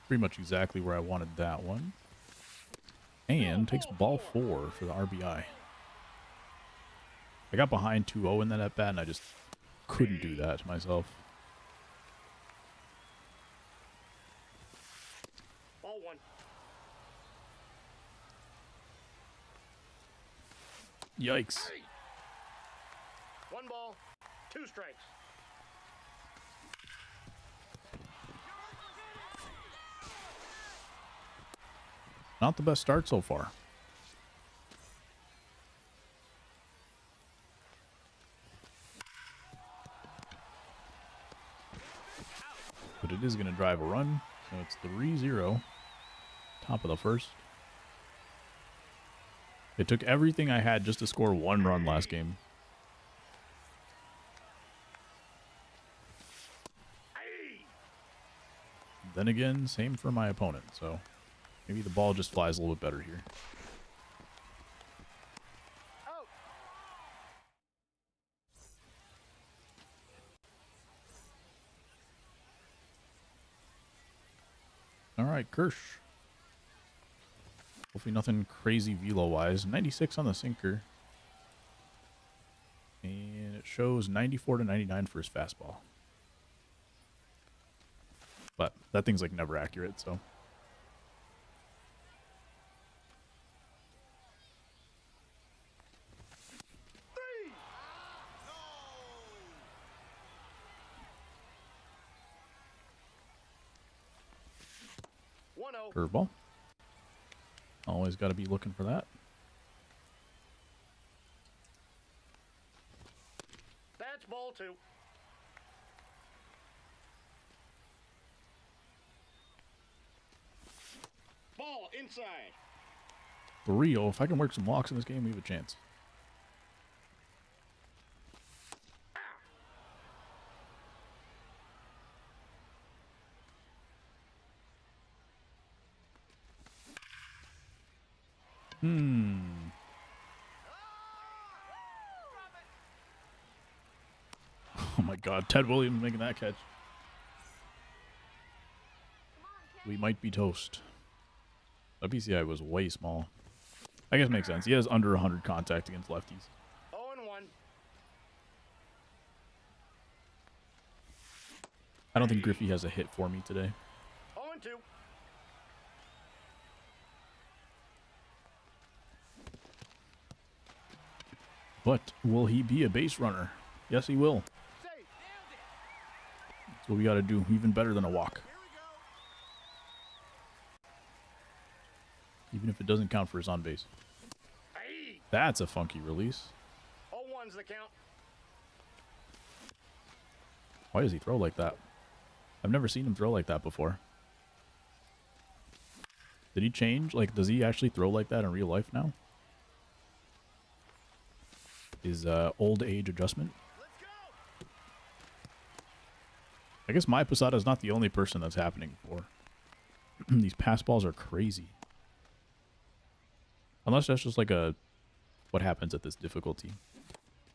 Pretty much exactly where I wanted that one. And takes ball 4 for the RBI. I got behind 2-0 in that at bat, and I just couldn't do that to myself. Ball 1. Yikes. Aye. 1 ball, 2 strikes. Not the best start so far. But it is going to drive a run, so it's 3-0. Top of the first. It took everything I had just to score 1 run last game. Aye. Then again, same for my opponent, so maybe the ball just flies a little bit better here. Out. All right, Kirsch. Hopefully nothing crazy velo-wise. 96 on the sinker. And it shows 94 to 99 for his fastball. But that thing's like never accurate, so. No. 1-0. Curveball. Always got to be looking for that. That's ball 2. Ball inside. 3-0. If I can work some walks in this game, we have a chance. Oh my god, Ted Williams making that catch. We might be toast. That PCI was way small. I guess it makes sense. He has under 100 contact against lefties. I don't think Griffey has a hit for me today. 0-2. But will he be a base runner? Yes, he will. That's what we got to do. Even better than a walk. Even if it doesn't count for his on base. That's a funky release. 0-1's the count. Why does he throw like that? I've never seen him throw like that before. Did he change? Like, does he actually throw like that in real life now? His old age adjustment? I guess my Posada is not the only person that's happening for. These pass balls are crazy. Unless that's just like a... What happens at this difficulty?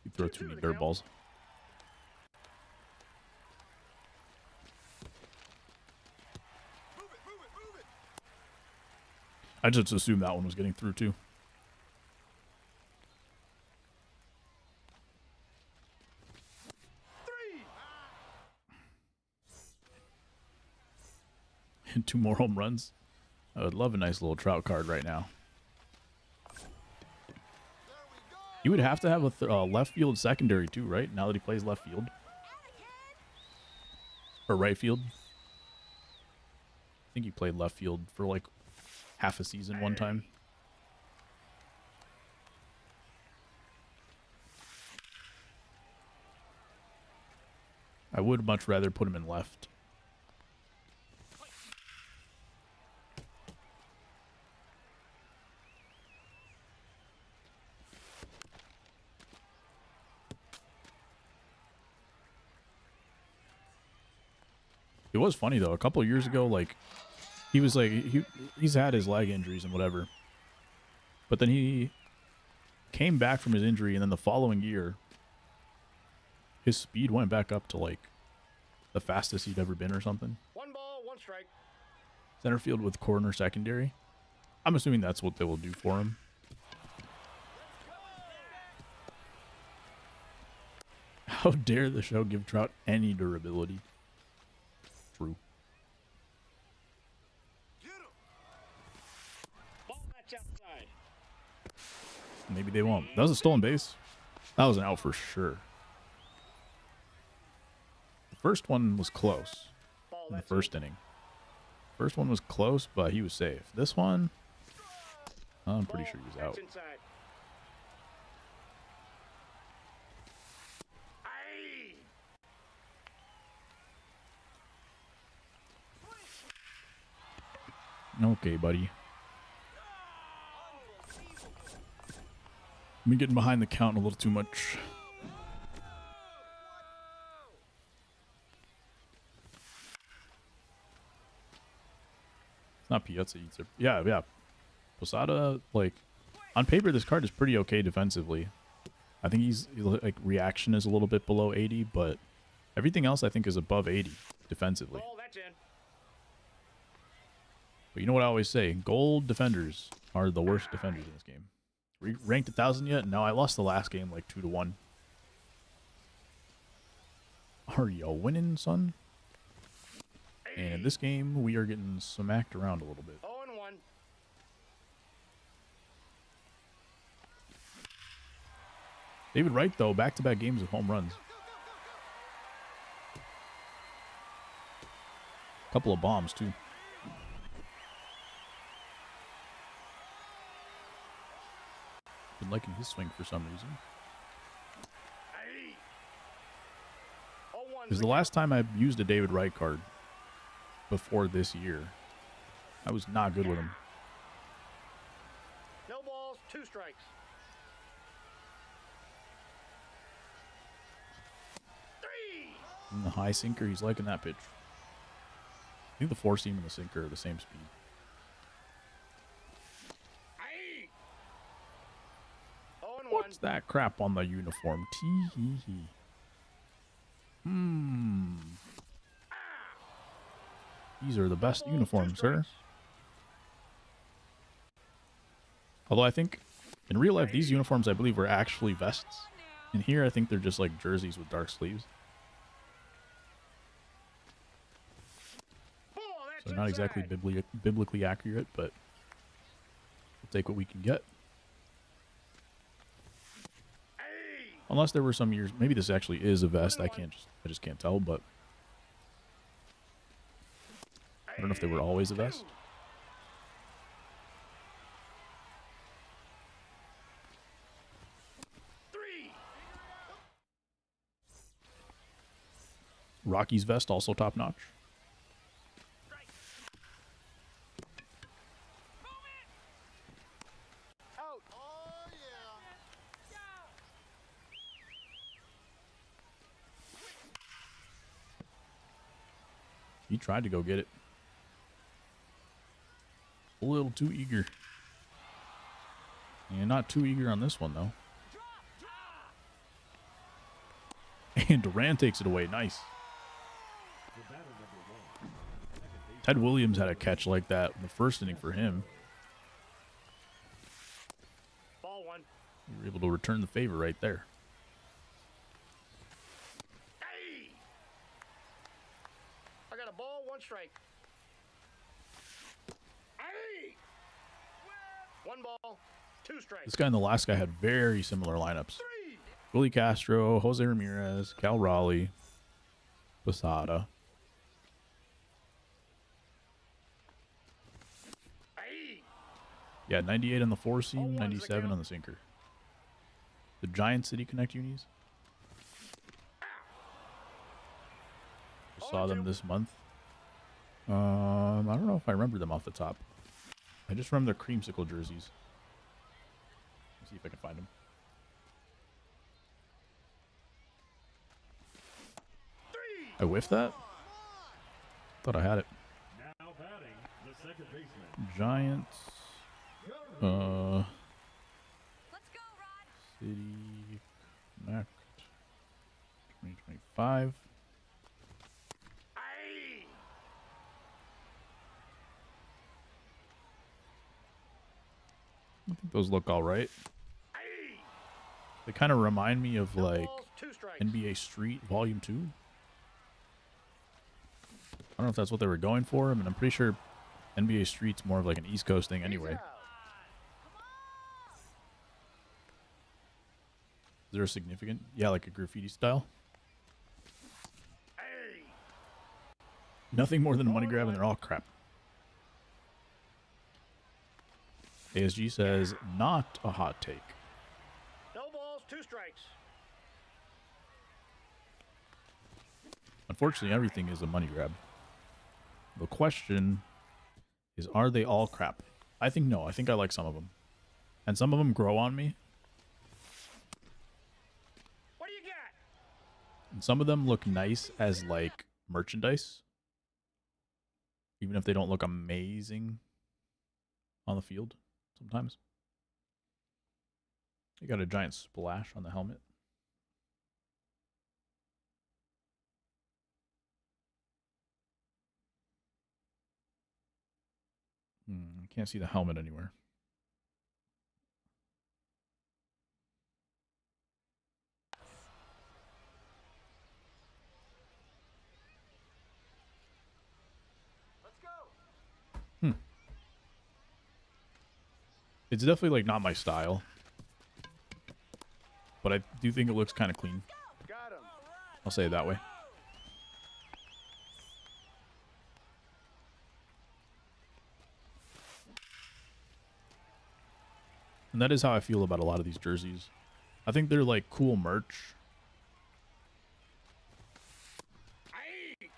You throw too many dirt balls. I just assumed that one was getting through too. And 2 more home runs. I would love a nice little Trout card right now. He would have to have a left field secondary too, right? Now that he plays left field. Or right field. I think he played left field for like half a season one time. I would much rather put him in left. It was funny though. A couple of years ago, like he was like he's had his leg injuries and whatever, but then he came back from his injury, and then the following year, his speed went back up to like the fastest he'd ever been or something. 1 ball, 1 strike. Center field with corner secondary. I'm assuming that's what they will do for him. How dare the show give Trout any durability? True. Ball match outside. Maybe they won't. That was a stolen base. That was an out for sure. The first one was close in the first inning. First one was close, but he was safe. This one, I'm pretty sure he was out. Okay, buddy. I'm getting behind the count a little too much. It's not Piazza either. Yeah. Posada, like, on paper, this card is pretty okay defensively. I think he's like, reaction is a little bit below 80, but everything else I think is above 80 defensively. But you know what I always say? Gold defenders are the worst defenders in this game. Ranked 1,000 yet? No, I lost the last game like 2-1. Are you winning, son? And in this game, we are getting smacked around a little bit. 0-1. David Wright, though, back-to-back games of home runs. Couple of bombs, too. Been liking his swing for some reason. Because the last time I used a David Wright card before this year, I was not good with him. No balls, 2 strikes. 3. And the high sinker, he's liking that pitch. I think the 4-seam and the sinker are the same speed. What's that crap on the uniform? Tee-hee-hee. These are the best uniforms, sir. Although I think in real life, these uniforms, I believe, were actually vests. And here, I think they're just like jerseys with dark sleeves. They're not exactly biblically accurate, but we'll take what we can get. Unless there were some years, maybe this actually is a vest. I just can't tell, but I don't know if they were always a vest. Rocky's vest also top notch. Out. Oh, yeah. He tried to go get it. A little too eager. And not too eager on this one, though. And Durant takes it away. Nice. Ted Williams had a catch like that in the first inning for him. Ball one. We were able to return the favor right there. Hey! I got a ball, one strike. Hey! One ball, two strikes. This guy and the last guy had very similar lineups. Three. Willie Castro, Jose Ramirez, Cal Raleigh, Posada. Hey! Yeah, 98 on the four seam, 97 on the sinker. The Giant City Connect unis. Just saw them this month. I don't know if I remember them off the top. I just remember their creamsicle jerseys. Let's see if I can find them. I whiffed that? Thought I had it. Now batting the second baseman. Giants. Let's go, Rod. City Connect 2025. Hey! I think those look all right. Hey! They kind of remind me of No like balls, two strikes. NBA Street Volume 2. I don't know if that's what they were going for. I mean, I'm pretty sure NBA Street's more of like an East Coast thing anyway. He's out. Is there a significant? Yeah, like a graffiti style. Hey! Nothing more than a money grab, and they're all crap. ASG says, not a hot take. No balls, two strikes. Unfortunately, everything is a money grab. The question is, are they all crap? I think no. I think I like some of them. And some of them grow on me. What do you got? And some of them look nice as like merchandise. Even if they don't look amazing on the field sometimes. They got a giant splash on the helmet. I can't see the helmet anywhere. Let's go. It's definitely like not my style. But I do think it looks kind of clean. Got him. I'll say it that way. And that is how I feel about a lot of these jerseys. I think they're like cool merch.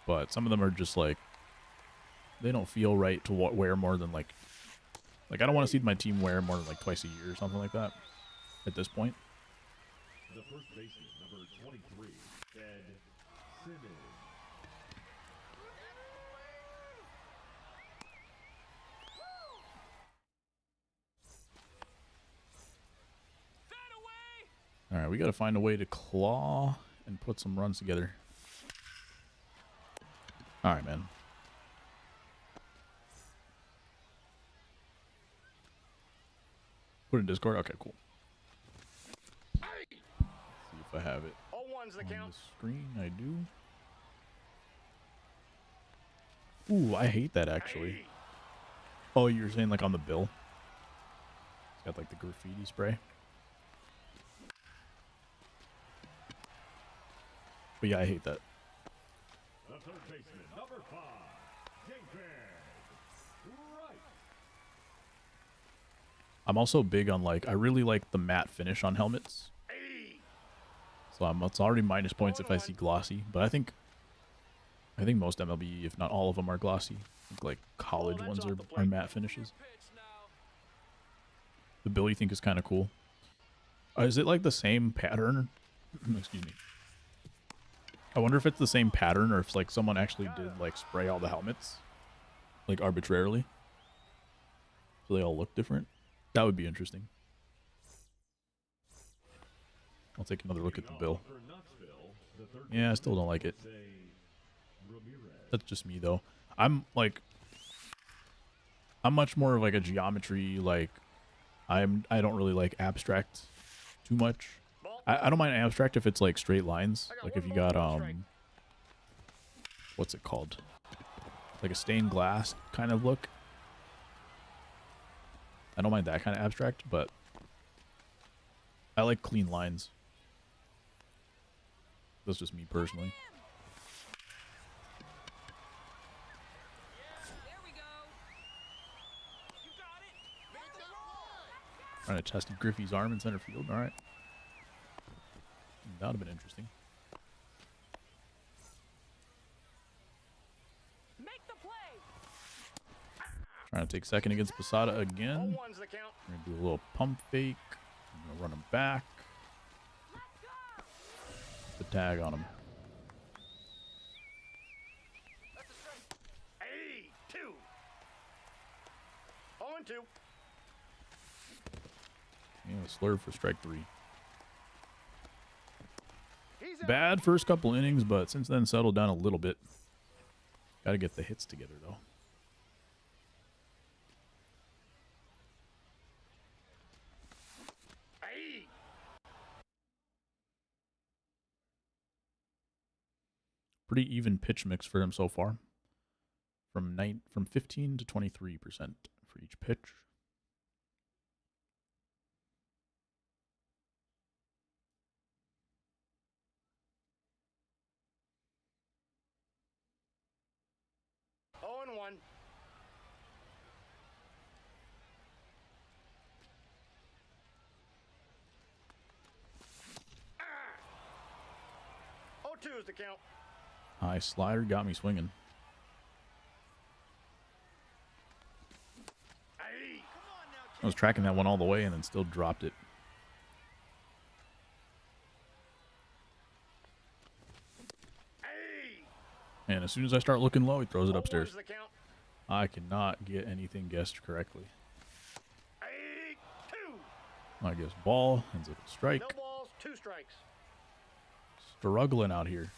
But some of them are just like, they don't feel right to wear more than like I don't want to see my team wear more than like twice a year or something like that at this point. The first baseman, number 23, Ted Simmons. All right, we got to find a way to claw and put some runs together. All right, man. Put it in Discord. Okay, cool. See if I have it All one's the on count. the screen. I do. Ooh, I hate that actually. Oh, you were saying like on the bill? It's got like the graffiti spray. But yeah, I hate that. The third baseman, number 5, David Wright. I'm also big on like, I really like the matte finish on helmets. So it's already minus points if I see glossy, but I think most MLB, if not all of them, are glossy. I think like college ones are matte finishes. The bill you think is kind of cool. Is it like the same pattern? Excuse me. I wonder if it's the same pattern or if like someone actually did like spray all the helmets like arbitrarily, so they all look different. That would be interesting. I'll take another look at the bill. Yeah, I still don't like it. That's just me though. I'm much more of like a geometry, like I don't really like abstract too much. I don't mind abstract if it's like straight lines. Like if you got what's it called? Like a stained glass kind of look. I don't mind that kind of abstract, but I like clean lines. That's just me personally. Trying to test Griffey's arm in center field. All right. That would have been interesting. Make the play. Trying to take second against Posada again. 0-1's the count. We're going to do a little pump fake. I'm going to run him back. The tag on him. Hey, 2. 0-2. Yeah, slurve for strike 3. He's out. Bad first couple innings, but since then settled down a little bit. Got to get the hits together, though. Hey. Pretty even pitch mix for him so far. From 15 to 23% for each pitch. Oh, 1. Ah. 0-2 is the count. High slider got me swinging. Hey. I was tracking that one all the way and then still dropped it. Hey. And as soon as I start looking low, he throws it 0-1's upstairs. the count. I cannot get anything guessed correctly. Hey. 2. I guess ball ends up a strike. No balls, 2 strikes. Struggling out here.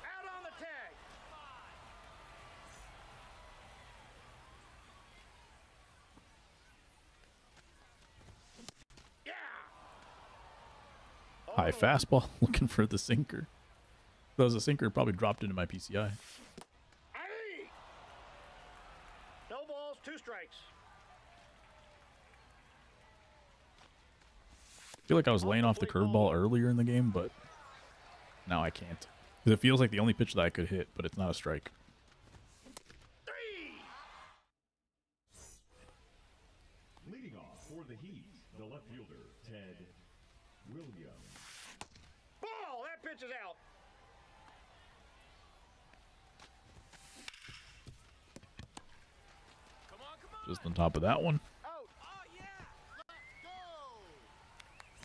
Out on the tag. Yeah. High fastball, looking for the sinker. If that was a sinker, it probably dropped into my PCI. Hey. No balls, 2 strikes. I feel like I was laying off the curveball earlier in the game, but now I can't. 'Cause it feels like the only pitch that I could hit, but it's not a strike. 3. Leading off for the Heat, the left fielder, Ted Williams. Ball. That pitch is out. Come on, come on. Just on top of that one. Out. Oh, yeah.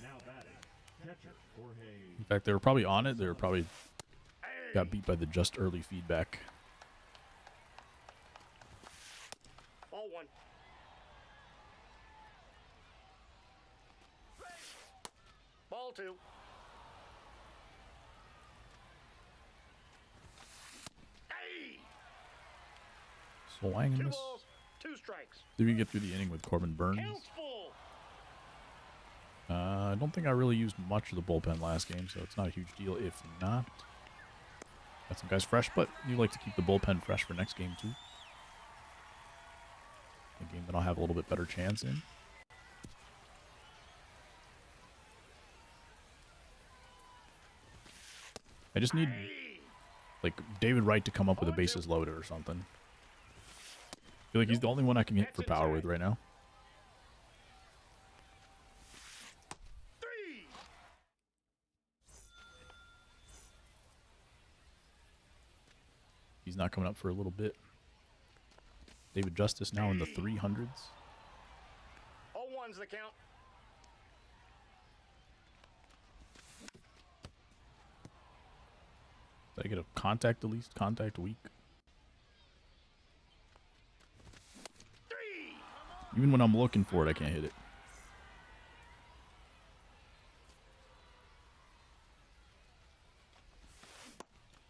Now batting, catcher Jorge. In fact, they were probably on it. They were probably Hey. got beat by the just early feedback. Ball 1. Ball 2. Hey. Swinging 2 this. balls, 2 strikes. Did we get through the inning with Corbin Burns? Count's full. I don't think I really used much of the bullpen last game, so it's not a huge deal if not. Got some guys fresh, but you like to keep the bullpen fresh for next game too. A game that I'll have a little bit better chance in. I just need, like, David Wright to come up with a bases loaded or something. I feel like he's the only one I can hit for power with right now. He's not coming up for a little bit. David Justice now in the 300s. 0-1's the count. Did I get a contact at least? Contact weak. Even when I'm looking for it, I can't hit it.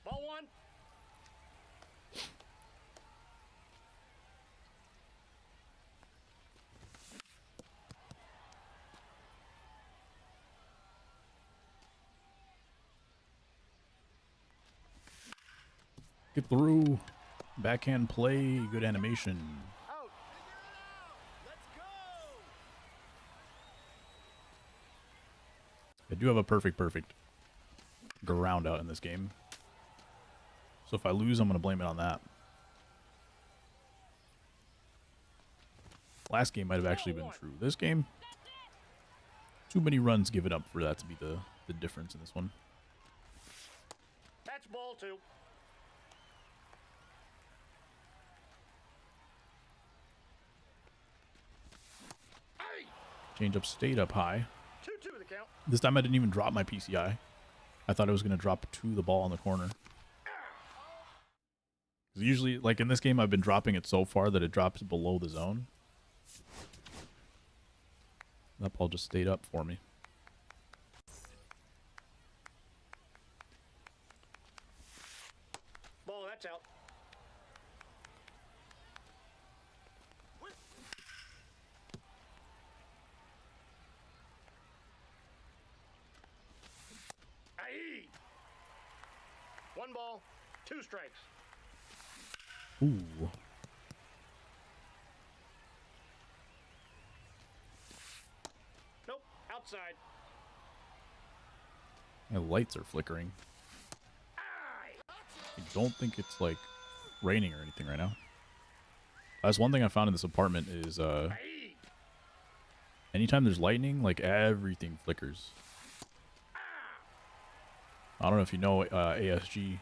Ball 1. Get through. Backhand play. Good animation. Out. Let's go. I do have a perfect ground out in this game. So if I lose, I'm going to blame it on that. Last game might have actually been true. This game, too many runs given up for that to be the difference in this one. That's ball 2. Change up stayed up high. 2-2 the count. This time I didn't even drop my PCI. I thought it was going to drop to the ball in the corner. 'Cause usually, like in this game, I've been dropping it so far that it drops below the zone. That ball just stayed up for me. Ball, that's out. Aye. 1 ball, 2 strikes. Ooh. Nope, outside. My lights are flickering. Aye. I don't think it's like raining or anything right now. That's one thing I found in this apartment is Aye. anytime there's lightning, like everything flickers. I don't know if you know ASG.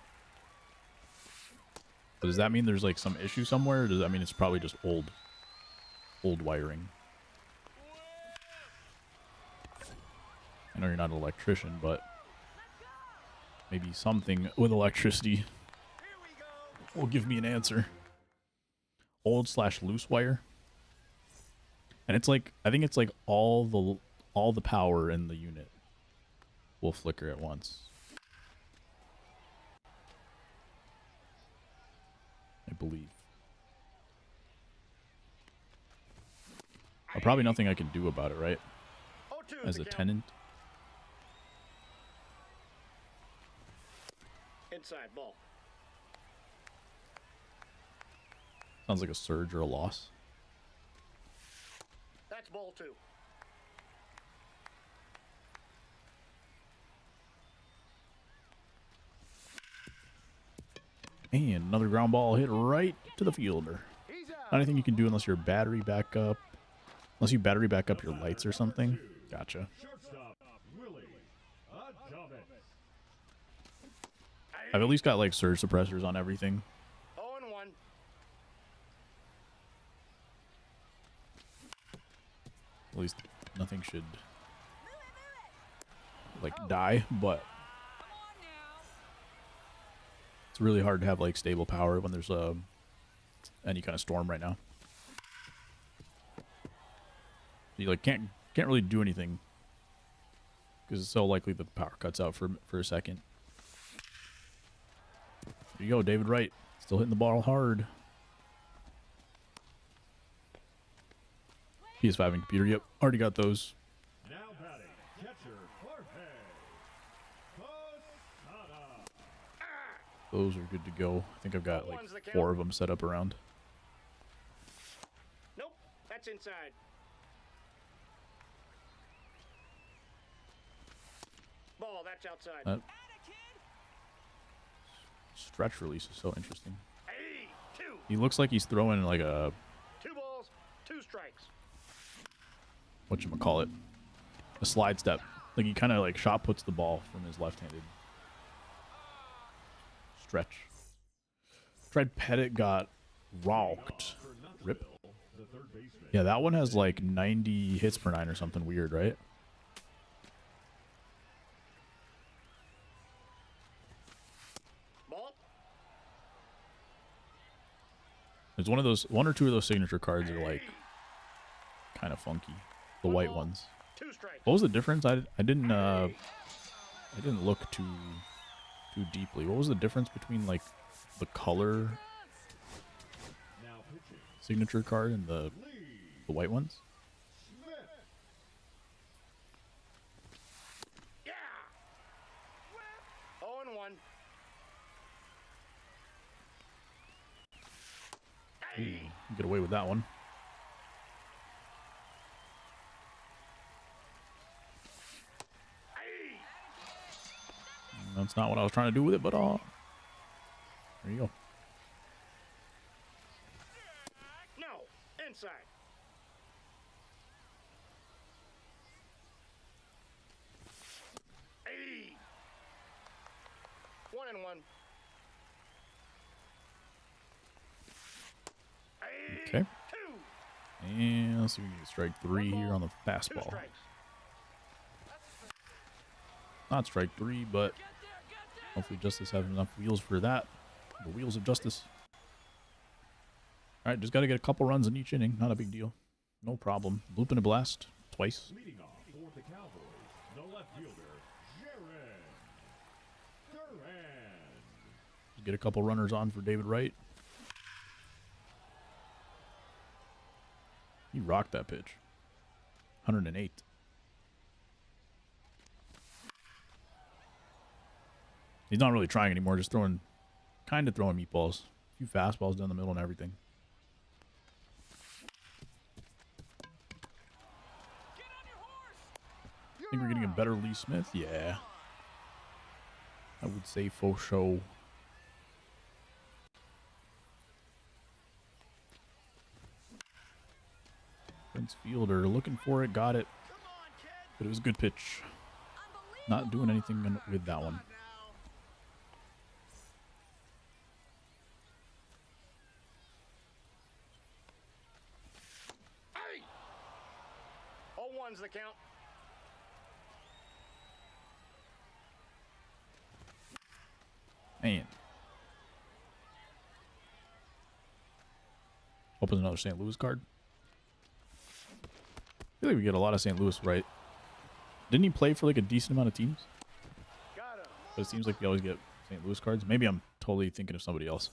But does that mean there's like some issue somewhere? Or does that mean it's probably just old wiring? I know you're not an electrician, but maybe something with electricity will give me an answer. Old/loose wire. And it's like, I think it's like all the power in the unit will flicker at once. I believe. Probably nothing I can do about it, right? 0-2 As the a count. tenant. Inside ball. Sounds like a surge or a loss. That's ball 2. And another ground ball hit right to the fielder. He's out. Not anything you can do unless your battery back up. Unless you battery back up your lights or something. Gotcha. Shortstop, Willie Adames. I've at least got like surge suppressors on everything. 0-1. At least nothing should like die, but it's really hard to have like stable power when there's any kind of storm right now. You like can't really do anything because it's so likely the power cuts out for a second. There you go, David Wright, still hitting the ball hard. PS5 and computer, yep, already got those. Now batting, catcher Jorge Posada. Those are good to go. I think I've got like 4 of them set up around. Nope, that's inside. Ball, that's outside. That stretch release is so interesting. Hey, 2. He looks like he's throwing like a 2 balls, 2 strikes. whatchamacallit, a slide step. Like he kind of like shot puts the ball from his left-handed stretch. Tried Pettit, got rocked. Rip. Yeah, that one has like 90 hits per 9 or something weird, right? Ball. There's one or two of those signature cards that are like kind of funky. The white ones. 2 strikes. What was the difference? I didn't look too deeply. What was the difference between like the color signature card and the white ones? Yeah. 0-1. Ooh, get away with that one. That's not what I was trying to do with it, but there you go. No, inside. Hey. 1-1. Hey, Okay. 2. And let's see if we can get strike 3 here on the 2 fastball. strikes. Not strike 3, but hopefully Justice has enough wheels for that. The wheels of justice. All right, just got to get a couple runs in each inning. Not a big deal. No problem. Looping a blast twice. Leading off for the Cowboys, the left fielder, Jared Duran. Just get a couple runners on for David Wright. He rocked that pitch. 108. He's not really trying anymore, just throwing meatballs. A few fastballs down the middle and everything. I think we're getting a better Lee Smith. Yeah. I would say faux show. Prince Fielder looking for it, got it. But it was a good pitch. Not doing anything with that one. Hey. 0-1's the count. Man. Opens another St. Louis card. I feel like we get a lot of St. Louis, right? Didn't he play for like a decent amount of teams? Got him. But it seems like we always get St. Louis cards. Maybe I'm totally thinking of somebody else.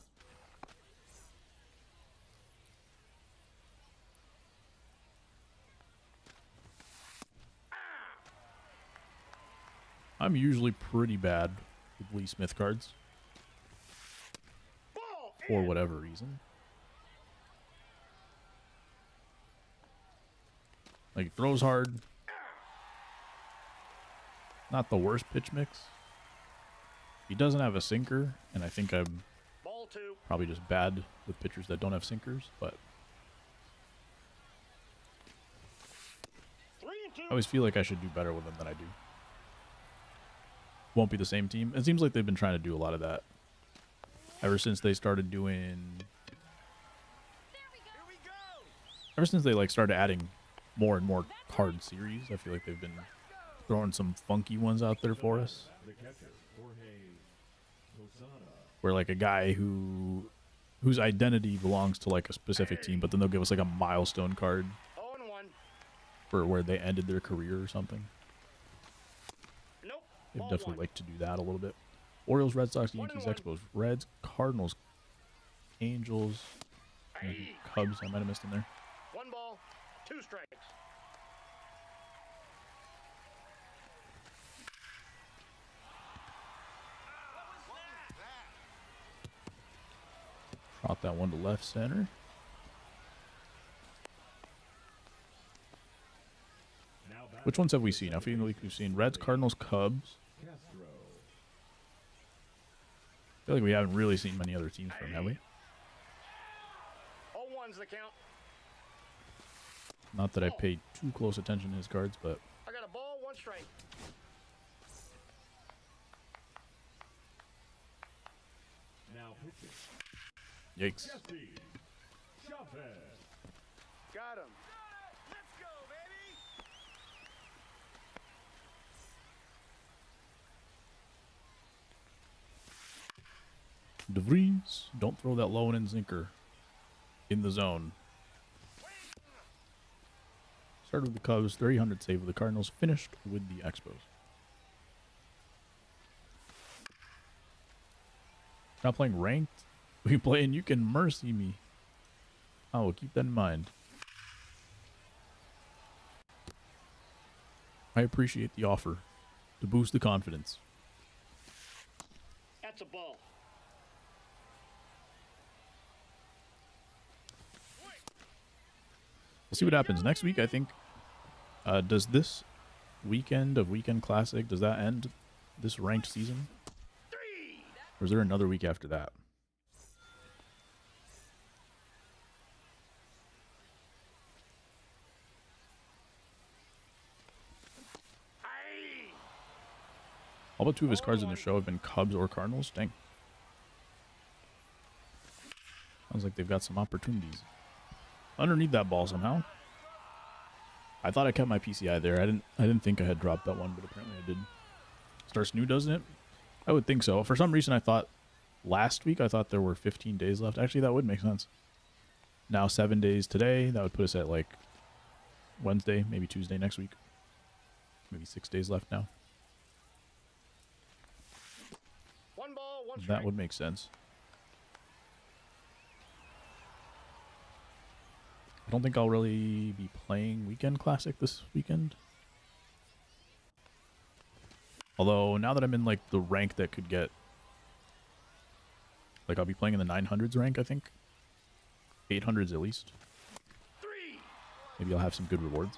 I'm usually pretty bad with Lee Smith cards. Ball. For whatever reason. Like, he throws hard. Not the worst pitch mix. He doesn't have a sinker, and I think I'm Ball 2. probably just bad with pitchers that don't have sinkers, but 3-2. I always feel like I should do better with them than I do. Won't be the same team. It seems like they've been trying to do a lot of that ever since they started doing... Ever since they like started adding more and more card series, I feel like they've been throwing some funky ones out there for us. The catcher, Jorge Posada. Where like a guy whose identity belongs to like a specific team, but then they'll give us like a milestone card 0-1. for where they ended their career or something. Nope. They've Ball definitely 1. liked to do that a little bit. Orioles, Red Sox, Yankees, 1-1. Expos, Reds, Cardinals, Angels, Hey. Cubs. I might have missed in there. 1 ball, 2 strikes. Shot that one to left center. Now back Which ones have we seen? I feel like we've seen Reds, Cardinals, Cubs. Castro. I feel like we haven't really seen many other teams from, have we? 0-1's the count. Not that I paid too close attention to his cards, but I got a ball, 1 strike. Now pitching. yikes. Jesse Chavez. Got him. Let's go, baby. DeVries, don't throw that low and in sinker in the zone. Started with the Cubs, 300 save with the Cardinals, finished with the Expos. Not playing ranked. We playing You Can Mercy Me. I will keep that in mind. I appreciate the offer to boost the confidence. That's a ball. We'll see what happens next week. I think does this weekend of Weekend Classic, does that end this ranked season, or is there another week after that? All but 2 of his cards in the show have been Cubs or Cardinals. Dang. Sounds like they've got some opportunities underneath that ball somehow. I thought I kept my PCI there. I didn't think I had dropped that one, but apparently I did. Starts new, doesn't it? I would think so. For some reason, I thought last week there were 15 days left. Actually, that would make sense. Now 7 days today. That would put us at like Wednesday, maybe Tuesday next week. Maybe 6 days left now. 1 ball, 1 strike. That would make sense. I don't think I'll really be playing Weekend Classic this weekend. Although, now that I'm in, like, the rank that could get... Like, I'll be playing in the 900s rank, I think. 800s at least. Maybe I'll have some good rewards.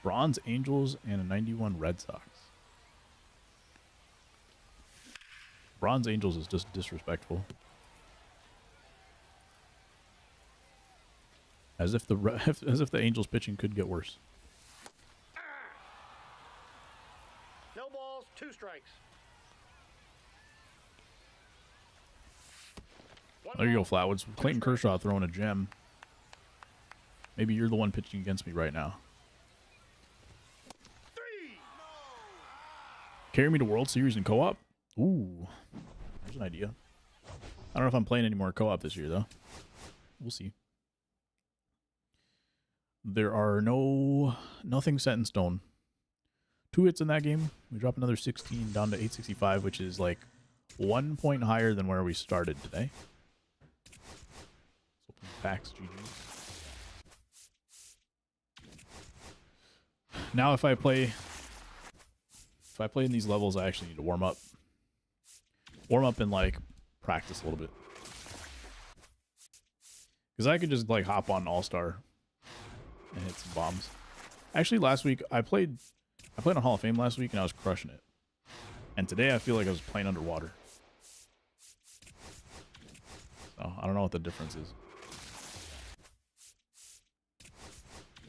Bronze Angels and a 91 Red Sox. Bronze Angels is just disrespectful. As if the Angels pitching could get worse. No balls, 2 strikes. There you go, Flatwoods. Clayton Kershaw throwing a gem. Maybe you're the one pitching against me right now. Carry me to World Series in co-op? Ooh, there's an idea. I don't know if I'm playing any more co-op this year, though. We'll see. There are nothing set in stone. 2 hits in that game. We drop another 16 down to 865, which is like 1 point higher than where we started today. Let's open packs, GG. Now if I play in these levels, I actually need to warm up. Warm up and like practice a little bit. Because I could just like hop on All-Star and hit some bombs. Actually, last week I played on Hall of Fame last week and I was crushing it. And today I feel like I was playing underwater. So I don't know what the difference is.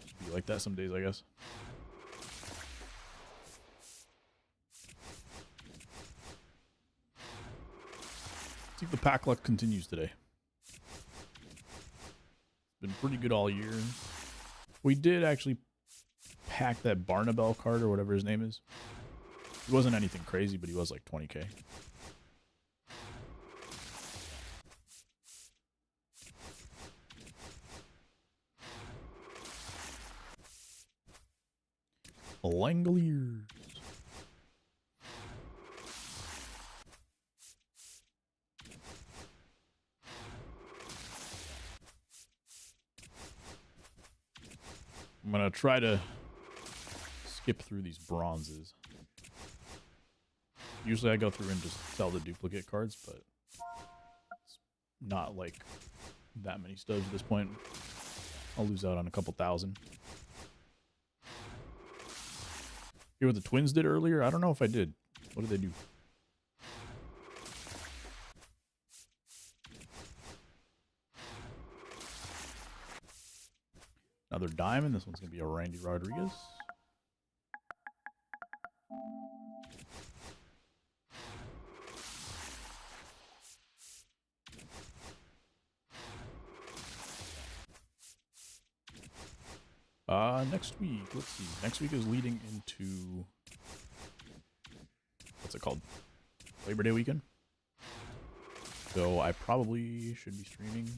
Just be like that some days, I guess. See if the pack luck continues today. Been pretty good all year. We did actually pack that Barnabell card or whatever his name is. He wasn't anything crazy, but he was like 20K. Langoliers. I'm going to try to skip through these bronzes. Usually I go through and just sell the duplicate cards, but not like that many stubs at this point. I'll lose out on a couple thousand. Hear what the Twins did earlier? I don't know if I did. What did they do? Another diamond. This one's going to be a Randy Rodriguez. Next week, let's see. Next week is leading into, what's it called? Labor Day weekend. So I probably should be streaming.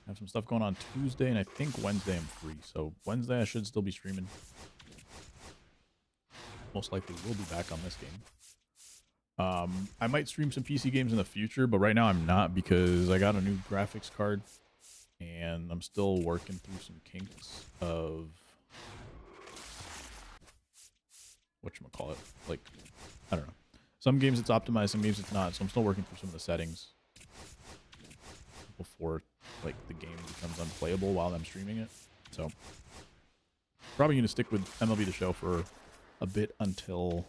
Have some stuff going on Tuesday, and I think Wednesday I'm free. So Wednesday I should still be streaming. Most likely will be back on this game. I might stream some PC games in the future, but right now I'm not because I got a new graphics card. And I'm still working through some kinks of whatchamacallit. Like, I don't know. Some games it's optimized, some games it's not. So I'm still working through some of the settings before like the game becomes unplayable while I'm streaming it. So probably gonna stick with MLB The Show for a bit until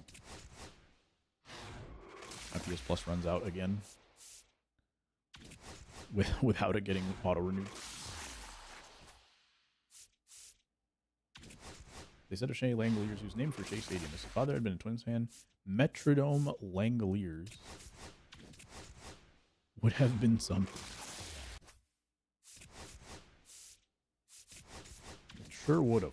my PS Plus runs out again. Without it getting auto-renewed. They said of Shea Langoliers, who's named for Shea Stadium. His father had been a Twins fan. Metrodome Langoliers would have been something. It sure would have.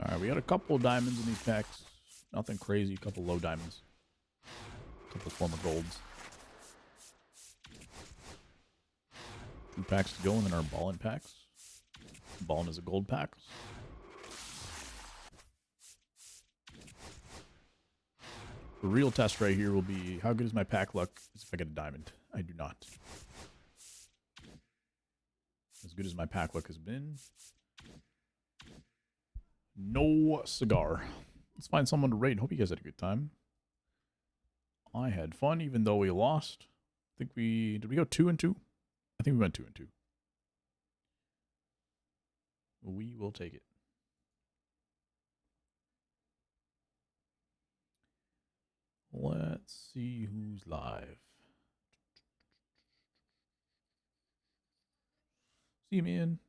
Alright, we got a couple of diamonds in these packs. Nothing crazy, a couple low diamonds. A couple former golds. 2 packs to go, and then our ballin' packs. Ballin' is a gold pack. The real test right here will be how good is my pack luck if I get a diamond. I do not. As good as my pack luck has been. No cigar. Let's find someone to rate. Hope you guys had a good time. I had fun, even though we lost. I think did we go 2-2? I think we went 2-2. We will take it. Let's see who's live. See, man.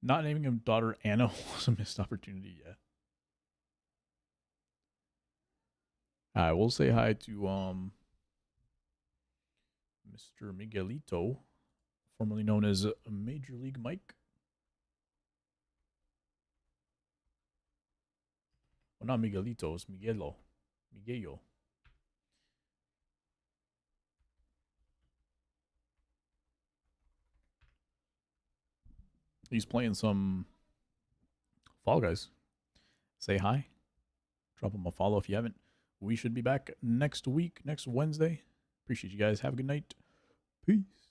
Not naming him daughter Anna was a missed opportunity yet. I will say hi to Mr. Miguelito, formerly known as Major League Mike. Well, not Miguelito, it's Miguelo. Miguelio. He's playing some Fall Guys. Say hi. Drop him a follow if you haven't. We should be back next week, next Wednesday. Appreciate you guys. Have a good night. Peace.